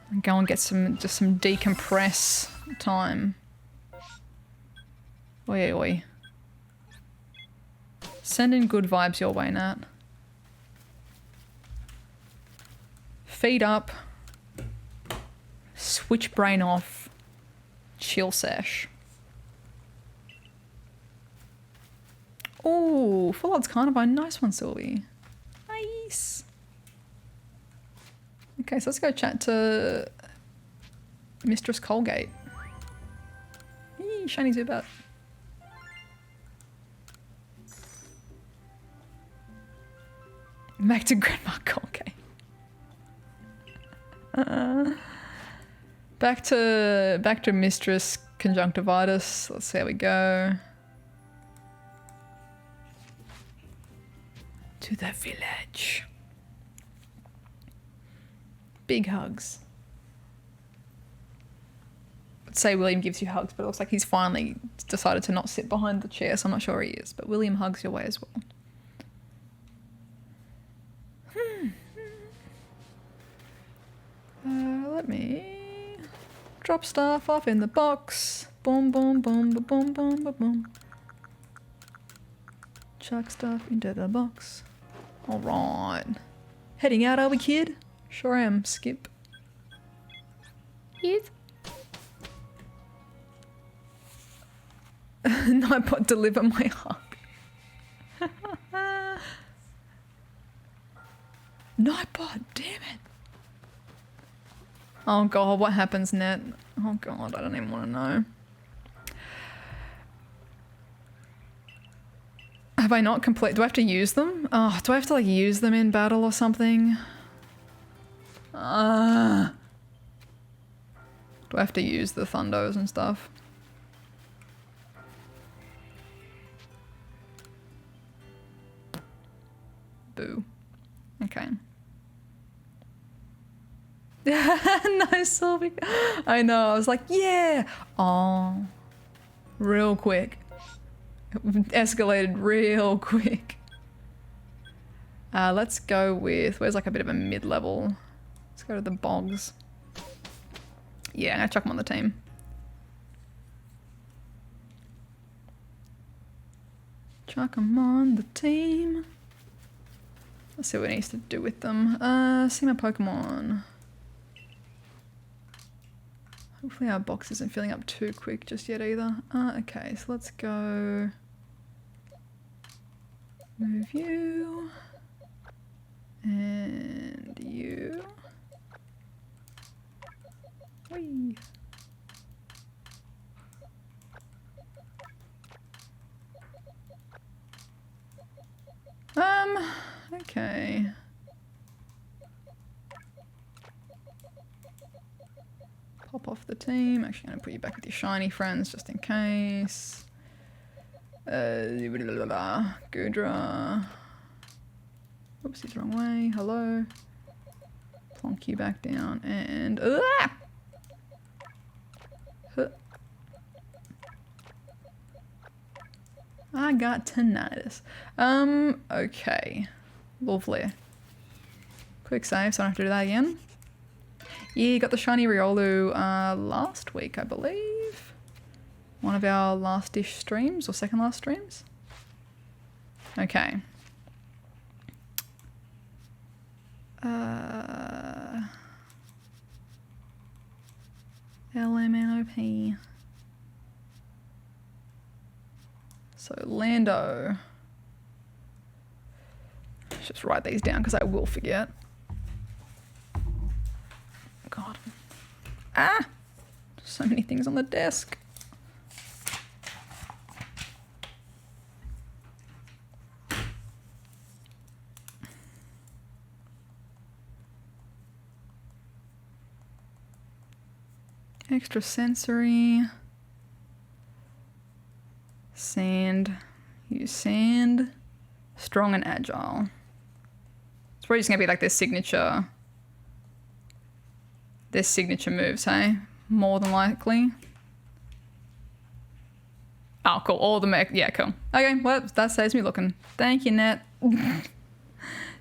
And go and get some decompress time. Oi, oi. Sending good vibes your way, Nat. Feet up. Switch brain off. Chill sesh. Oh, full odds carnivine. Nice one, Sylvie. Nice. Okay, so let's go chat to Mistress Colgate. Eee, shiny Zubat. Back to Grandma Colgate. Back to Mistress Conjunctivitis. Let's see how we go. To the village. Big hugs. I'd say William gives you hugs, but it looks like he's finally decided to not sit behind the chair, so I'm not sure he is. But William hugs your way as well. Let me drop stuff off in the box. Boom, boom, boom, boom, boom, boom, boom, boom. Chuck stuff into the box. All right. Heading out, are we, kid? Sure am, Skip. Yes. Nightbot, deliver my hug. Nightbot, damn it. Oh god, what happens, Net? Oh god, I don't even want to know. Have I not complete? Do I have to use them? Oh, do I have to like use them in battle or something? Do I have to use the Thundos and stuff? Boo. Okay. Nice, Sylvie. I know, I was like, yeah! Oh, real quick. It escalated real quick. Let's go with, where's like a bit of a mid-level? Let's go to the bogs. Yeah, I'm gonna chuck him on the team. Chuck him on the team. Let's see what it needs to do with them. See my Pokemon. Hopefully our box isn't filling up too quick just yet either. Okay, so let's go. Move you. And you. Whee. Okay. Pop off the team. Actually, I'm gonna put you back with your shiny friends just in case. Gudra. Oopsies, wrong way. Hello. Plonk you back down and. I got tinnitus. Okay. Lovely. Quick save so I don't have to do that again. Yeah, got the shiny Riolu last week, I believe. One of our last-ish streams, or second last streams. Okay. LMNOP. So Lando. Let's just write these down because I will forget. God. Ah! So many things on the desk. Extra sensory. Sand. Use sand. Strong and agile. It's probably just gonna be like their signature moves, hey? More than likely. Oh, cool. All the yeah, cool. Okay, well, that saves me looking. Thank you, Nat.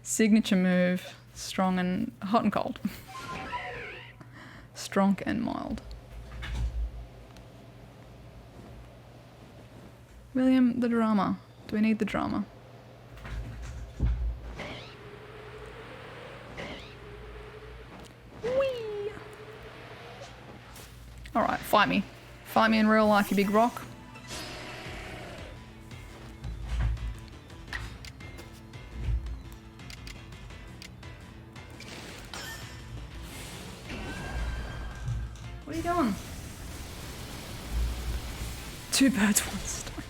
Signature move. Strong and hot and cold. Strong and mild. William, the drama. Do we need the drama? Whee! Alright, fight me. Fight me in real life, you big rock. What are you doing? 2 birds, 1 stone.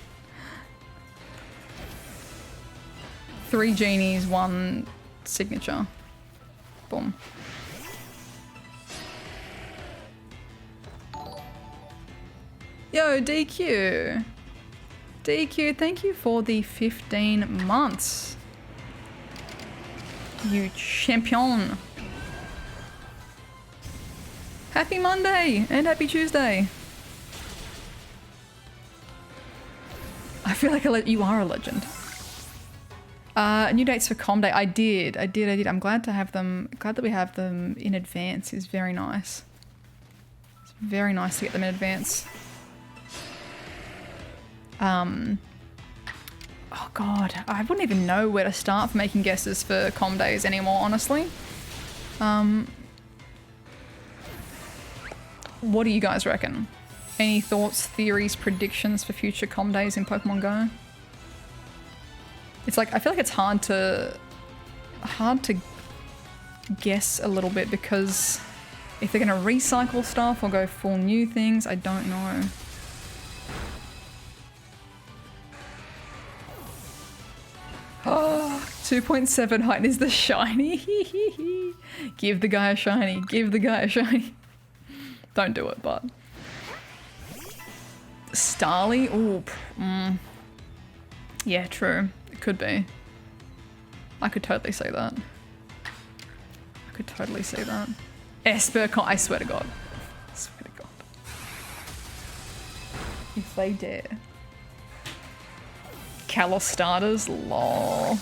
3 genies, 1 signature. Boom. Yo, DQ. DQ, thank you for the 15 months. You champion. Happy Monday and happy Tuesday. I feel like you are a legend. New dates for Com Day. I did. I'm glad to have them. Glad that we have them in advance is very nice. It's very nice to get them in advance. Oh god, I wouldn't even know where to start for making guesses for Com Days anymore, honestly. What do you guys reckon? Any thoughts, theories, predictions for future Com Days in Pokemon Go? It's like, I feel like it's hard to guess a little bit because if they're gonna recycle stuff or go full new things, I don't know. Oh, 2.7 height is the shiny. Give the guy a shiny. Give the guy a shiny. Don't do it, but. Starly? Ooh. Yeah, true. It could be. I could totally say that. I could totally say that. Esper, I swear to God. I swear to God. If they dare. Kalos starters? Lol.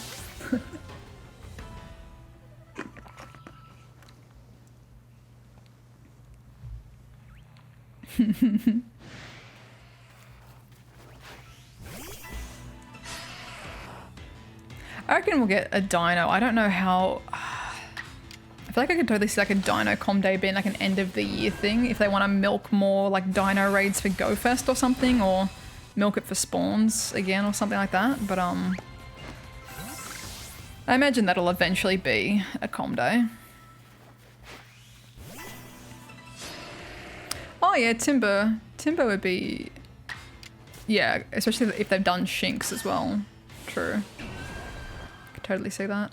I reckon we'll get a dino. I don't know how... I feel like I could totally see like a dino Com Day being like an end of the year thing if they want to milk more like dino raids for Go Fest or something, or milk it for spawns again or something like that. But I imagine that'll eventually be a Com Day. Oh yeah, Timber. Timber would be... Yeah, especially if they've done Shinx as well. True. Could totally see that.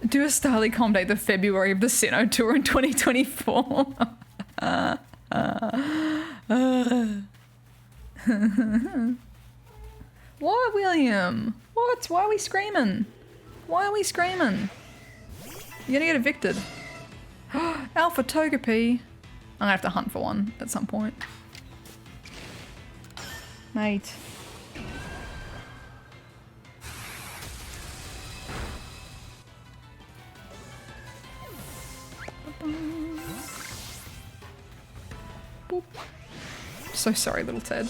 Do a Starly Com Day the February of the Sinnoh Tour in 2024. What, William? What? Why are we screaming? Why are we screaming? You're gonna get evicted. Alpha Togepi. I'm gonna have to hunt for one at some point. Mate. Boop. So sorry, little Ted.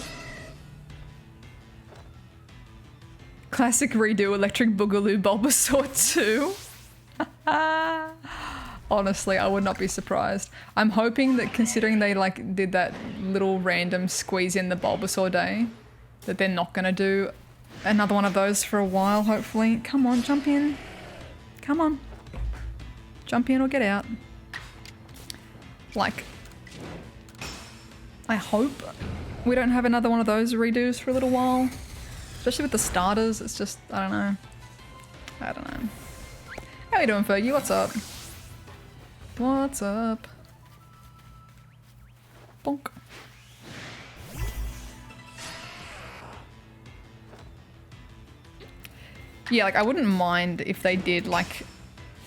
Classic redo Electric Boogaloo Bulbasaur 2. Honestly, I would not be surprised. I'm hoping that considering they like did that little random squeeze in the Bulbasaur day, that they're not gonna do another one of those for a while, hopefully. Come on, jump in. Come on. Jump in or get out. Like, I hope we don't have another one of those redos for a little while. Especially with the starters, it's just, I don't know. I don't know. How you doing, Fergie? What's up? What's up? Bonk. Yeah, like I wouldn't mind if they did like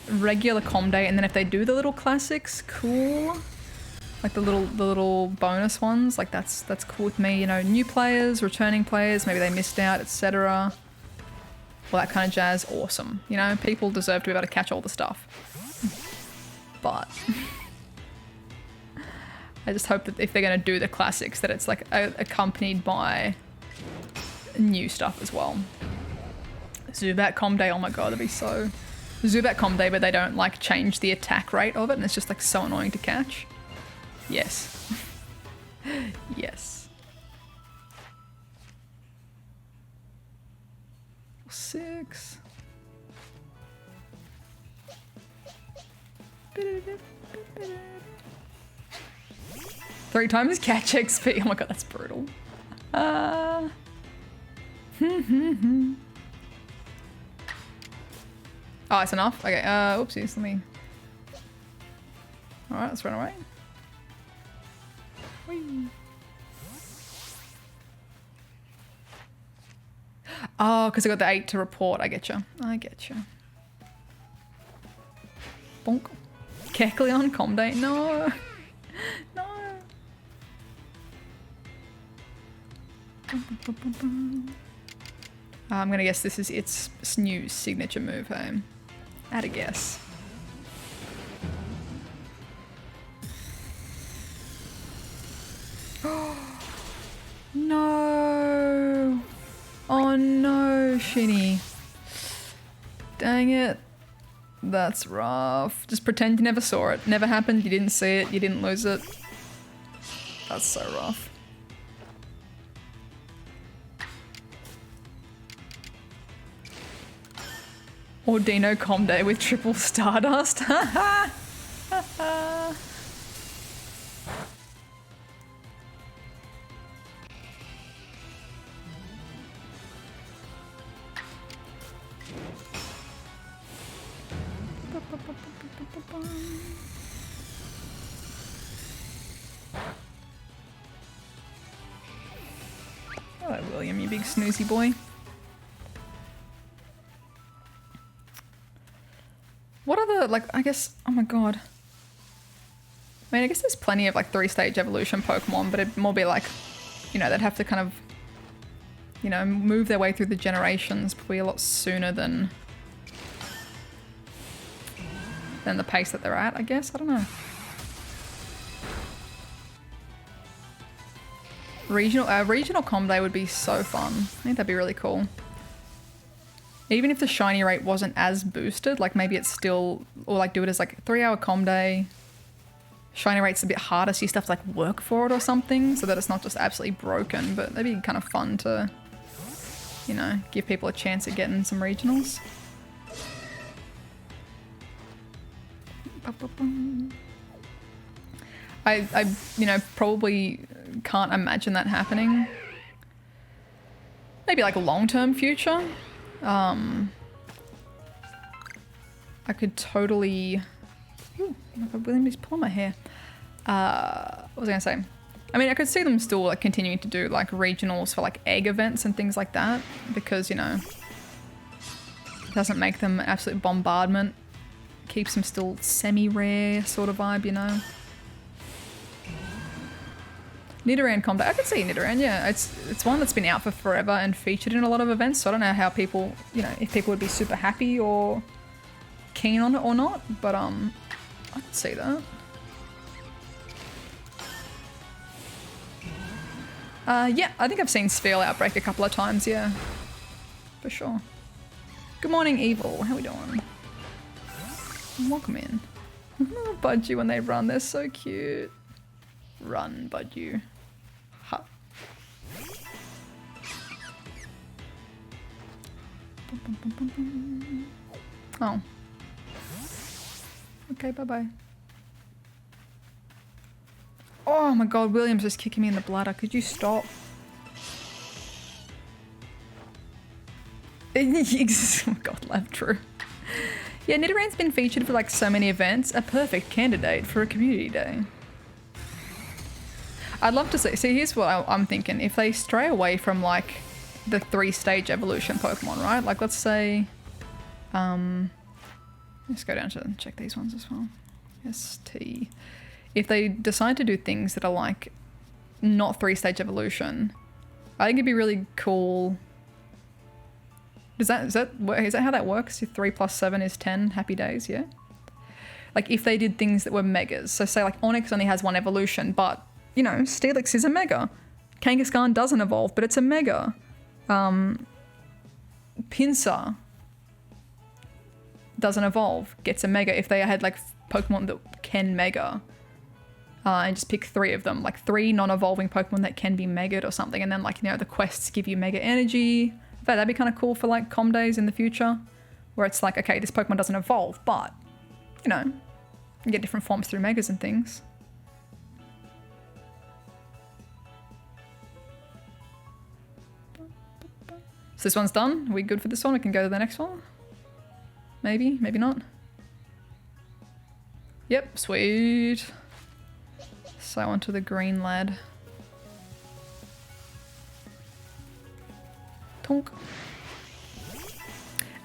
regular Com Day, and then if they do the little classics, cool. Like the little bonus ones, like that's cool with me. You know, new players, returning players, maybe they missed out, etc. all that kind of jazz, awesome. You know, people deserve to be able to catch all the stuff. But I just hope that if they're going to do the classics, that it's like accompanied by new stuff as well. Zubat Comday, oh my god, that'd be so... Zubat Comday, but they don't like change the attack rate of it, and it's just like so annoying to catch. Yes. Yes. 6. 3 times catch XP. Oh my god, that's brutal. Oh, it's enough? Okay, oopsies, let me... Alright, let's run away. Whee. Oh, because I got the 8 to report. I get you. I get you. Bonk. Kecleon, Comday. No. No. I'm gonna guess this is its new signature move, hey? I had a guess. No. Oh no, Shinny. Dang it. That's rough. Just pretend you never saw it. Never happened, you didn't see it, you didn't lose it. That's so rough. Ordino Comday with triple Stardust. Haha. Haha. Hello, William, you big snoozy boy. What other, like, I guess, oh my god. I mean, I guess there's plenty of, like, 3-stage evolution Pokemon, but it'd more be like, you know, they'd have to kind of, you know, move their way through the generations probably a lot sooner than the pace that they're at, I guess. I don't know. Regional Comday would be so fun. I think that'd be really cool. Even if the shiny rate wasn't as boosted, like maybe it's still, or like do it as like 3-hour Comday. Shiny rate's a bit harder, so you still have to like work for it or something, so that it's not just absolutely broken, but that'd be kind of fun to, you know, give people a chance at getting some regionals. I you know, probably can't imagine that happening. Maybe like a long-term future. I could totally... Ooh, William is pulling my hair. What was I gonna say? I mean, I could see them still like continuing to do like regionals for like egg events and things like that, because, you know, it doesn't make them an absolute bombardment. Keeps them still semi-rare sort of vibe, you know. Nidoran Comday. I could see Nidoran, yeah. It's one that's been out for forever and featured in a lot of events, so I don't know how people, you know, if people would be super happy or keen on it or not, but I could see that. Yeah, I think I've seen Spheal Outbreak a couple of times, yeah. For sure. Good morning, Evil. How we doing? Welcome in. Budgie when they run, they're so cute. Run, Budgie. Ha. Oh. Okay, bye-bye. Oh my god, William's just kicking me in the bladder. Could you stop? Oh my god, laugh true. Yeah, Nidoran's been featured for like so many events. A perfect candidate for a community day. I'd love to see here's what I'm thinking. If they stray away from like the 3-stage evolution Pokemon, right? Like let's say, let's go down to check these ones as well. ST. If they decide to do things that are like not 3-stage evolution, I think it'd be really cool Is that how that works? If 3 plus 7 is 10, happy days, yeah? Like if they did things that were megas. So say like Onyx only has one evolution, but, you know, Steelix is a mega. Kangaskhan doesn't evolve, but it's a mega. Pinsir doesn't evolve, gets a mega. If they had like Pokemon that can mega, and just pick 3 of them, like 3 non-evolving Pokemon that can be mega'd or something, and then like, you know, the quests give you mega energy. I bet that'd be kind of cool for like Com days in the future, where it's like, okay, this Pokemon doesn't evolve, but, you know, you get different forms through megas and things. So this one's done. Are we good for this one? We can go to the next one. Maybe, maybe not. Yep, sweet. So on to the green lad. Tonk.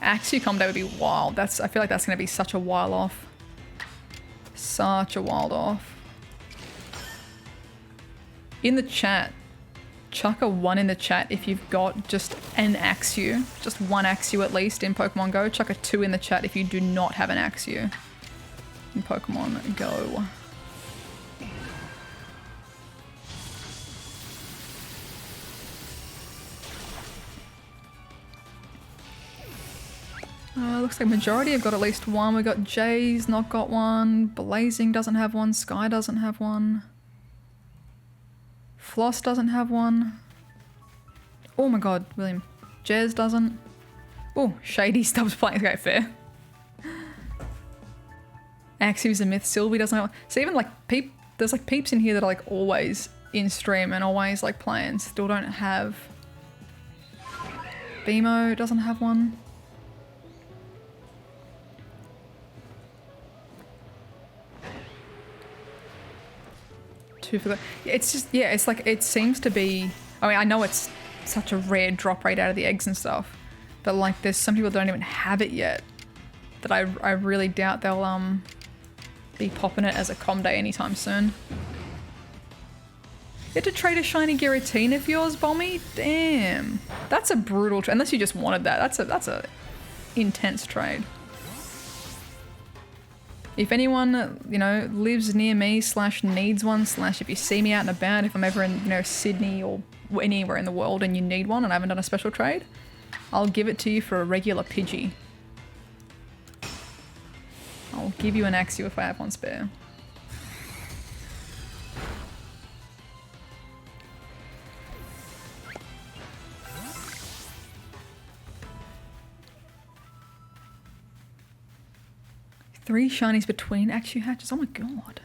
Axew Combat would be wild. I feel like that's going to be such a while off. Such a while off. In the chat, chuck a 1 in the chat if you've got just an Axew. Just one Axew at least in Pokemon Go. Chuck a 2 in the chat if you do not have an Axew in Pokemon Go. Looks like majority have got at least one. We got Jay's not got one. Blazing doesn't have one. Sky doesn't have one. Floss doesn't have one. Oh my god, William. Jez doesn't. Oh, Shady stops playing. Okay, fair. Axew's a myth. Sylvie doesn't have one. So even like there's like peeps in here that are like always in stream and always like playing. Still don't have. Beemo doesn't have one. For the, it's just, yeah, it's like, it seems to be, I mean, I know it's such a rare drop rate out of the eggs and stuff, but like there's some people that don't even have it yet that I really doubt they'll be popping it as a Com day anytime soon. You had to trade a shiny Giratina for yours, Bommy? Damn. That's a brutal trade. Unless you just wanted that. That's a intense trade. If anyone, you know, lives near me / needs one / if you see me out and about, if I'm ever in, you know, Sydney or anywhere in the world and you need one and I haven't done a special trade, I'll give it to you for a regular Pidgey. I'll give you an Axew if I have one spare. Three shinies between Axew hatches. Oh my god.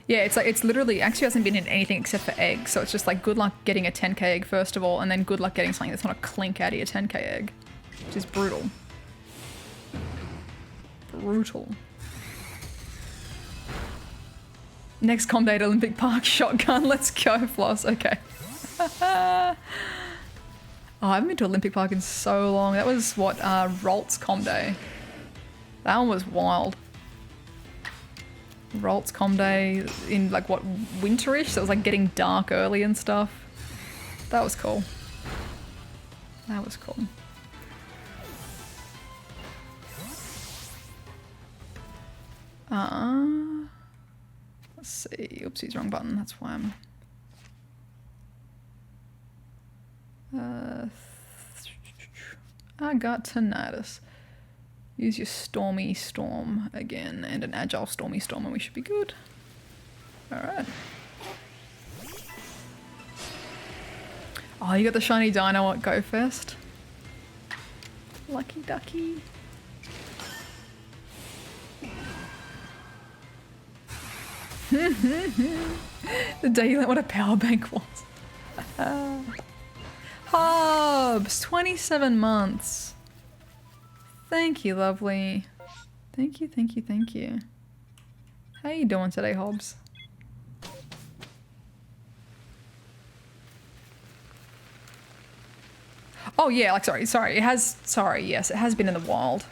Yeah, it's like, it's literally, Axew hasn't been in anything except for eggs, so it's just like good luck getting a 10k egg first of all, and then good luck getting something that's not a clink out of your 10k egg. Which is brutal. Brutal. Next Com Day at Olympic Park, shotgun, let's go, Floss, okay. Oh, I haven't been to Olympic Park in so long. That was what, Ralt's Com Day. That one was wild. Ralt's Com Day in like what, winterish? So it was like getting dark early and stuff. That was cool. That was cool. Let's see. Oopsies, wrong button. That's why I'm. I got tinnitus. Use your Stormy Storm again and an Agile Stormy Storm and we should be good. Alright. Oh, you got the shiny Dino at Go Fest? Lucky ducky. The day you learned what a power bank was. Hobbs, 27 months. Thank you, lovely. Thank you, thank you, thank you. How you doing today, Hobbs? Oh yeah, like sorry, yes, it has been in the wild.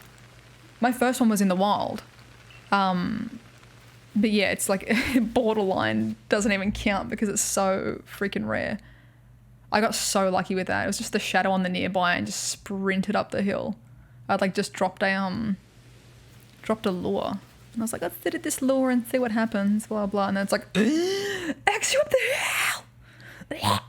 My first one was in the wild. But yeah, it's like borderline doesn't even count because it's so freaking rare. I got so lucky with that. It was just the shadow on the nearby and just sprinted up the hill. I'd like just dropped a lure. And I was like, let's sit at this lure and see what happens, blah, blah. And then it's like, X, you up the hill!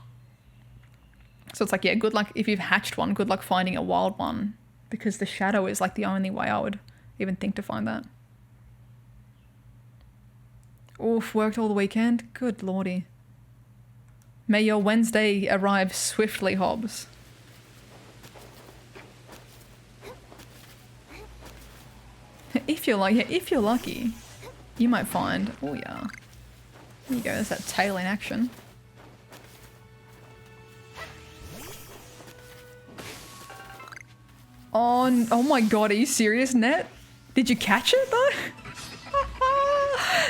So it's like, yeah, good luck. If you've hatched one, good luck finding a wild one. Because the shadow is like the only way I would even think to find that. Oof, worked all the weekend. Good lordy. May your Wednesday arrive swiftly, Hobbs. If you're lucky, you might find. Oh yeah. There you go. There's that tail in action. Oh my god, are you serious, Net? Did you catch it though?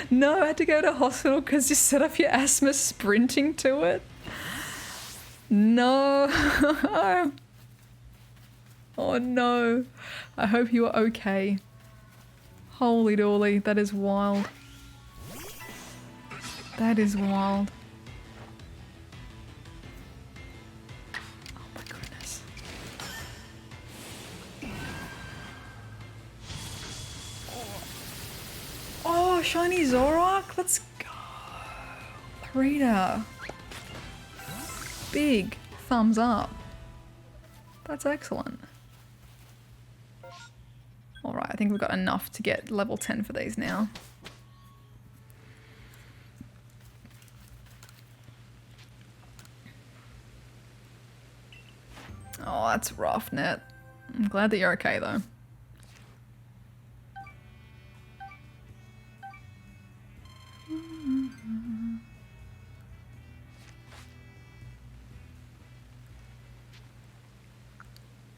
No, I had to go to hospital because you set up your asthma sprinting to it. No. Oh no. I hope you are okay. Holy dooly, that is wild. That is wild. Oh my goodness. Oh, shiny Zoroark, let's go. Rita. Big thumbs up. That's excellent. Alright, I think we've got enough to get level 10 for these now. Oh, that's rough, Net. I'm glad that you're okay, though.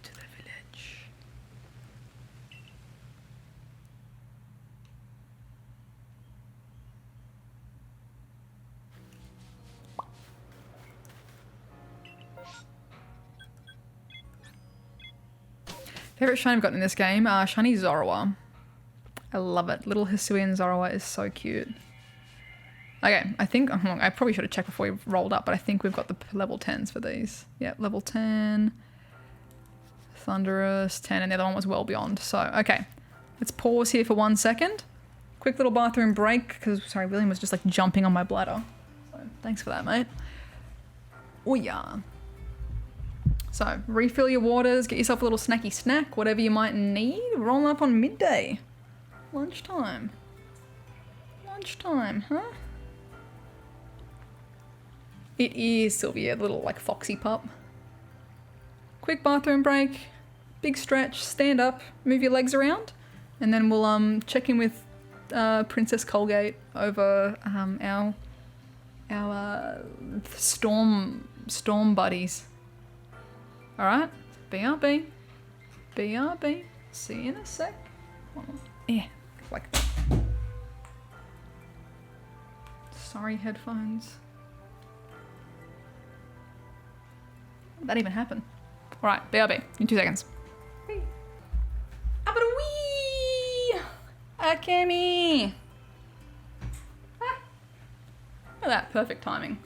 To the village. Favorite shiny I've gotten in this game? Shiny Zorua. I love it. Little Hisuian Zorua is so cute. Okay, I think... I probably should have checked before we rolled up, but I think we've got the level 10s for these. Yeah, level 10. Thunderous, 10, and the other one was well beyond. So, okay. Let's pause here for 1 second. Quick little bathroom break, because, sorry, William was just like jumping on my bladder. So, thanks for that, mate. Oh, yeah. So, refill your waters, get yourself a little snacky snack, whatever you might need. Roll up on midday. Lunchtime. Lunchtime, huh? It is Sylvia, little like foxy pup. Quick bathroom break, big stretch, stand up, move your legs around, and then we'll check in with Princess Colgate over our storm buddies. All right, BRB, BRB. See you in a sec. Yeah, like. Sorry, headphones. How did that even happen? All right, BRB in 2 seconds. Abadawee! Akemi! Ah. Look at that, perfect timing.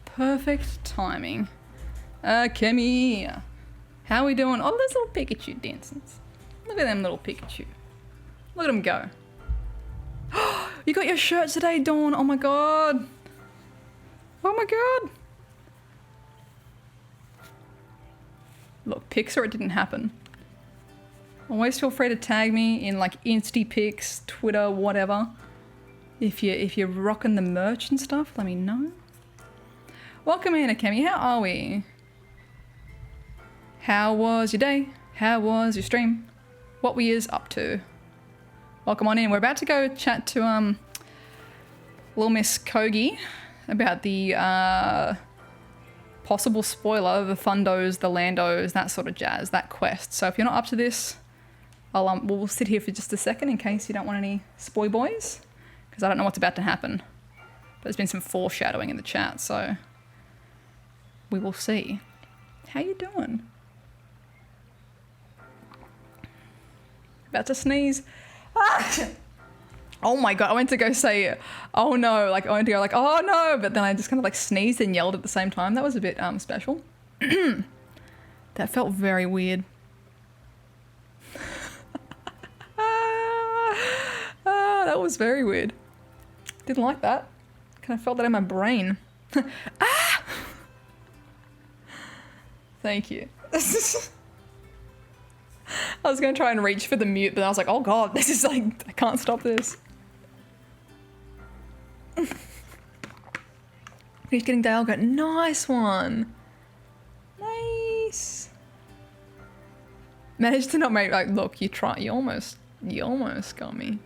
Perfect timing. Akemi! How we doing? Oh, there's little Pikachu dancing. Look at them little Pikachu. Look at them go. You got your shirt today, Dawn. Oh my god. Oh my god. Look, pics or it didn't happen. Always feel free to tag me in like Insty pics, Twitter, whatever. If you're rocking the merch and stuff, let me know. Welcome in, Akemi. How are we? How was your day? How was your stream? What were you up to? Welcome on in. We're about to go chat to little Miss Kogi about the possible spoiler, the Thundos, the Landos, that sort of jazz, that quest. So if you're not up to this, we'll sit here for just a second in case you don't want any spoil boys, because I don't know what's about to happen. But there's been some foreshadowing in the chat, so we will see. How you doing? About to sneeze. Ah! Oh my god, I went to go say, oh no, like I went to go like, oh no, but then I just kind of like sneezed and yelled at the same time. That was a bit special. That felt very weird. That was very weird. Didn't like that. Kind of felt that in my brain. Ah! Thank you. I was going to try and reach for the mute, but I was like, oh god, this is like, I can't stop this. He's getting Dialga. Nice one. Nice. Managed to not make, like, look, you almost got me.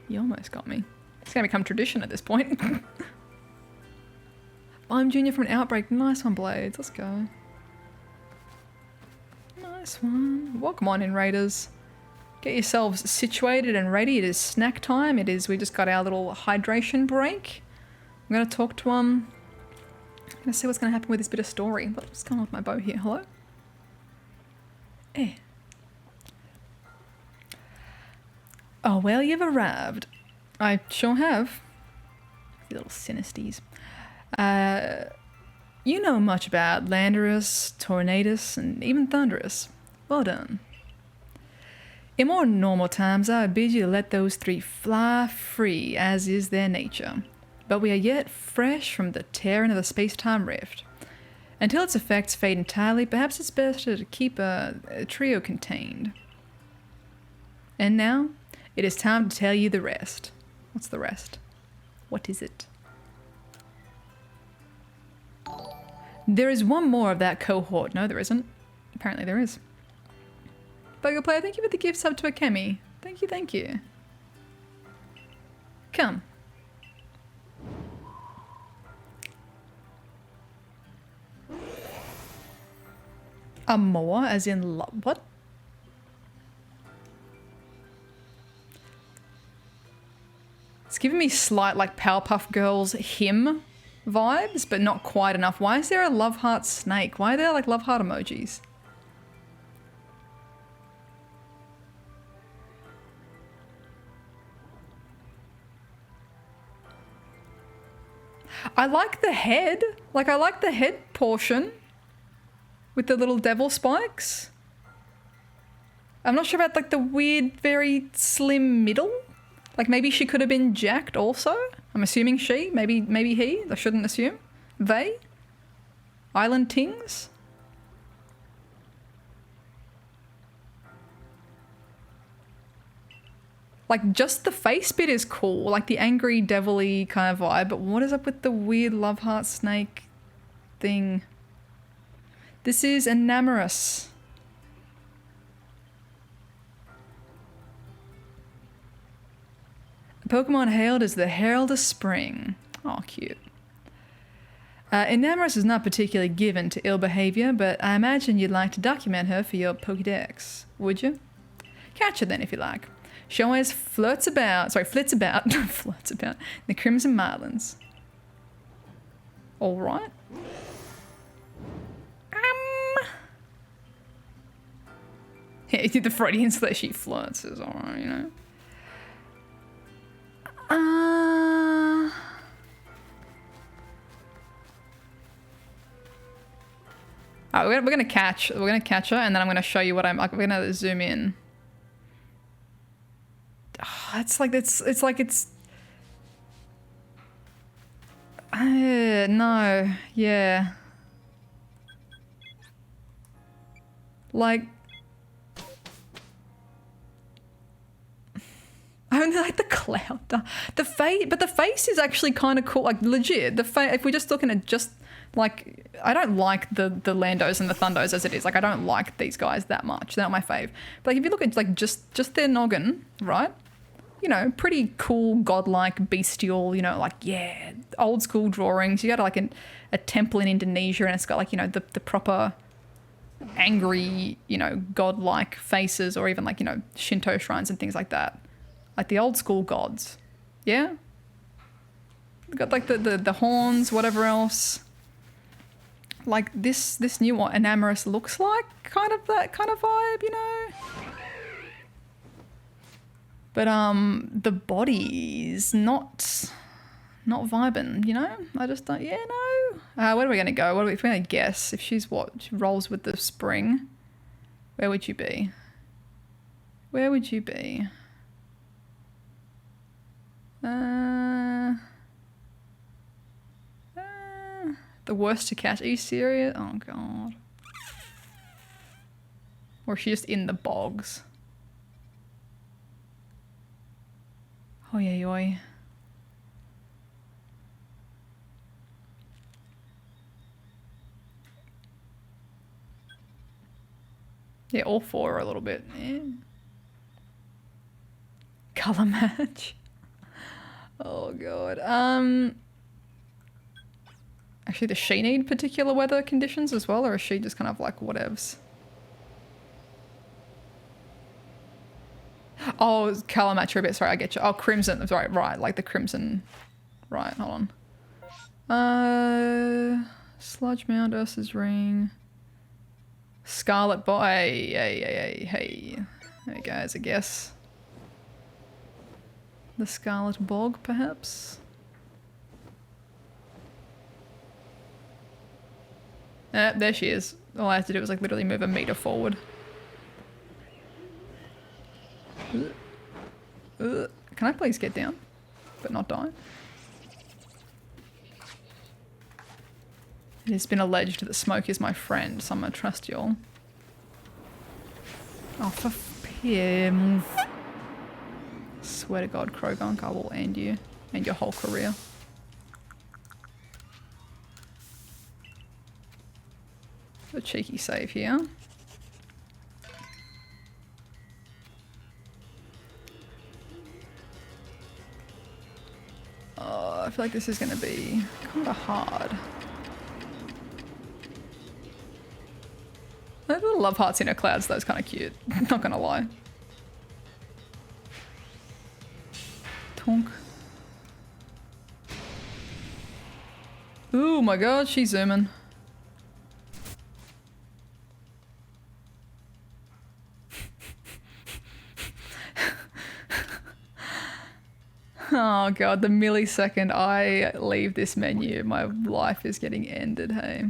You almost got me. It's gonna become tradition at this point. I'm Junior from an Outbreak. Nice one, Blades. Let's go. Nice one. Welcome on in, Raiders. Get yourselves situated and ready. It is snack time. It is, we just got our little hydration break. I'm gonna talk to I'm gonna see what's gonna happen with this bit of story. What's going on with my bow here? Hello? Eh. Oh, well, you've arrived. I sure have. You little Sinisties. You know much about Landorus, Tornadus, and even Thunderous. Well done. In more normal times, I would bid you to let those three fly free, as is their nature. But we are yet fresh from the tearing of the space-time rift. Until its effects fade entirely, perhaps it's better to keep a trio contained. And now, it is time to tell you the rest. What's the rest? What is it? There is one more of that cohort. No, there isn't. Apparently there is. Bogo Player, thank you for the gift sub to Akemi. Thank you, thank you. Come. A more, as in what? It's giving me slight, like, Powerpuff Girls hymn vibes, but not quite enough. Why is there a love heart snake? Why are there, like, love heart emojis? I like the head. Like, I like the head portion with the little devil spikes. I'm not sure about, like, the weird, very slim middle. Like, maybe she could have been jacked also. I'm assuming she. Maybe he. I shouldn't assume. They. Island Tings. Like, just the face bit is cool. Like, the angry, devil-y kind of vibe. But what is up with the weird love heart snake thing? This is Enamorus. Pokemon hailed as the Herald of Spring. Oh, cute. Enamorus is not particularly given to ill behavior, but I imagine you'd like to document her for your Pokédex, would you? Catch her then if you like. She always flits about the Crimson Marlins. All right. Yeah, he did the Freudian slur. She flirts. Is all right, you know. We're gonna catch her, and then I'm gonna show you what I'm. We're gonna zoom in. Oh, it's like no, yeah. Like, I only like the cloud, the face, but the face is actually kind of cool, like legit. The face, if we're just looking at just like, I don't like the Landos and the Thundos as it is. Like, I don't like these guys that much. They're not my fave. But like, if you look at like just their noggin, right? You know, pretty cool, godlike, bestial. You know, like yeah, old school drawings. You got like a temple in Indonesia, and it's got like, you know, the proper angry, you know, godlike faces, or even like, you know, Shinto shrines and things like that. Like the old school gods. Yeah? Got like the horns, whatever else. Like this new one, Enamorus looks like kind of that kind of vibe, you know? But the body's not vibing, you know? I just don't, yeah, no. Where are we gonna go? If we're gonna guess, if she's what? She rolls with the spring. Where would you be? Where would you be? The worst to catch. Are you serious? Oh god. Or is she just in the bogs? Oh yeah, yoy. Yeah, all four are a little bit. Eh. Color match. Oh god. Actually, does she need particular weather conditions as well, or is she just kind of like whatevs? Oh, color match a bit. Sorry, I get you. Oh, crimson. Sorry, right, like the crimson. Right, hold on. Sludge Mound, Ursa's Ring. Scarlet Boy. Hey. There goes, I guess. The Scarlet Bog, perhaps? There she is. All I have to do is like literally move a meter forward. Can I please get down? But not die? It has been alleged that smoke is my friend, so I'm gonna trust y'all. Oh, for him. Swear to God, Krogunk, I will end you and your whole career. A cheeky save here. Oh, I feel like this is going to be kind of hard. The little love hearts in her clouds, though, is kind of cute. Not gonna lie. Tonk. Oh my god, she's zooming. Oh god, the millisecond I leave this menu, my life is getting ended, hey.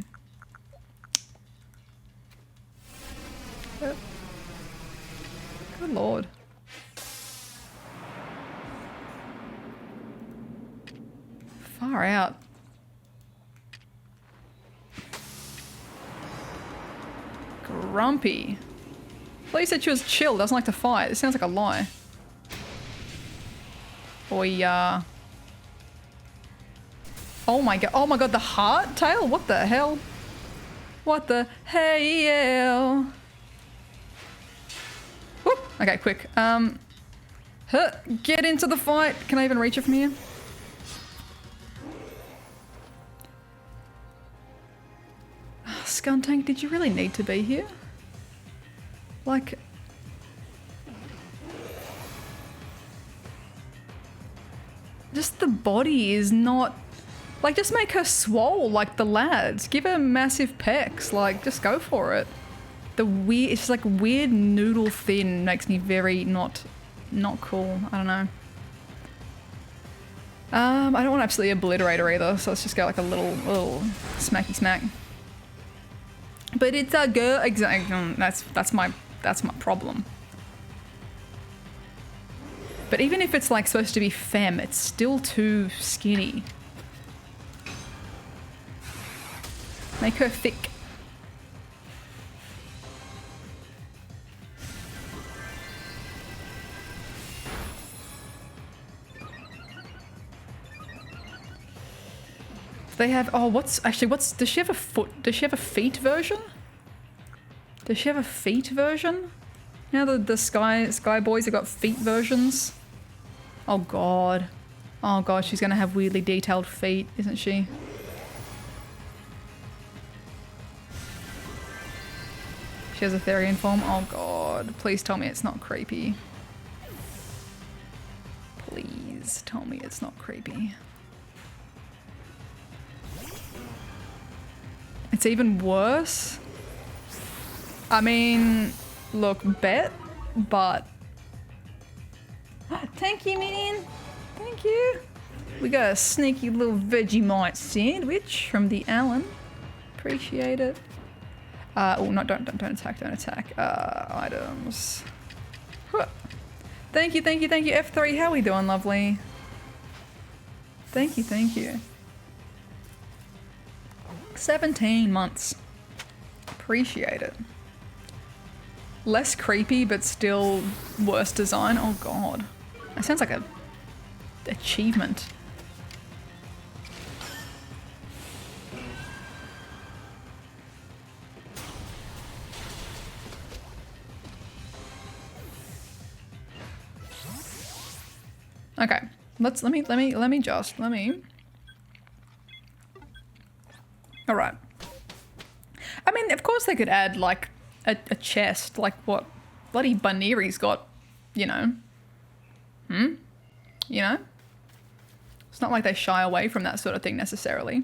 Good lord. Far out. Grumpy. Well, you said she was chill, doesn't like to fight. It sounds like a lie. Oi, oh my god, the heart tail? What the hell? What the hell? Whoop. Okay, quick. Get into the fight. Can I even reach it from here? Skuntank, did you really need to be here? Like... just the body is not... like, just make her swole like the lads. Give her massive pecs. Like, just go for it. The weird... it's like weird noodle thin makes me very not cool. I don't know. I don't want to absolutely obliterate her either, so let's just go like a little smacky smack. But it's a girl... exactly. That's my problem. But even if it's like supposed to be femme, it's still too skinny. Make her thick. They have, oh, does she have a foot, does she have a feet version? Does she have a feet version? You know, the Sky Boys have got feet versions? Oh god. Oh god, she's gonna have weirdly detailed feet, isn't she? She has a Therian form? Oh god. Please tell me it's not creepy. Please tell me it's not creepy. It's even worse. I mean, look, bet, but Thank you, minion. Thank you. We got a sneaky little Vegemite sandwich from the Alan. Appreciate it. Oh no! Don't attack! Don't attack. Items. Huh. Thank you, thank you, thank you. F3, how we doing, lovely? Thank you, thank you. 17 months. Appreciate it. Less creepy, but still worse design. Oh god. That sounds like a achievement. Okay, let me. All right. I mean, of course they could add like a chest, like what bloody Baneri's got, you know. You know? It's not like they shy away from that sort of thing necessarily.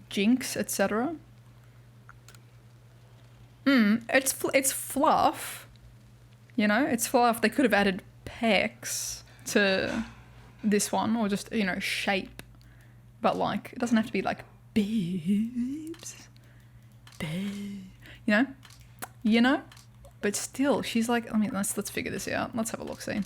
Jinx, etc. It's fluff. You know, it's fluff. They could have added pecs to this one, or just, you know, shape. But like, it doesn't have to be like boobs. You know? But still, she's like, I mean, let's figure this out. Let's have a look, see.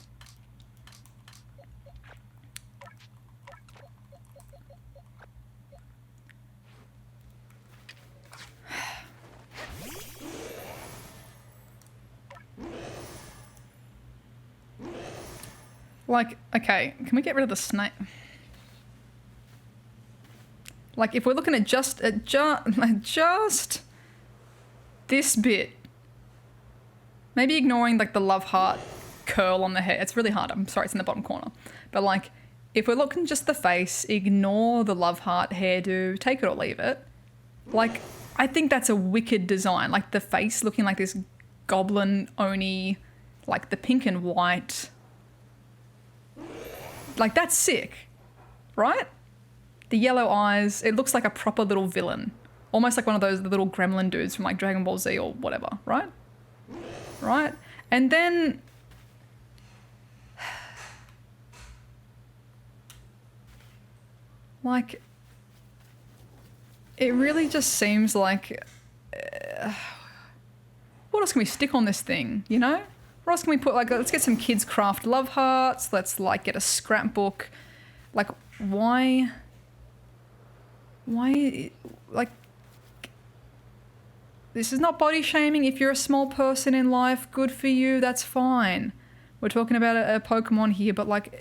Like, okay, can we get rid of the snake? Like, if we're looking at just this bit, maybe ignoring like the love heart curl on the hair. It's really hard. I'm sorry, it's in the bottom corner. But like, if we're looking just the face, ignore the love heart hairdo, take it or leave it. Like, I think that's a wicked design. Like the face looking like this goblin oni, like the pink and white. Like, that's sick, right? The yellow eyes, it looks like a proper little villain. Almost like one of those little gremlin dudes from like Dragon Ball Z or whatever, right? Right? And then... like... it really just seems like... what else can we stick on this thing, you know? What else can we put? Like, let's get some kids craft love hearts. Let's like get a scrapbook. Like, why, like, this is not body shaming. If you're a small person in life, good for you. That's fine. We're talking about a Pokemon here, but like,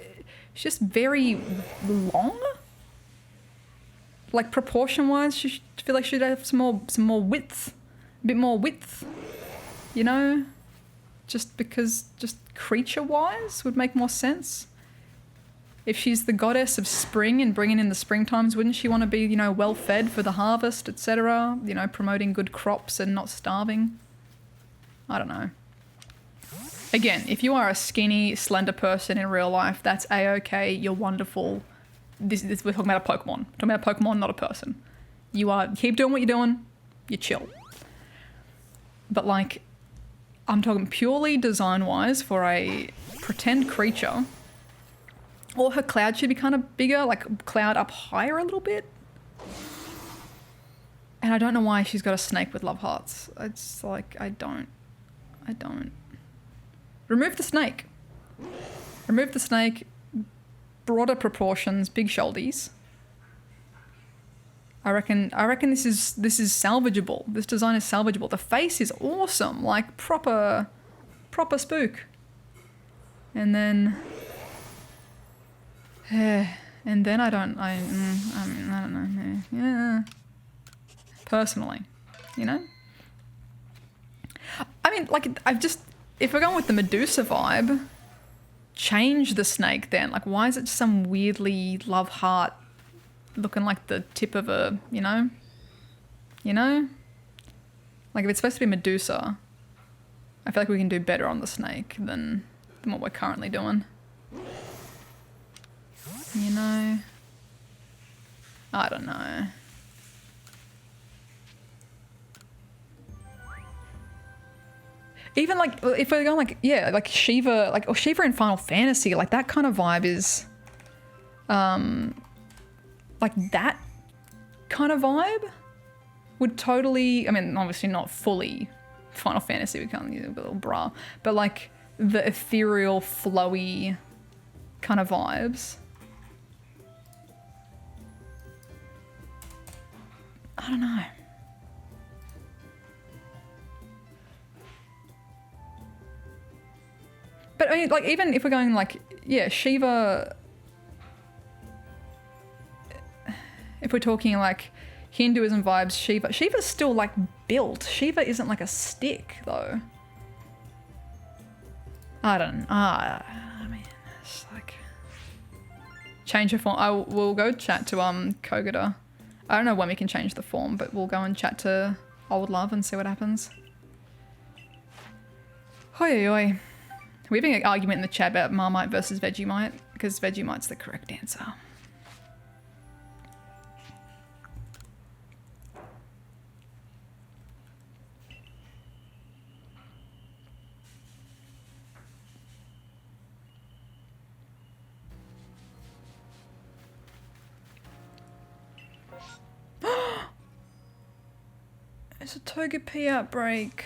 it's just very long. Like proportion wise, she feel like she'd have some more width, a bit more width, you know? Just because, just creature-wise would make more sense. If she's the goddess of spring and bringing in the spring times, wouldn't she want to be, you know, well-fed for the harvest, etc.? You know, promoting good crops and not starving? I don't know. Again, if you are a skinny, slender person in real life, that's a-okay, you're wonderful. We're talking about a Pokemon. We're talking about a Pokemon, not a person. Keep doing what you're doing, you chill. But like... I'm talking purely design-wise for a pretend creature. Or her cloud should be kind of bigger, like cloud up higher a little bit. And I don't know why she's got a snake with love hearts. It's like, I don't. Remove the snake. Remove the snake. Broader proportions, big shouldies. I reckon this is salvageable. This design is salvageable. The face is awesome, like proper spook. And then I don't know. Yeah. Personally, you know? I mean, like, if we're going with the Medusa vibe, change the snake then. Like, why is it some weirdly love heart looking like the tip of a, you know? Like, if it's supposed to be Medusa, I feel like we can do better on the snake than what we're currently doing. You know? I don't know. even like if we're going like yeah, like Shiva, like or Shiva in Final Fantasy, like that kind of vibe is, like that kind of vibe would totally. I mean, obviously not fully Final Fantasy. We can't use a little bra, but like the ethereal, flowy kind of vibes. I don't know. But I mean, like, even if we're going like, yeah, Shiva, if we're talking like Hinduism vibes, Shiva's still like built. Shiva isn't like a stick though. I mean, it's like, change your form. We'll go chat to Kogita. I don't know when we can change the form, but we'll go and chat to Old Love and see what happens. Hoi oi. We're having an argument in the chat about Marmite versus Vegemite, because Vegemite's the correct answer. It's a Togepi outbreak.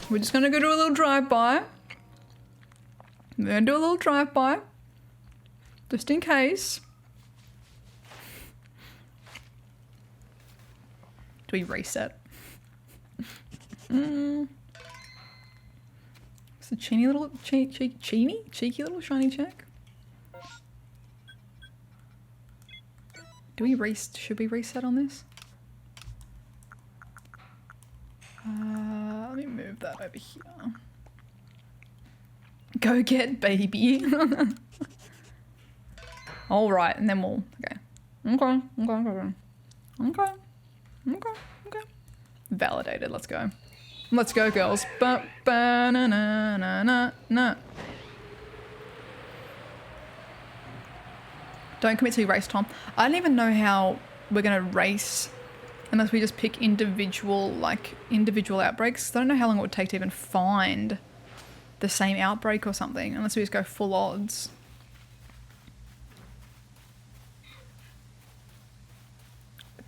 We're just gonna go do a little drive-by. We're gonna do a little drive-by. Just in case. Do we reset? It's a cheeky little cheeky little shiny check. Should we reset on this? Let me move that over here. Go get baby. All right, and then we'll, okay. Validated, let's go. Let's go, girls. Ba ba na na na na na. Don't commit till you race, Tom. I don't even know how we're gonna race unless we just pick individual outbreaks. I don't know how long it would take to even find the same outbreak or something, unless we just go full odds.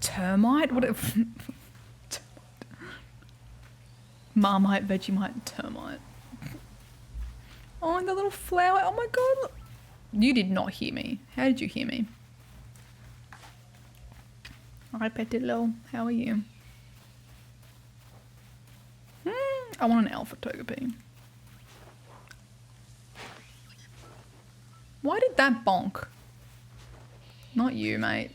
Termite? What if... Marmite, Vegemite, Termite. Oh, and the little flower. Oh my god. Look. You did not hear me. How did you hear me? Hi, Petillo. How are you? I want an alpha Togepi. Why did that bonk? Not you, mate.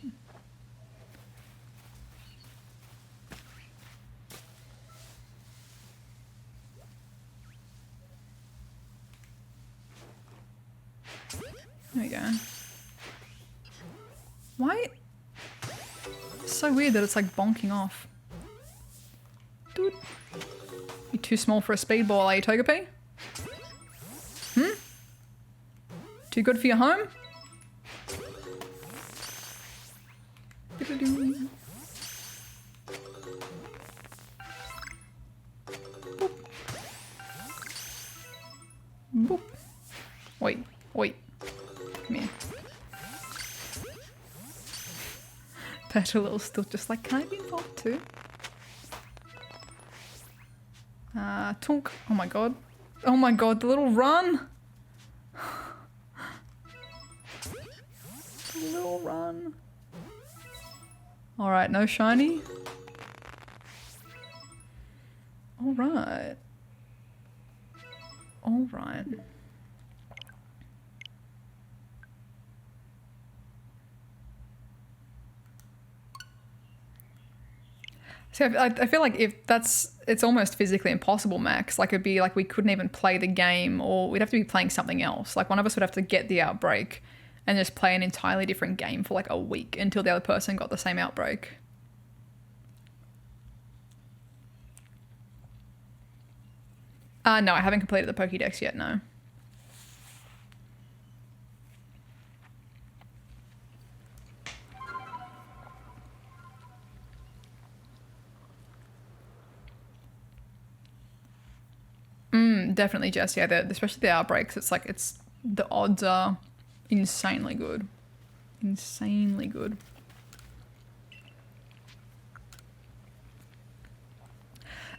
There we go. Why? It's so weird that it's like bonking off. Dude. You're too small for a speedball, are you, Togepi? Too good for your home? Boop. Boop. Wait. Come here. Petalil's still just like, can I be involved too? Tunk. Oh my god. Oh my god, the little run! The little run. Alright, no shiny. Alright. Alright. So I feel like if it's almost physically impossible, Max. Like it'd be like we couldn't even play the game, or we'd have to be playing something else. Like one of us would have to get the outbreak and just play an entirely different game for like a week until the other person got the same outbreak. No, I haven't completed the Pokédex yet, no. Definitely, Jess. Yeah, especially the outbreaks. It's like the odds are insanely good. Insanely good.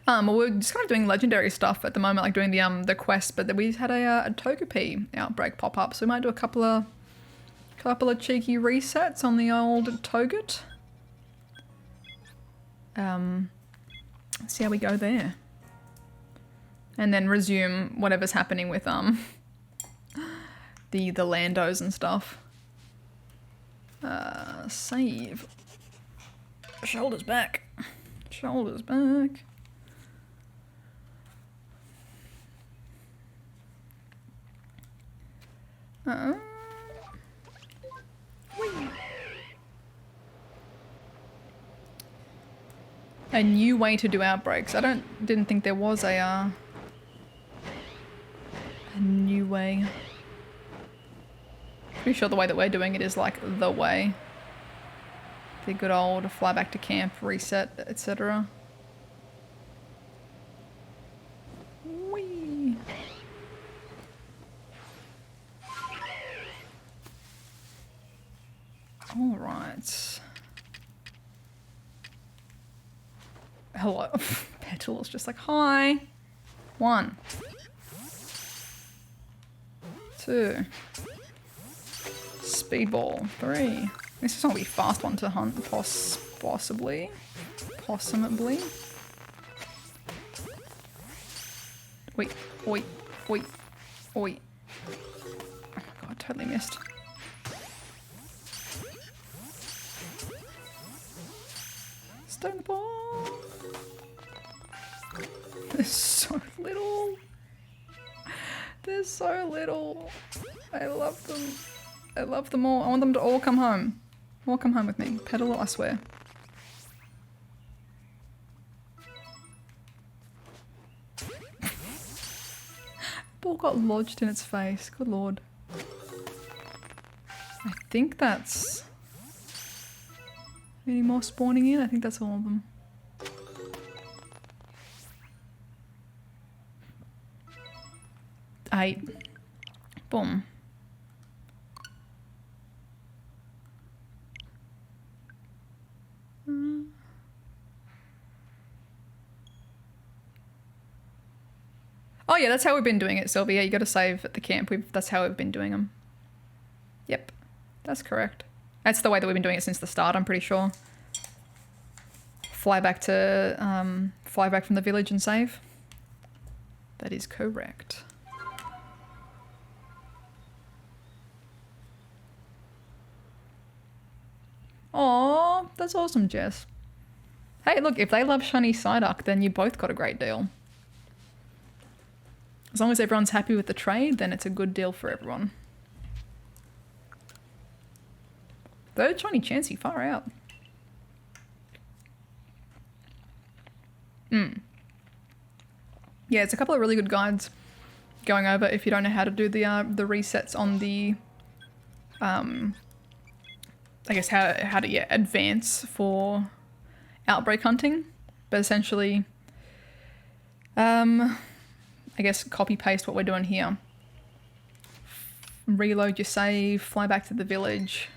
Well, we're just kind of doing legendary stuff at the moment, like doing the quest. But then we had a Togepi outbreak pop up, so we might do a couple of cheeky resets on the old Toget. See how we go there, and then resume whatever's happening with the Landos and stuff. Save. Shoulders back. Shoulders back. Whee. A new way to do outbreaks. I didn't think there was a new way. Pretty sure the way that we're doing it is like the way. The good old fly back to camp, reset, etc. Whee. All right. Hello. Petal's just like, hi. 1, 2. Speedball. 3. This is gonna be a fast one to hunt, possibly. Possibly. Wait, wait, wait, wait. Oh my god, totally missed. Stone the ball. There's so little. There's so little. I love them. I love them all. I want them to all come home. All come home with me. Petal, I swear. Ball got lodged in its face. Good lord. I think that's... Any more spawning in? I think that's all of them. Eight. Boom. Oh yeah, that's how we've been doing it, Sylvia. You got to save at the camp. That's how we've been doing them. Yep, that's correct. That's the way that we've been doing it since the start, I'm pretty sure. Fly back from the village and save. That is correct. Aww, that's awesome, Jess. Hey, look, if they love shiny Psyduck, then you both got a great deal. As long as everyone's happy with the trade, then it's a good deal for everyone. Third shiny Chansey, far out. Yeah, it's a couple of really good guides going over if you don't know how to do the resets on the, I guess how to advance for outbreak hunting. But essentially, I guess copy paste what we're doing here. Reload your save, fly back to the village,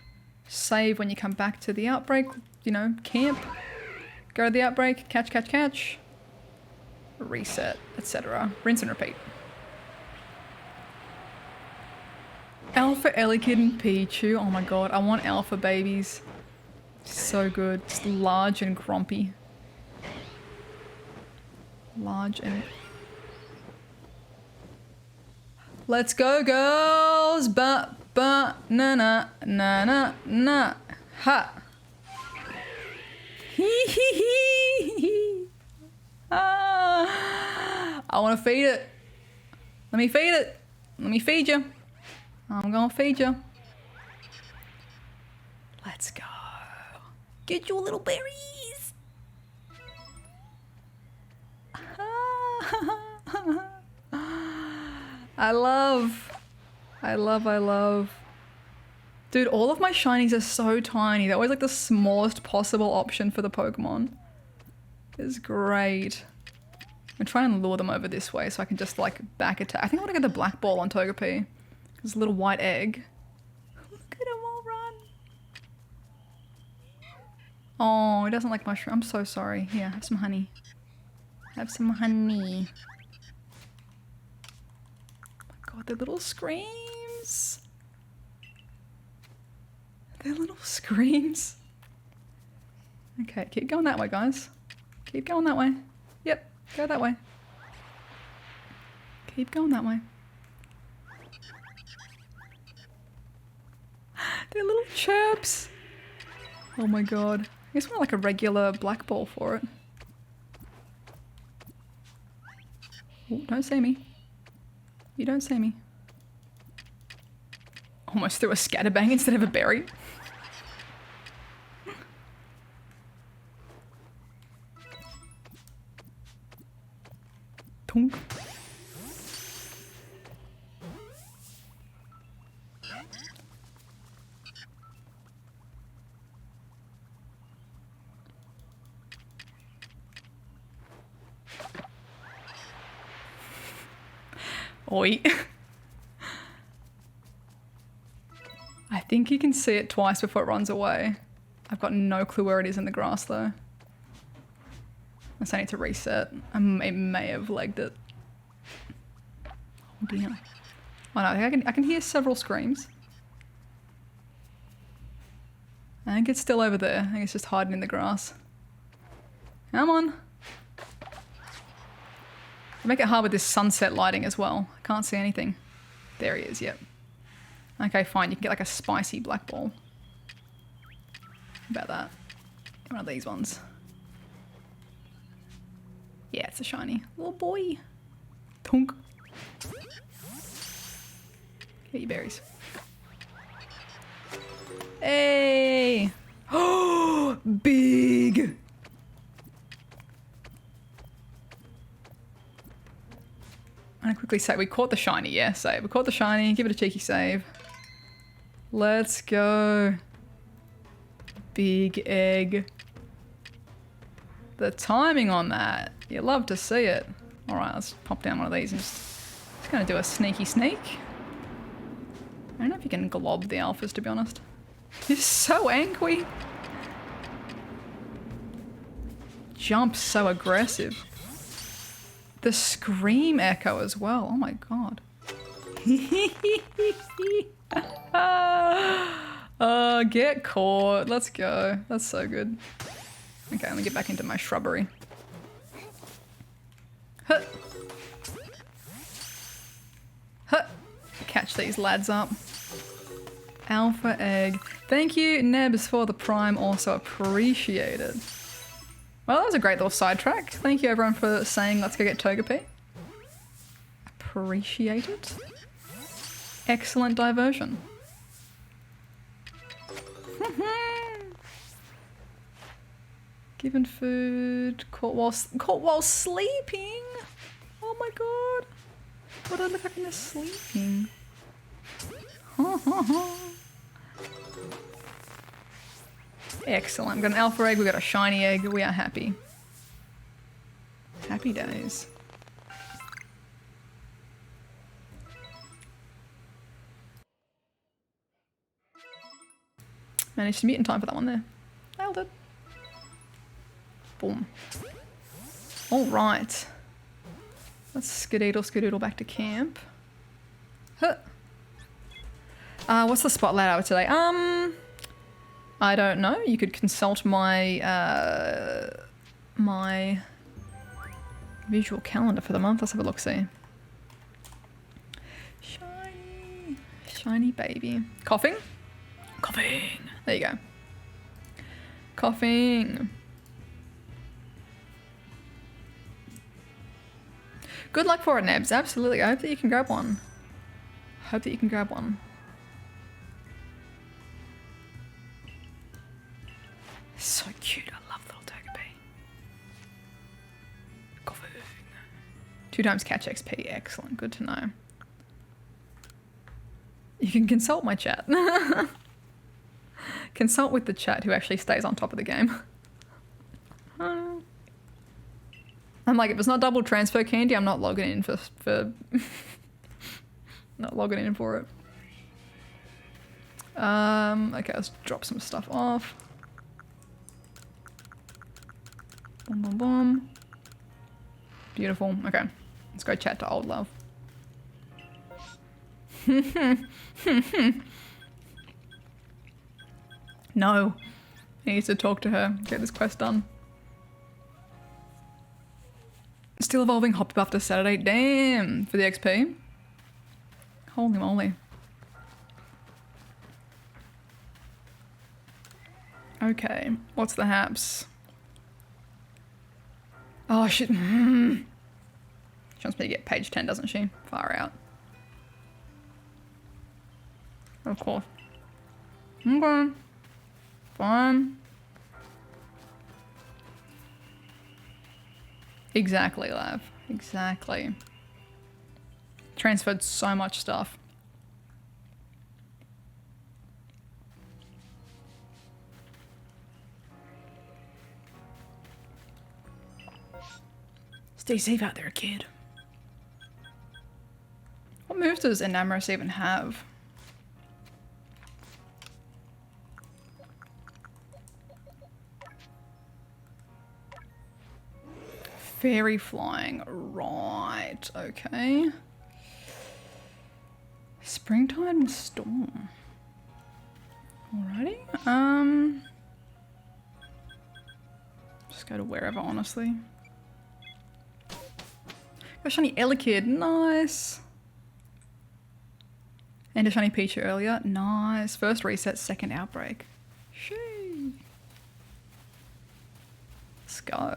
save when you come back to the outbreak, you know, camp, go to the outbreak, catch, catch, catch, reset, etc. Rinse and repeat. Alpha Elekid and Pichu, oh my god, I want alpha babies. So good, just large and grumpy. Large and... Let's go, girls! Na na na na na ha! Hee hee hee! Ah! I want to feed it. Let me feed it. Let me feed you. I'm gonna feed you. Let's go. Get your little berries. I love. Dude, all of my shinies are so tiny. They're always like the smallest possible option for the Pokemon. It's great. I'm trying to lure them over this way so I can just like back attack. I think I want to get the black ball on Togepi. There's a little white egg. Look at him all run. Oh, he doesn't like mushroom. I'm so sorry. Here, have some honey. Have some honey. Oh my god, their little screams. Their little screams. Okay, keep going that way, guys. Keep going that way. Yep, go that way. Keep going that way. They're little chirps. Oh my god. I guess we're like a regular black ball for it. Oh, don't see me. You don't see me. Almost threw a scatterbang instead of a berry. Tunk. Oi. I think you can see it twice before it runs away. I've got no clue where it is in the grass though. Unless I need to reset. It may have legged it. Oh dear. Oh no, I can hear several screams. I think it's still over there. I think it's just hiding in the grass. Come on. Make it hard with this sunset lighting as well. I can't see anything. There he is, yep. Okay, fine. You can get like a spicy black ball. How about that? One of these ones. Yeah, it's a shiny. Little boy. Tunk. Get your berries. Hey! Oh, big! I'm gonna quickly say we caught the shiny, yeah, save. We caught the shiny, give it a cheeky save. Let's go. Big egg. The timing on that, you love to see it. Alright, let's pop down one of these and just gonna do a sneaky sneak. I don't know if you can glob the alphas, to be honest. He's so angry. Jumps so aggressive. The scream echo as well. Oh my god. Get caught. Let's go. That's so good. Okay, let me get back into my shrubbery. Huh. Huh. Catch these lads up. Alpha egg. Thank you, Nebs, for the prime. Also appreciated. Well, that was a great little sidetrack. Thank you everyone for saying let's go get Togepi. Appreciate it. Excellent diversion. Given food, caught while sleeping. Oh my god. What do I look like when they're sleeping? Excellent. We've got an alpha egg, we've got a shiny egg, we are happy. Happy days. Managed to mute in time for that one there. Nailed it. Boom. Alright. Let's skedoodle back to camp. Huh. What's the spotlight hour today? I don't know. You could consult my my visual calendar for the month. Let's have a look-see. Shiny baby. Coughing? Coughing. There you go. Coughing. Good luck for it, Nebs. Absolutely. I hope that you can grab one. Hope that you can grab one. So cute. I love little Togepi. Coughing. 2 times catch XP. Excellent. Good to know. You can consult my chat. Consult with the chat who actually stays on top of the game. I'm like, if it's not double transfer candy, I'm not logging in for not logging in for it. Okay, let's drop some stuff off. Boom, boom, boom. Beautiful. Okay, let's go chat to old love. No, he needs to talk to her. Get this quest done. Still evolving. Hopped up after Saturday. Damn, for the XP. Holy moly. Okay, what's the haps? Oh shit. She wants me to get page 10, doesn't she? Far out. Of course. Okay. Fine. Exactly, Lav. Exactly. Transferred so much stuff. Stay safe out there, kid. What moves does Enamorus even have? Fairy flying, right, okay. Springtime storm. Alrighty, just go to wherever, honestly. Got shiny Elekid, nice. And a shiny Pichu earlier, nice. First reset, second outbreak. Shee. Let's go.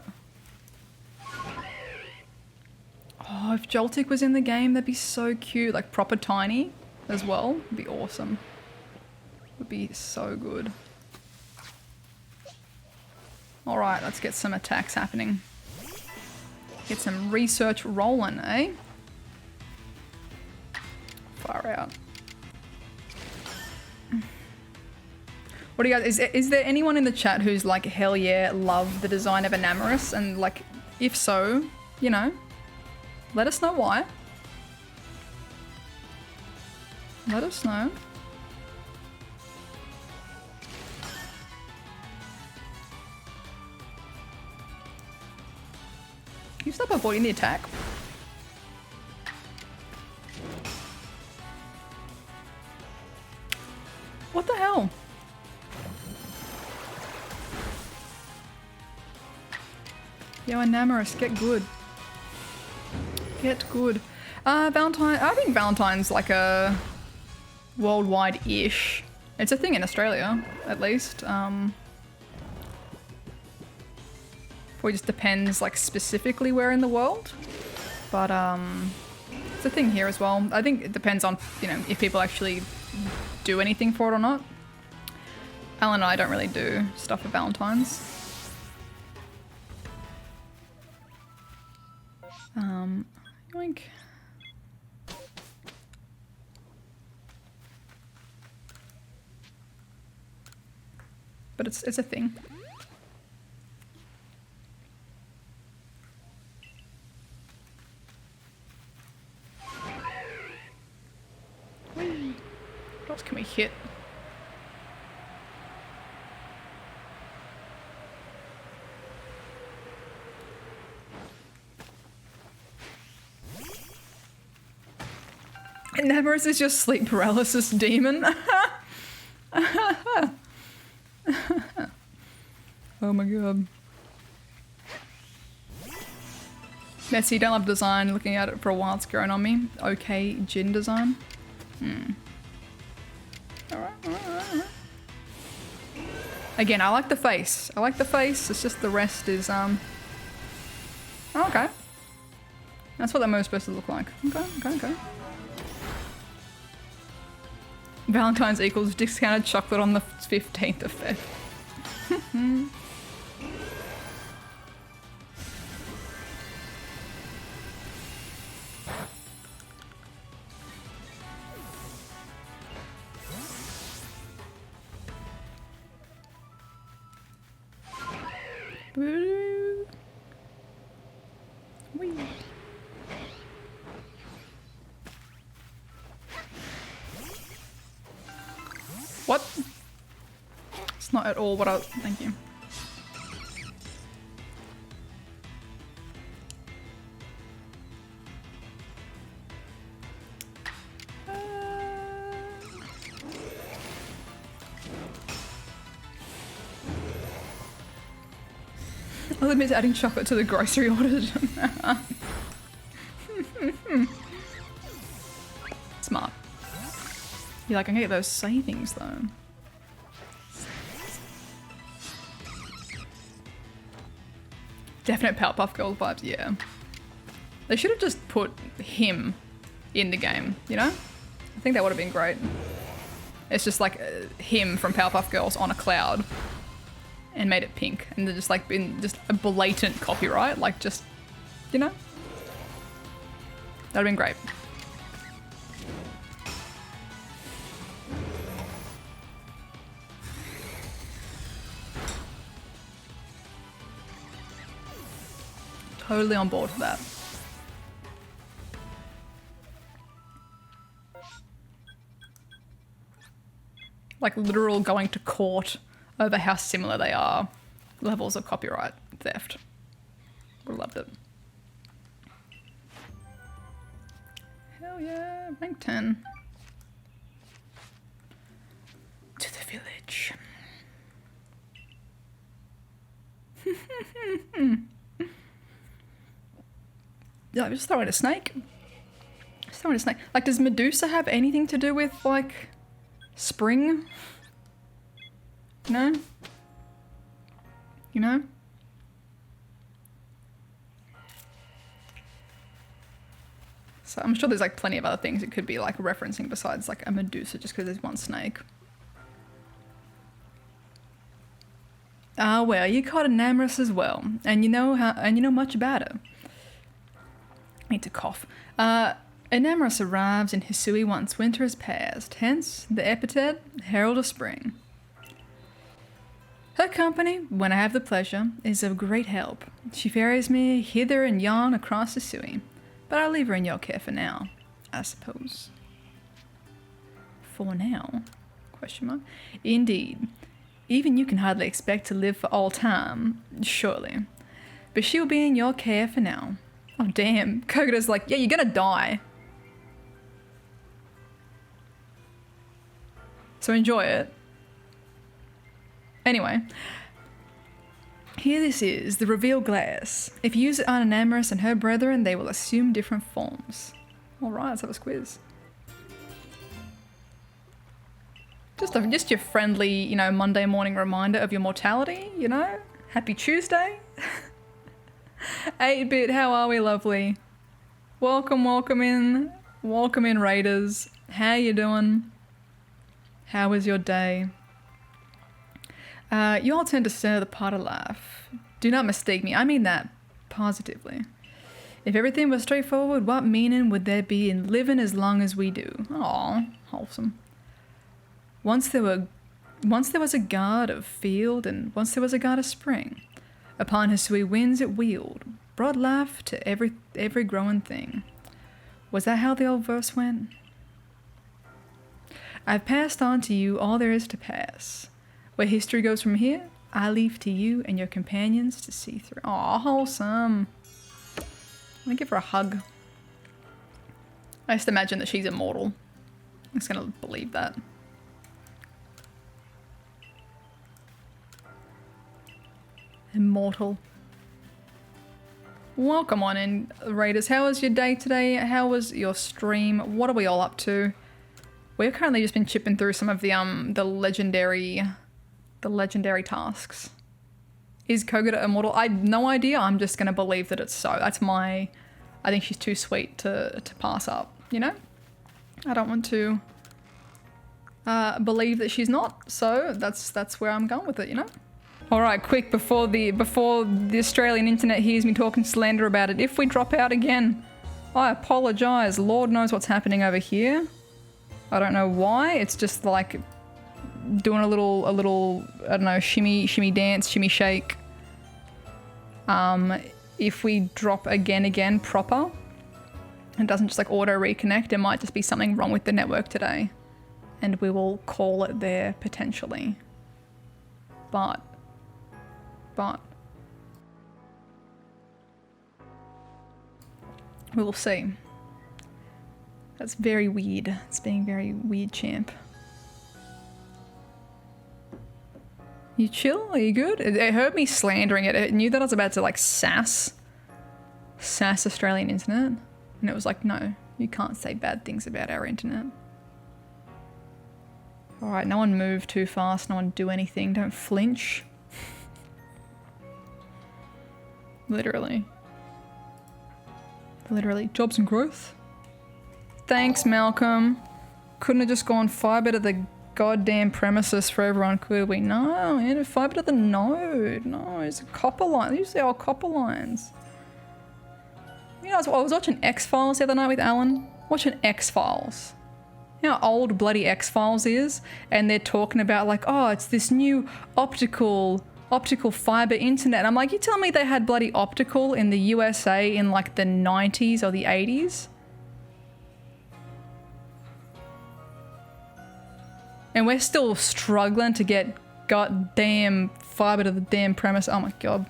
Oh, if Joltik was in the game, that'd be so cute. Like proper tiny as well. Would be awesome. Would be so good. Alright, let's get some attacks happening. Get some research rolling, eh? Far out. What do you guys, is there anyone in the chat who's like, hell yeah, love the design of Enamorus? And like, if so, you know, let us know why. Let us know. Can you stop avoiding the attack? What the hell? Yo, Enamorus, get good. Get good. Valentine, I think Valentine's like a worldwide-ish. It's a thing in Australia, at least. Probably just depends like specifically where in the world. But it's a thing here as well. I think it depends on, you know, if people actually do anything for it or not. Alan and I don't really do stuff for Valentine's. Yoink. But it's a thing. Whee. What else can we hit? Enamorus is your sleep paralysis demon. Oh my god. Messy, don't love design. Looking at it for a while, it's growing on me. Okay, gin design. Alright. Again, I like the face. I like the face, it's just the rest is, oh, okay. That's what that move's supposed to look like. Okay. Valentine's equals discounted chocolate on the 15th of Feb. Whee. What? It's not at all what I was... Thank you. I'll admit to adding chocolate to the grocery orders. Smart. You're like, I'm gonna get those savings though. Definite Powerpuff Girls vibes, yeah. They should have just put him in the game, you know? I think that would have been great. It's just like him from Powerpuff Girls on a cloud and made it pink. And they're just like been just a blatant copyright, like just, you know? That'd have been great. Totally on board for that. Like literal going to court over how similar they are. Levels of copyright theft. Would have loved it. Hell yeah, rank 10. To the village. Yeah, just throw in a snake. Just throw in a snake. Like, does Medusa have anything to do with, like, spring? You know? You know? So I'm sure there's, like, plenty of other things it could be, like, referencing besides, like, a Medusa just because there's one snake. Ah, well, you caught Enamorus as well. And you know much about her. I need to cough. Enamorus arrives in Hisui once winter has passed, hence the epithet Herald of Spring. Her company, when I have the pleasure, is of great help. She ferries me hither and yon across Hisui, but I'll leave her in your care for now, I suppose. For now? Question mark. Indeed. Even you can hardly expect to live for all time, surely. But she'll be in your care for now. Oh damn, Kogoda's like, yeah, you're gonna die. So enjoy it. Anyway. Here this is, the reveal glass. If you use it on Enamorus and her brethren, they will assume different forms. Alright, let's have a squiz. Just your friendly, you know, Monday morning reminder of your mortality, you know? Happy Tuesday. 8-bit, how are we, lovely? Welcome in. Welcome in, Raiders. How you doing? How was your day? You all tend to stir the pot of life. Do not mistake me, I mean that positively. If everything was straightforward, what meaning would there be in living as long as we do? Aw, wholesome. Once there was a god of field, and once there was a god of spring. Upon Hisui winds it wheeled, brought life to every growing thing. Was that how the old verse went? I've passed on to you all there is to pass. Where history goes from here, I leave to you and your companions to see through. Aw, wholesome. Let me give her a hug. I just imagine that she's immortal. I'm just gonna believe that. Immortal. Welcome on in, Raiders. How was your day today? How was your stream? What are we all up to? We've currently just been chipping through some of the legendary tasks. Is Kogoda immortal? I have no idea. I'm just gonna believe that it's so. That's my. I think she's too sweet to pass up. You know. I don't want to believe that she's not. So that's where I'm going with it. You know. Alright, quick, before the Australian internet hears me talking slander about it, if we drop out again, I apologise. Lord knows what's happening over here. I don't know why, it's just like doing a little, I don't know, shimmy dance, shimmy shake. if we drop again proper, it doesn't just like auto reconnect, it might just be something wrong with the network today. And we will call it there potentially. But we will see. That's very weird. It's being very weird, champ. You chill? Are you good? It heard me slandering it. It knew that I was about to like sass Australian internet. And it was like, no, you can't say bad things about our internet. All right, no one move too fast. No one do anything. Don't flinch. Literally. Jobs and growth. Thanks, Malcolm. Couldn't have just gone fiber to the goddamn premises for everyone, could we? No, man, fiber to the node. No, it's a copper line. These are our copper lines. You know, I was watching X-Files the other night with Alan. Watching X-Files. You know how old bloody X-Files is? And they're talking about like, oh, it's this new optical fiber internet. And I'm like, you tell me they had bloody optical in the USA in like the 90s or the 80s? And we're still struggling to get goddamn fiber to the damn premise. Oh my god.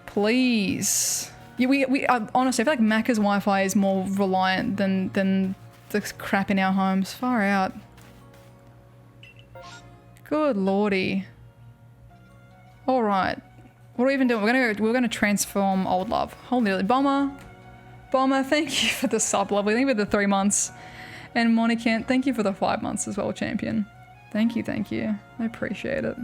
Please. Yeah, we honestly, I feel like Macca's Wi-Fi is more reliant than the crap in our homes. Far out. Good lordy. All right. What are we even doing? We're gonna transform old love. Holy moly. Bomber, thank you for the sub, lovely. Thank you for the 3 months. And Monikant, thank you for the 5 months as well, champion. Thank you. I appreciate it.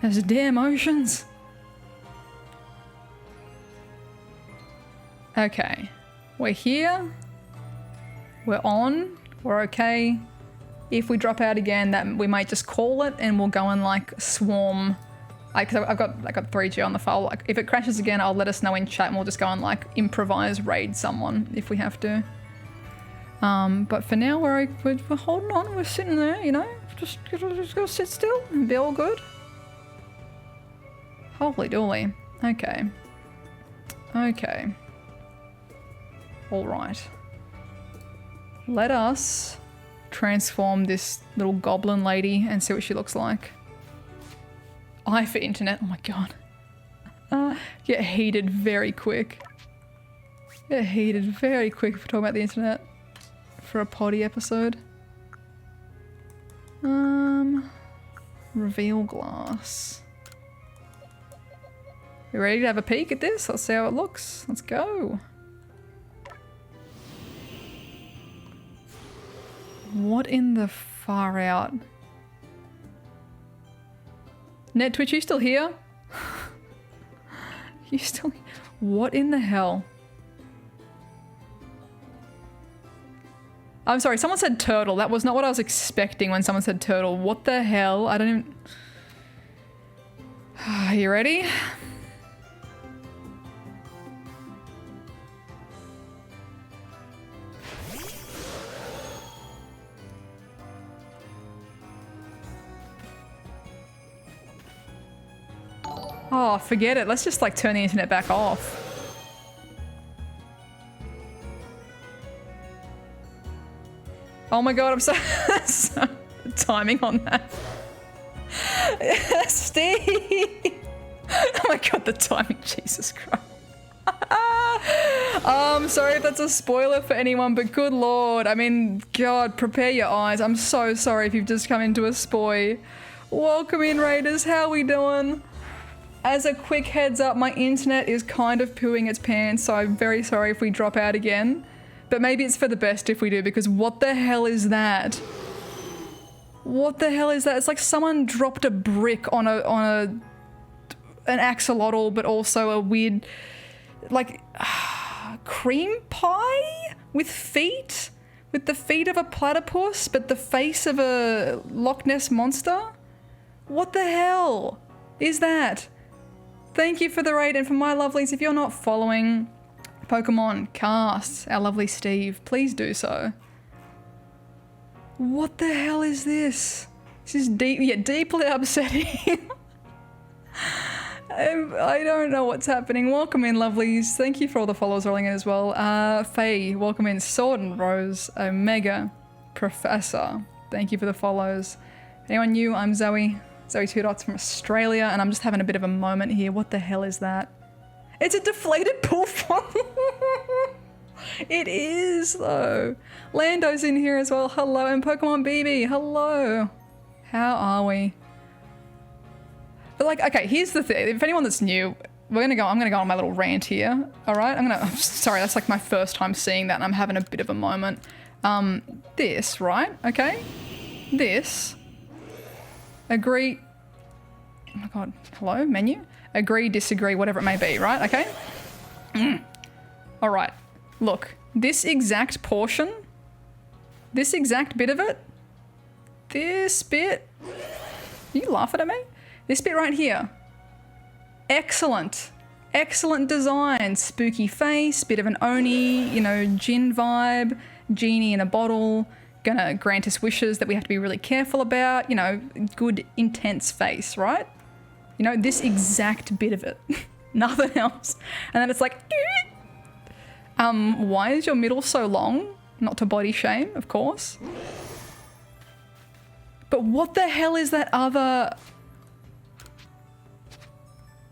There's damn oceans. Okay. We're here. We're on. We're okay. If we drop out again, that we might just call it and we'll go and like swarm. Cause I've got 3G on the file. Like, if it crashes again, I'll let us know in chat and we'll just go and like improvise raid someone if we have to. But for now, we're holding on. We're sitting there, you know, just gotta sit still and be all good. Holy dooly. Okay. All right. Let us transform this little goblin lady and see what she looks like. I for internet. Oh my god. Get heated very quick. For talking about the internet for a potty episode. Reveal glass. You ready to have a peek at this? Let's see how it looks. Let's go. What in the far out? Net Twitch, you still here? You still... What in the hell? I'm sorry, someone said turtle. That was not what I was expecting when someone said turtle. What the hell? I don't even... Are you ready? Oh, forget it. Let's just like turn the internet back off. Oh my god, I'm so timing on that. Steve! Oh my god, the timing, Jesus Christ. Sorry if that's a spoiler for anyone, but good lord. I mean, god, prepare your eyes. I'm so sorry if you've just come into a spoy. Welcome in, Raiders. How we doing? As a quick heads up, my internet is kind of pooing its pants, so I'm very sorry if we drop out again. But maybe it's for the best if we do, because what the hell is that? What the hell is that? It's like someone dropped a brick on an axolotl, but also a weird, like, cream pie with feet? With the feet of a platypus, but the face of a Loch Ness monster? What the hell is that? Thank you for the raid, and for my lovelies, if you're not following Pokemon Cast, our lovely Steve, please do so. What the hell is this? This is deeply upsetting. I don't know what's happening. Welcome in, lovelies. Thank you for all the followers rolling in as well. Faye, welcome in. Sword and Rose, Omega, Professor. Thank you for the follows. Anyone new? I'm Zoe. Zoe Two Dots from Australia, and I'm just having a bit of a moment here. What the hell is that? It's a deflated pool farm. It is, though. Lando's in here as well. Hello. And Pokemon BB. Hello. How are we? But like, okay, here's the thing. If anyone that's new, I'm gonna go on my little rant here. All right, I'm sorry, that's like my first time seeing that and I'm having a bit of a moment. This, right? Okay. This. Agree. Oh my God. Hello, menu? Agree, disagree, whatever it may be, right? Okay. All right. Look, this exact portion, this exact bit of it, this bit, are you laughing at me? This bit right here, excellent, excellent design, spooky face, bit of an Oni, you know, Jin vibe, genie in a bottle, gonna grant us wishes that we have to be really careful about, you know, good intense face, right? You know, this exact bit of it, nothing else. And then it's like, why is your middle so long? Not to body shame, of course. But what the hell is that other...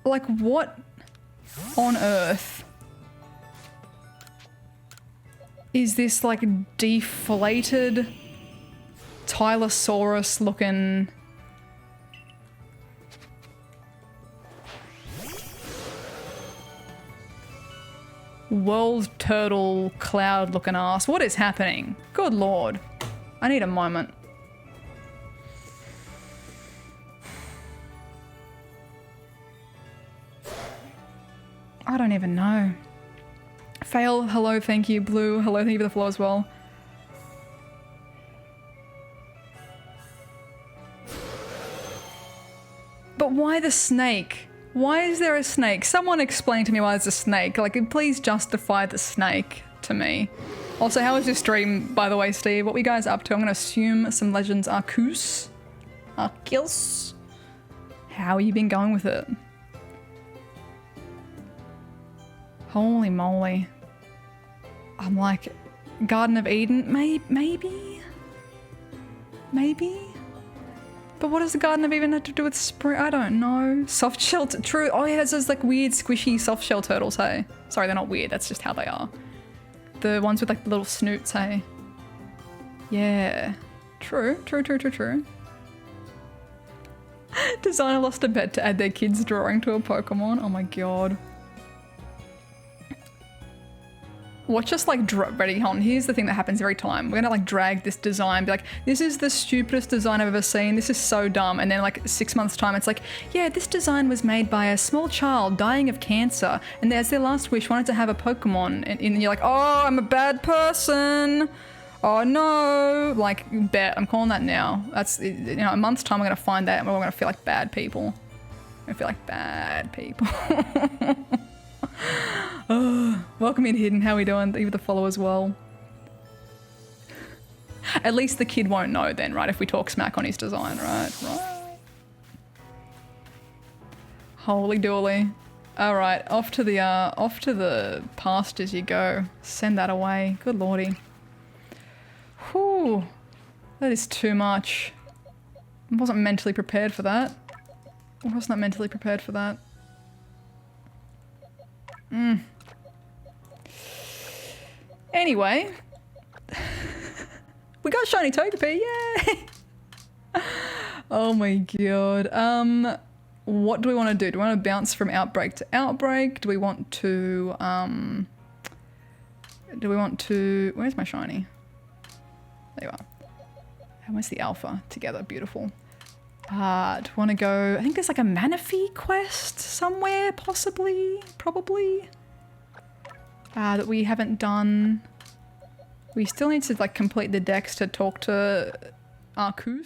Like, what on earth is this, like, deflated Tylosaurus looking... world turtle cloud looking ass? What is happening? Good lord. I need a moment. I don't even know. Fail, hello, thank you. Blue, hello, thank you for the follow as well. But why the snake? Why is there a snake? Someone explain to me why there's a snake. Like, please justify the snake to me. Also, how was your stream, by the way, Steve? What were you guys up to? I'm gonna assume some Legends Arceus. Arceus. How you been going with it? Holy moly. I'm like, Garden of Eden? Maybe? But what does the Garden of Eden have to do with spring? I don't know. Soft shell, true. Oh yeah, there's those like weird squishy soft shell turtles, hey? Sorry, they're not weird, that's just how they are. The ones with like the little snoots, hey? Yeah. True. Designer lost a bet to add their kids' drawing to a Pokemon. Oh my god. Watch us like ready, hold on. Here's the thing that happens every time. We're gonna like drag this design, be like, this is the stupidest design I've ever seen. This is so dumb. And then like 6 months time, it's like, yeah, this design was made by a small child dying of cancer. And as their last wish, wanted to have a Pokemon. And you're like, oh, I'm a bad person. Oh no. Like, bet, I'm calling that now. That's, you know, a month's time, we're gonna find that and we're gonna feel like bad people. We're gonna feel like bad people. Oh, welcome in, Hidden. How we doing? Thank you for the follow as well. At least the kid won't know then, right? If we talk smack on his design, right? Right. Holy dooly. All right, off to the pastures you go. Send that away. Good lordy. Whew. That is too much. I wasn't mentally prepared for that. I was not mentally prepared for that. Anyway, we got shiny Togepi, yay! Oh my god. What do we want to do? Do we want to bounce from Outbreak to Outbreak? Do we want to, where's my shiny? There you are. And where's the Alpha? Together, beautiful. Do we want to go, I think there's like a Manaphy quest somewhere, possibly, probably. That we haven't done. We still need to like complete the dex to talk to Arceus.